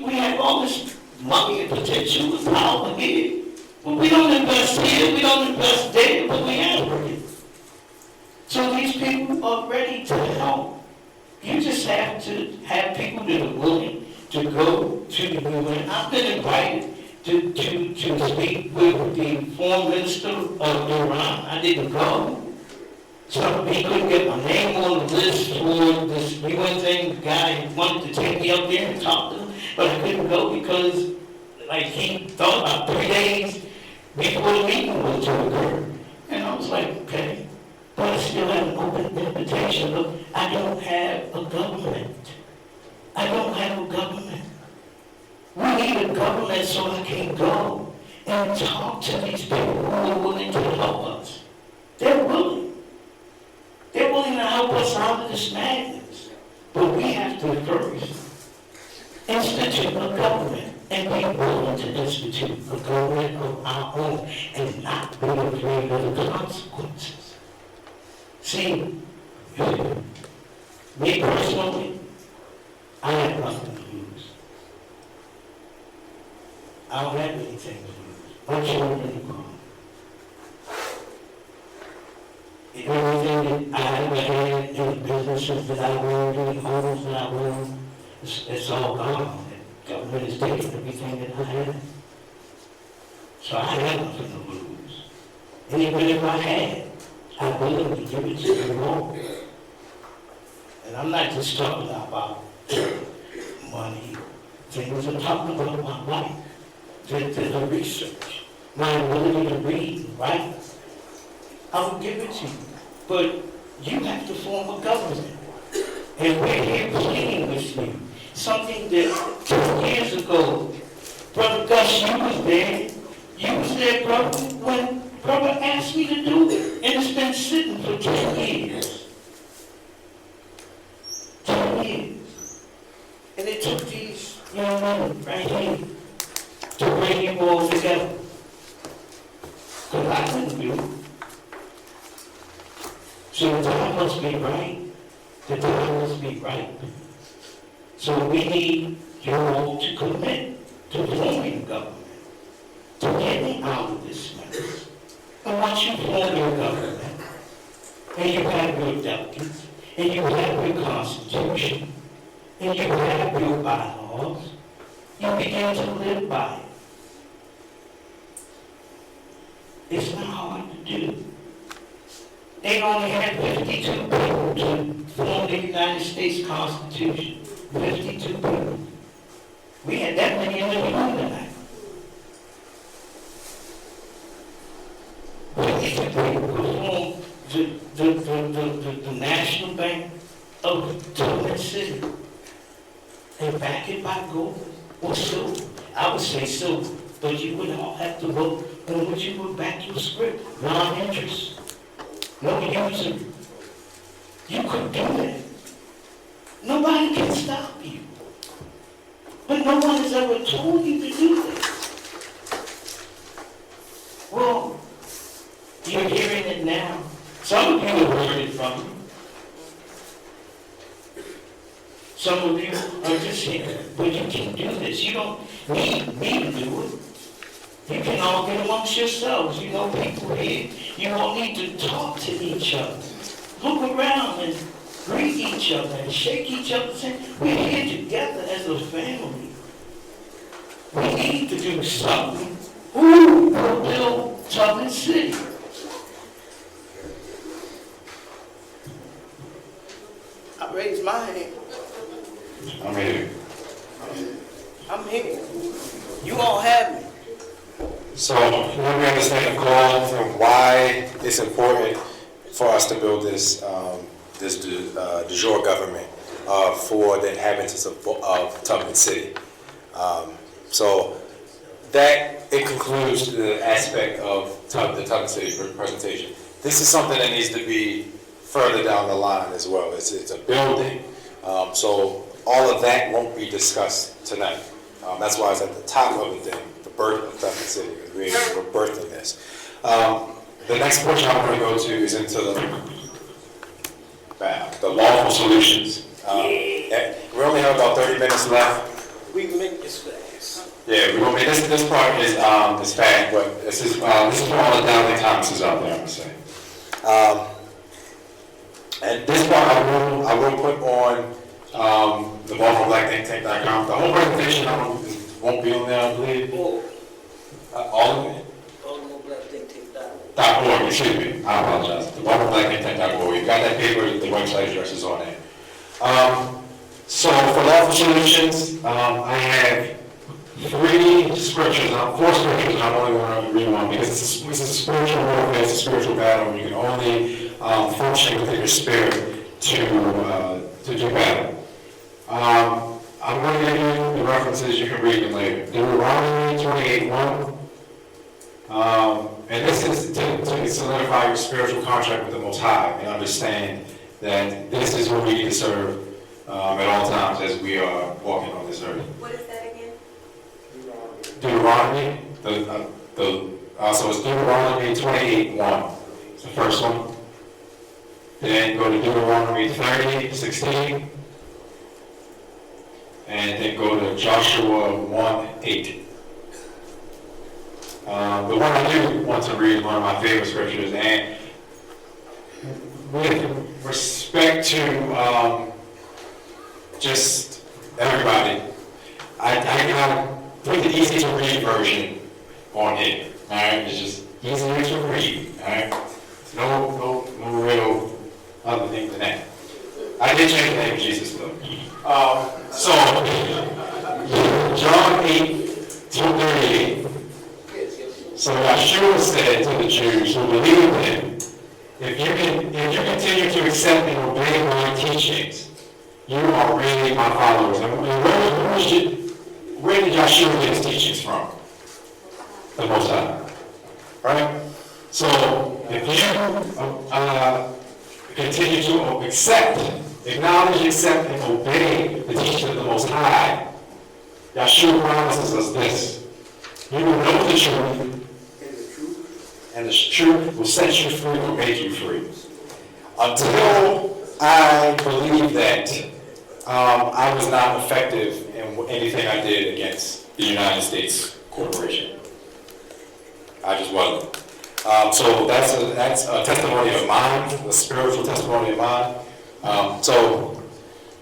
We have all this money and potential and power here. But we don't invest here, we don't invest there, but we have it. So these people are ready to help. You just have to have people that are willing to go to the UN. I've been invited to speak with the foreign minister of Iran. I didn't go. So he couldn't get my name on the list for this UN thing. The guy wanted to take me up there and talk to him, but I couldn't go because, like, he thought about 3 days before the meeting was to occur. And I was like, okay. But I still have an open invitation. Look, I don't have a government. I don't have a government. We need a government so I can go and talk to these people who are willing to help us. They're willing. They're willing to help us out of this madness. But we have to first institute a government and be willing to institute a government of our own and not be afraid of the consequences. See, me personally, I have nothing to lose. I don't have anything to lose. I'm sure anyone. Everything that I ever had in the businesses that I owned, in the homes that I owned, it's all gone. The government has taken everything that I had. So I have nothing to lose. And even if I had, I'm willing to give it to the Lord. And I'm not just talking about money, things. I'm talking about my life, the research, my ability to read and write. I will give it to you. But you have to form a government. And we're here pleading with you. Something that 2 years ago, Brother Gus, you was there. You was there, brother, when brother asked me to do it. And it's been sitting for 10 years. 10 years. And it took these young men right here to bring you all together. Because I couldn't do it. So the time must be right. The time must be right. So we need you all to commit to forming government, to getting out of this mess. And once you form your government, and you have your delegates, and you have your constitution, and you have your bylaws, you begin to live by it. It's not hard to do. They only had 52 people to form the United States Constitution. 52 people. We had that many in the room tonight. 52 people to form the National Bank of Tubman City. And back it by gold or silver. I would say silver, but you would all have to vote on what you would back your script, non-interest. No user. You could do that. Nobody can stop you. But no one has ever told you to do that. Well, you're hearing it now. Some of you have heard it from me. Some of you are just here. But you can do this. You don't need me to do it. You can all get amongst yourselves. You know people here. You all need to talk to each other. Look around and greet each other and shake each other and say, we're here together as a family. We need to do something. Who will build Tubman City? I raised my hand. I'm here. I'm here. You all have me. So, we understand the call and why it's important for us to build this de jure government for the inhabitants of Tubman City. So, that it concludes the aspect of the Tubman City presentation. This is something that needs to be further down the line as well. It's a building, so all of that won't be discussed tonight. That's why it's at the top of the thing, the birth of Tubman City. We're birthing this. The next portion I'm going to go to is into the lawful solutions. We only have about 30 minutes left. We can make this fast. Yeah, we're going to make this part is fast, but this is for all the Downey Thomases out there, I'm going to say. And this part I will put on the LawfulBlackThinkTank.com. The whole presentation won't be on there, I believe. All of it? .org, excuse me, I apologize. The LawfulBlackThinkTank.org. You've got that paper, the website address is on there. So for Lawful Solutions, I have 4 scriptures, and I'm only going to read one because it's a spiritual warfare, it's a spiritual battle, and you can only function within your spirit to do battle. I'm going to give you the references, you can read them later. Deuteronomy 28:1. And this is to solidify your spiritual contract with the Most High and understand that this is what we need to serve at all times as we are walking on this earth. What is that again? Deuteronomy, so it's Deuteronomy 28:1. It's the first one. Then go to Deuteronomy 30:16. And then go to Joshua 1:8. The one I do want to read is one of my favorite scriptures, and with respect to just everybody, I put the easy to read version on here. All right, it's just easier to read. All right, no real other thing than that. I did change the name of Jesus though. So John 8:38. So Yeshua said to the Jews who believed in him, if you continue to accept and obey my teachings, you are really my followers. And where did Yeshua get his teachings from? The Most High. Right? So if you continue to acknowledge, accept, and obey the teachings of the Most High, Yeshua promises us this. You will know the truth, and the truth will set you free or make you free. Until I believe that I was not effective in anything I did against the United States corporation. I just wasn't. So that's a testimony of mine, a spiritual testimony of mine. So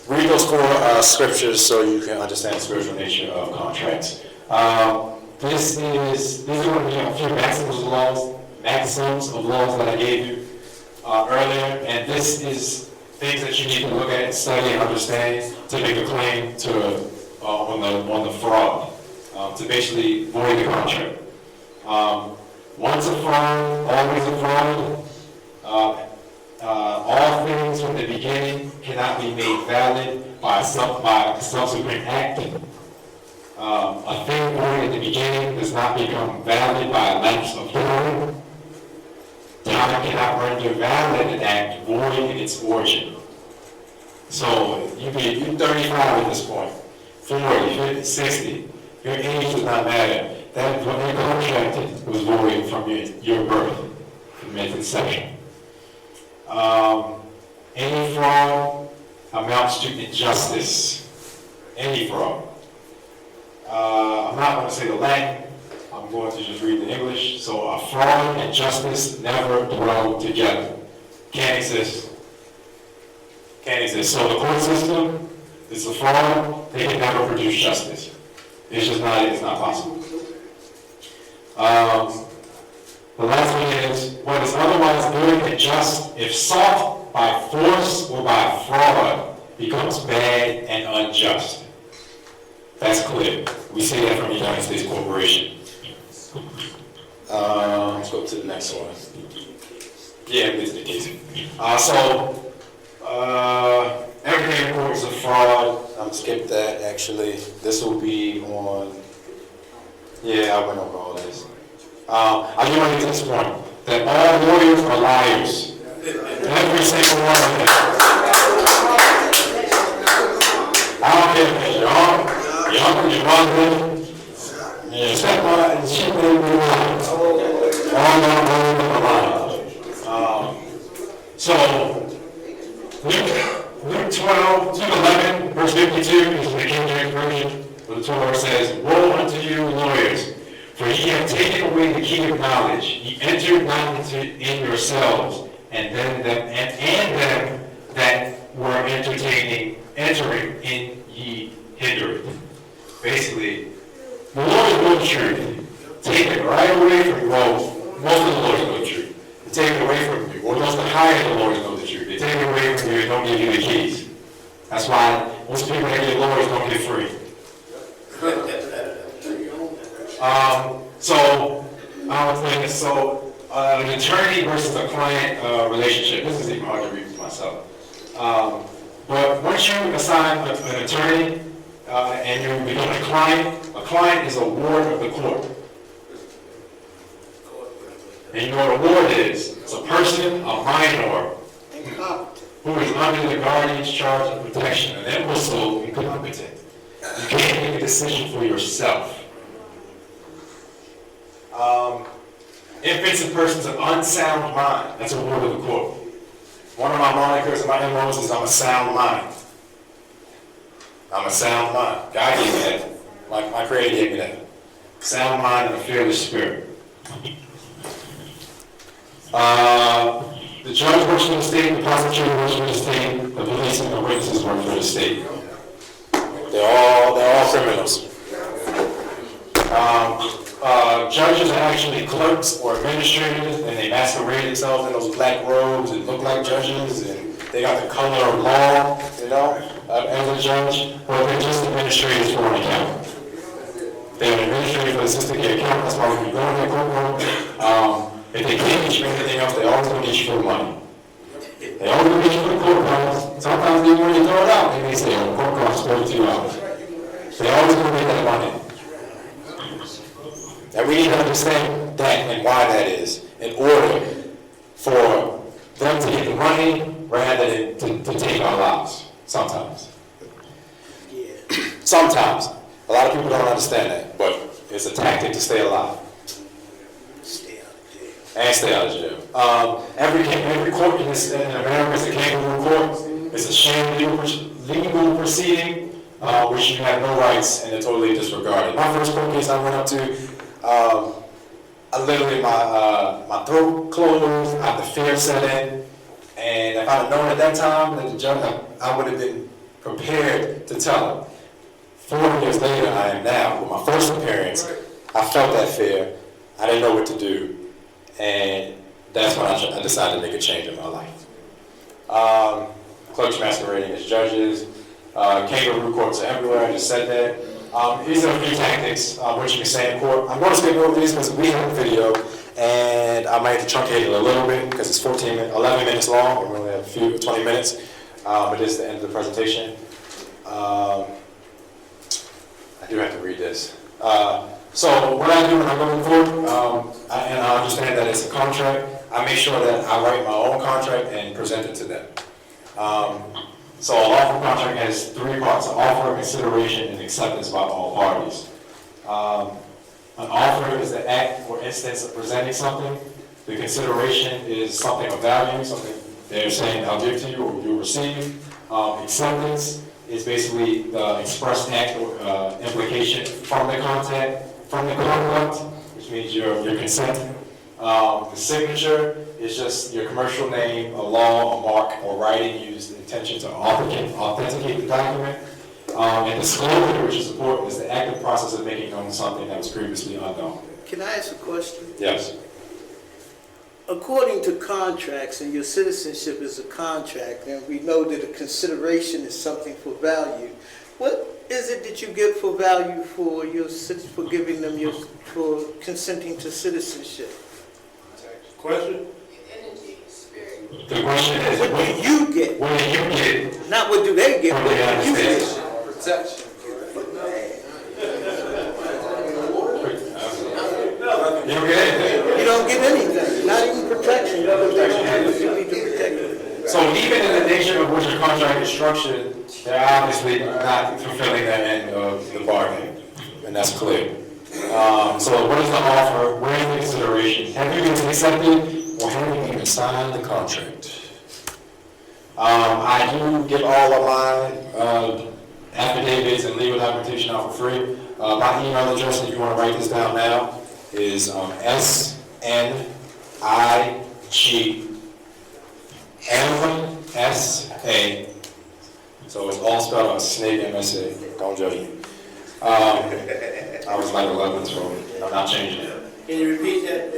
read those 4 scriptures so you can understand the spiritual nature of contracts. These are going to be a few maxims of laws that I gave you earlier, and this is things that you need to look at, study, and understand to make a claim to on the fraud, to basically void the contract. Once a fraud, always a fraud. All things from the beginning cannot be made valid by a subsequent act. A thing void at the beginning does not become valid by a lapse of time. Time cannot render valid an act void in its origin. So you're 35 at this point, 40, 50, 60. Your age does not matter. That contract was void from your birth, from its inception. Any fraud amounts to injustice. Any fraud. I'm not going to say the Latin. I'm going to just read the English. So a fraud and justice never dwell together. Can't exist. Can't exist. So the court system is a fraud. They can never produce justice. It's just not. It's not possible. The last one is what is otherwise good and just, if sought by force or by fraud, becomes bad and unjust. That's clear. We see that from the United States Corporation. Let's go to the next one. Yeah, this is the case. Everything in court is a fraud. I'm skip that actually. This will be on. Yeah, I went over all this. I do want to get to this point that all lawyers are liars. Every single one of them. I don't care if you're young, your mother, your stepmother, she may be lying. All lawyers are lying. So, Luke 11, verse 52 is the King James Version. The Torah says, "Woe unto you, lawyers, for ye have taken away the key of knowledge. Ye entered not in yourselves, and them that were entertaining entering in ye hindereth. Basically, the Lord know the truth. Take it right away from you. Well, most of the Lord know the truth. They take it away from you. Or those that hire the Lord know the truth. They take it away from you and don't give you the keys. That's why most people that get lawyers don't get free. An attorney versus a client relationship. This is even hard to read for myself. But once you assign an attorney and you become a client is a ward of the court. And you know what a ward is? It's a person, a minor, who is under the guardian's charge of protection, and then also incompetent. You can't make a decision for yourself. Infants and persons of unsound mind. That's a word of the court. One of my monikers and my MOs is I'm a sound mind. I'm a sound mind. God gave me that. My creator gave me that. Sound mind and a fearless spirit. The judge works for the state, the prosecutor works for the state, the police and the witnesses work for the state. They're all criminals. Judges are actually clerks or administrators, and they masquerade themselves in those black robes and look like judges, and they got the color of law, as a judge, but they're just administrators for an account. They're an administrator for the assistant account. That's why when you go in their courtroom, if they can't get you anything else, they always going to get you for the money. They always going to get you for the court costs. Sometimes even when you throw it out, they may say, oh, court costs $42. They always going to get that money. And we need to understand that and why that is in order for them to get the money rather than to take our lives. Sometimes. Sometimes. A lot of people don't understand that, but it's a tactic to stay alive. And stay out of jail. Every court in America is a kangaroo court. It's a sham legal proceeding, which you have no rights and they're totally disregarded. My first court case I went up to, I literally, my throat closed, I had the fear set in, and if I'd have known at that time that the judge, I would have been prepared to tell him. 4 years later, I am now. With my first appearance, I felt that fear. I didn't know what to do. And that's when I decided to make a change in my life. Clerks masquerading as judges, kangaroo courts are everywhere, I just said that. These are a few tactics which you can say in court. I'm going to skip over these because we have a video, and I might have to truncate it a little bit because it's 11 minutes long. We only have 20 minutes, but this is the end of the presentation. I do have to read this. So what I do when I go to court, and I understand that it's a contract, I make sure that I write my own contract and present it to them. So a lawful contract has 3 parts: an offer, consideration, and acceptance by all parties. An offer is the act or instance of presenting something. The consideration is something of value, something they're saying I'll give to you or you'll receive. Acceptance is basically the express act or implication from the conduct, which means your consent. The signature is just your commercial name, a law, a mark, or writing used in intention to authenticate the document. And disclosure, which is important, is the active process of making known something that was previously unknown. Can I ask a question? Yes. According to contracts, and your citizenship is a contract, and we know that a consideration is something for value. What is it that you get for value for giving them for consenting to citizenship? Question? Energy, spirit. The question is, What do you get? what do you get? Not what do they get, From what the do you United get? States? Protection. You don't get anything. You don't get anything, not even protection. You need to protect it. So even in the nature of which a contract is structured, they're obviously not fulfilling that end of the bargain, and that's clear. So what is the offer? Where is the consideration? Have you been accepted, or have you even signed the contract? I do give all of my affidavits and legal documentation out for free. My email address, if you want to write this down now, is SNIG So it's all spelled out Snake MSA. Don't judge me. I was like 11, so I'm not changing it. Can you repeat that?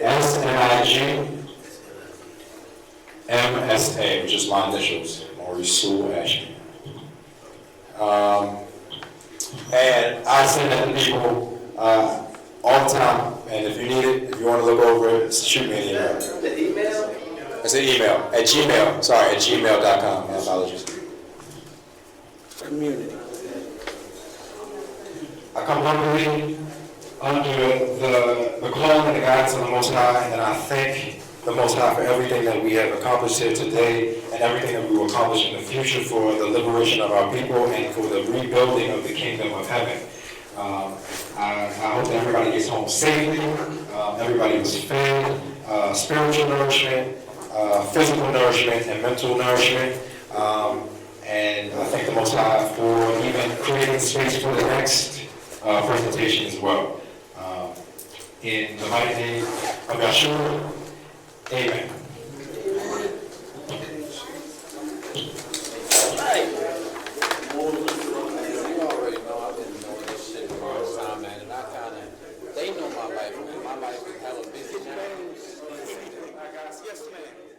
SNIGMSA, which is my initials, Maurice Sewell Ashby. And I send that to people all the time, and if you need it, if you want to look over it, shoot me an email. The email? It's an email, at gmail.com, my apologies. Community. I come humbly under the calling and the guidance of the Most High, and I thank the Most High for everything that we have accomplished here today and everything that we will accomplish in the future for the liberation of our people and for the rebuilding of the kingdom of heaven. I hope that everybody gets home safely, everybody was fed, spiritual nourishment, physical nourishment, and mental nourishment. And I thank the Most High for even creating space for the next presentation as well. In the mighty name of Yahshua, amen. You already know I've been knowing this shit for a long time, man, and I kinda, they know my life, man. My life is hella busy now. Yes, ma'am.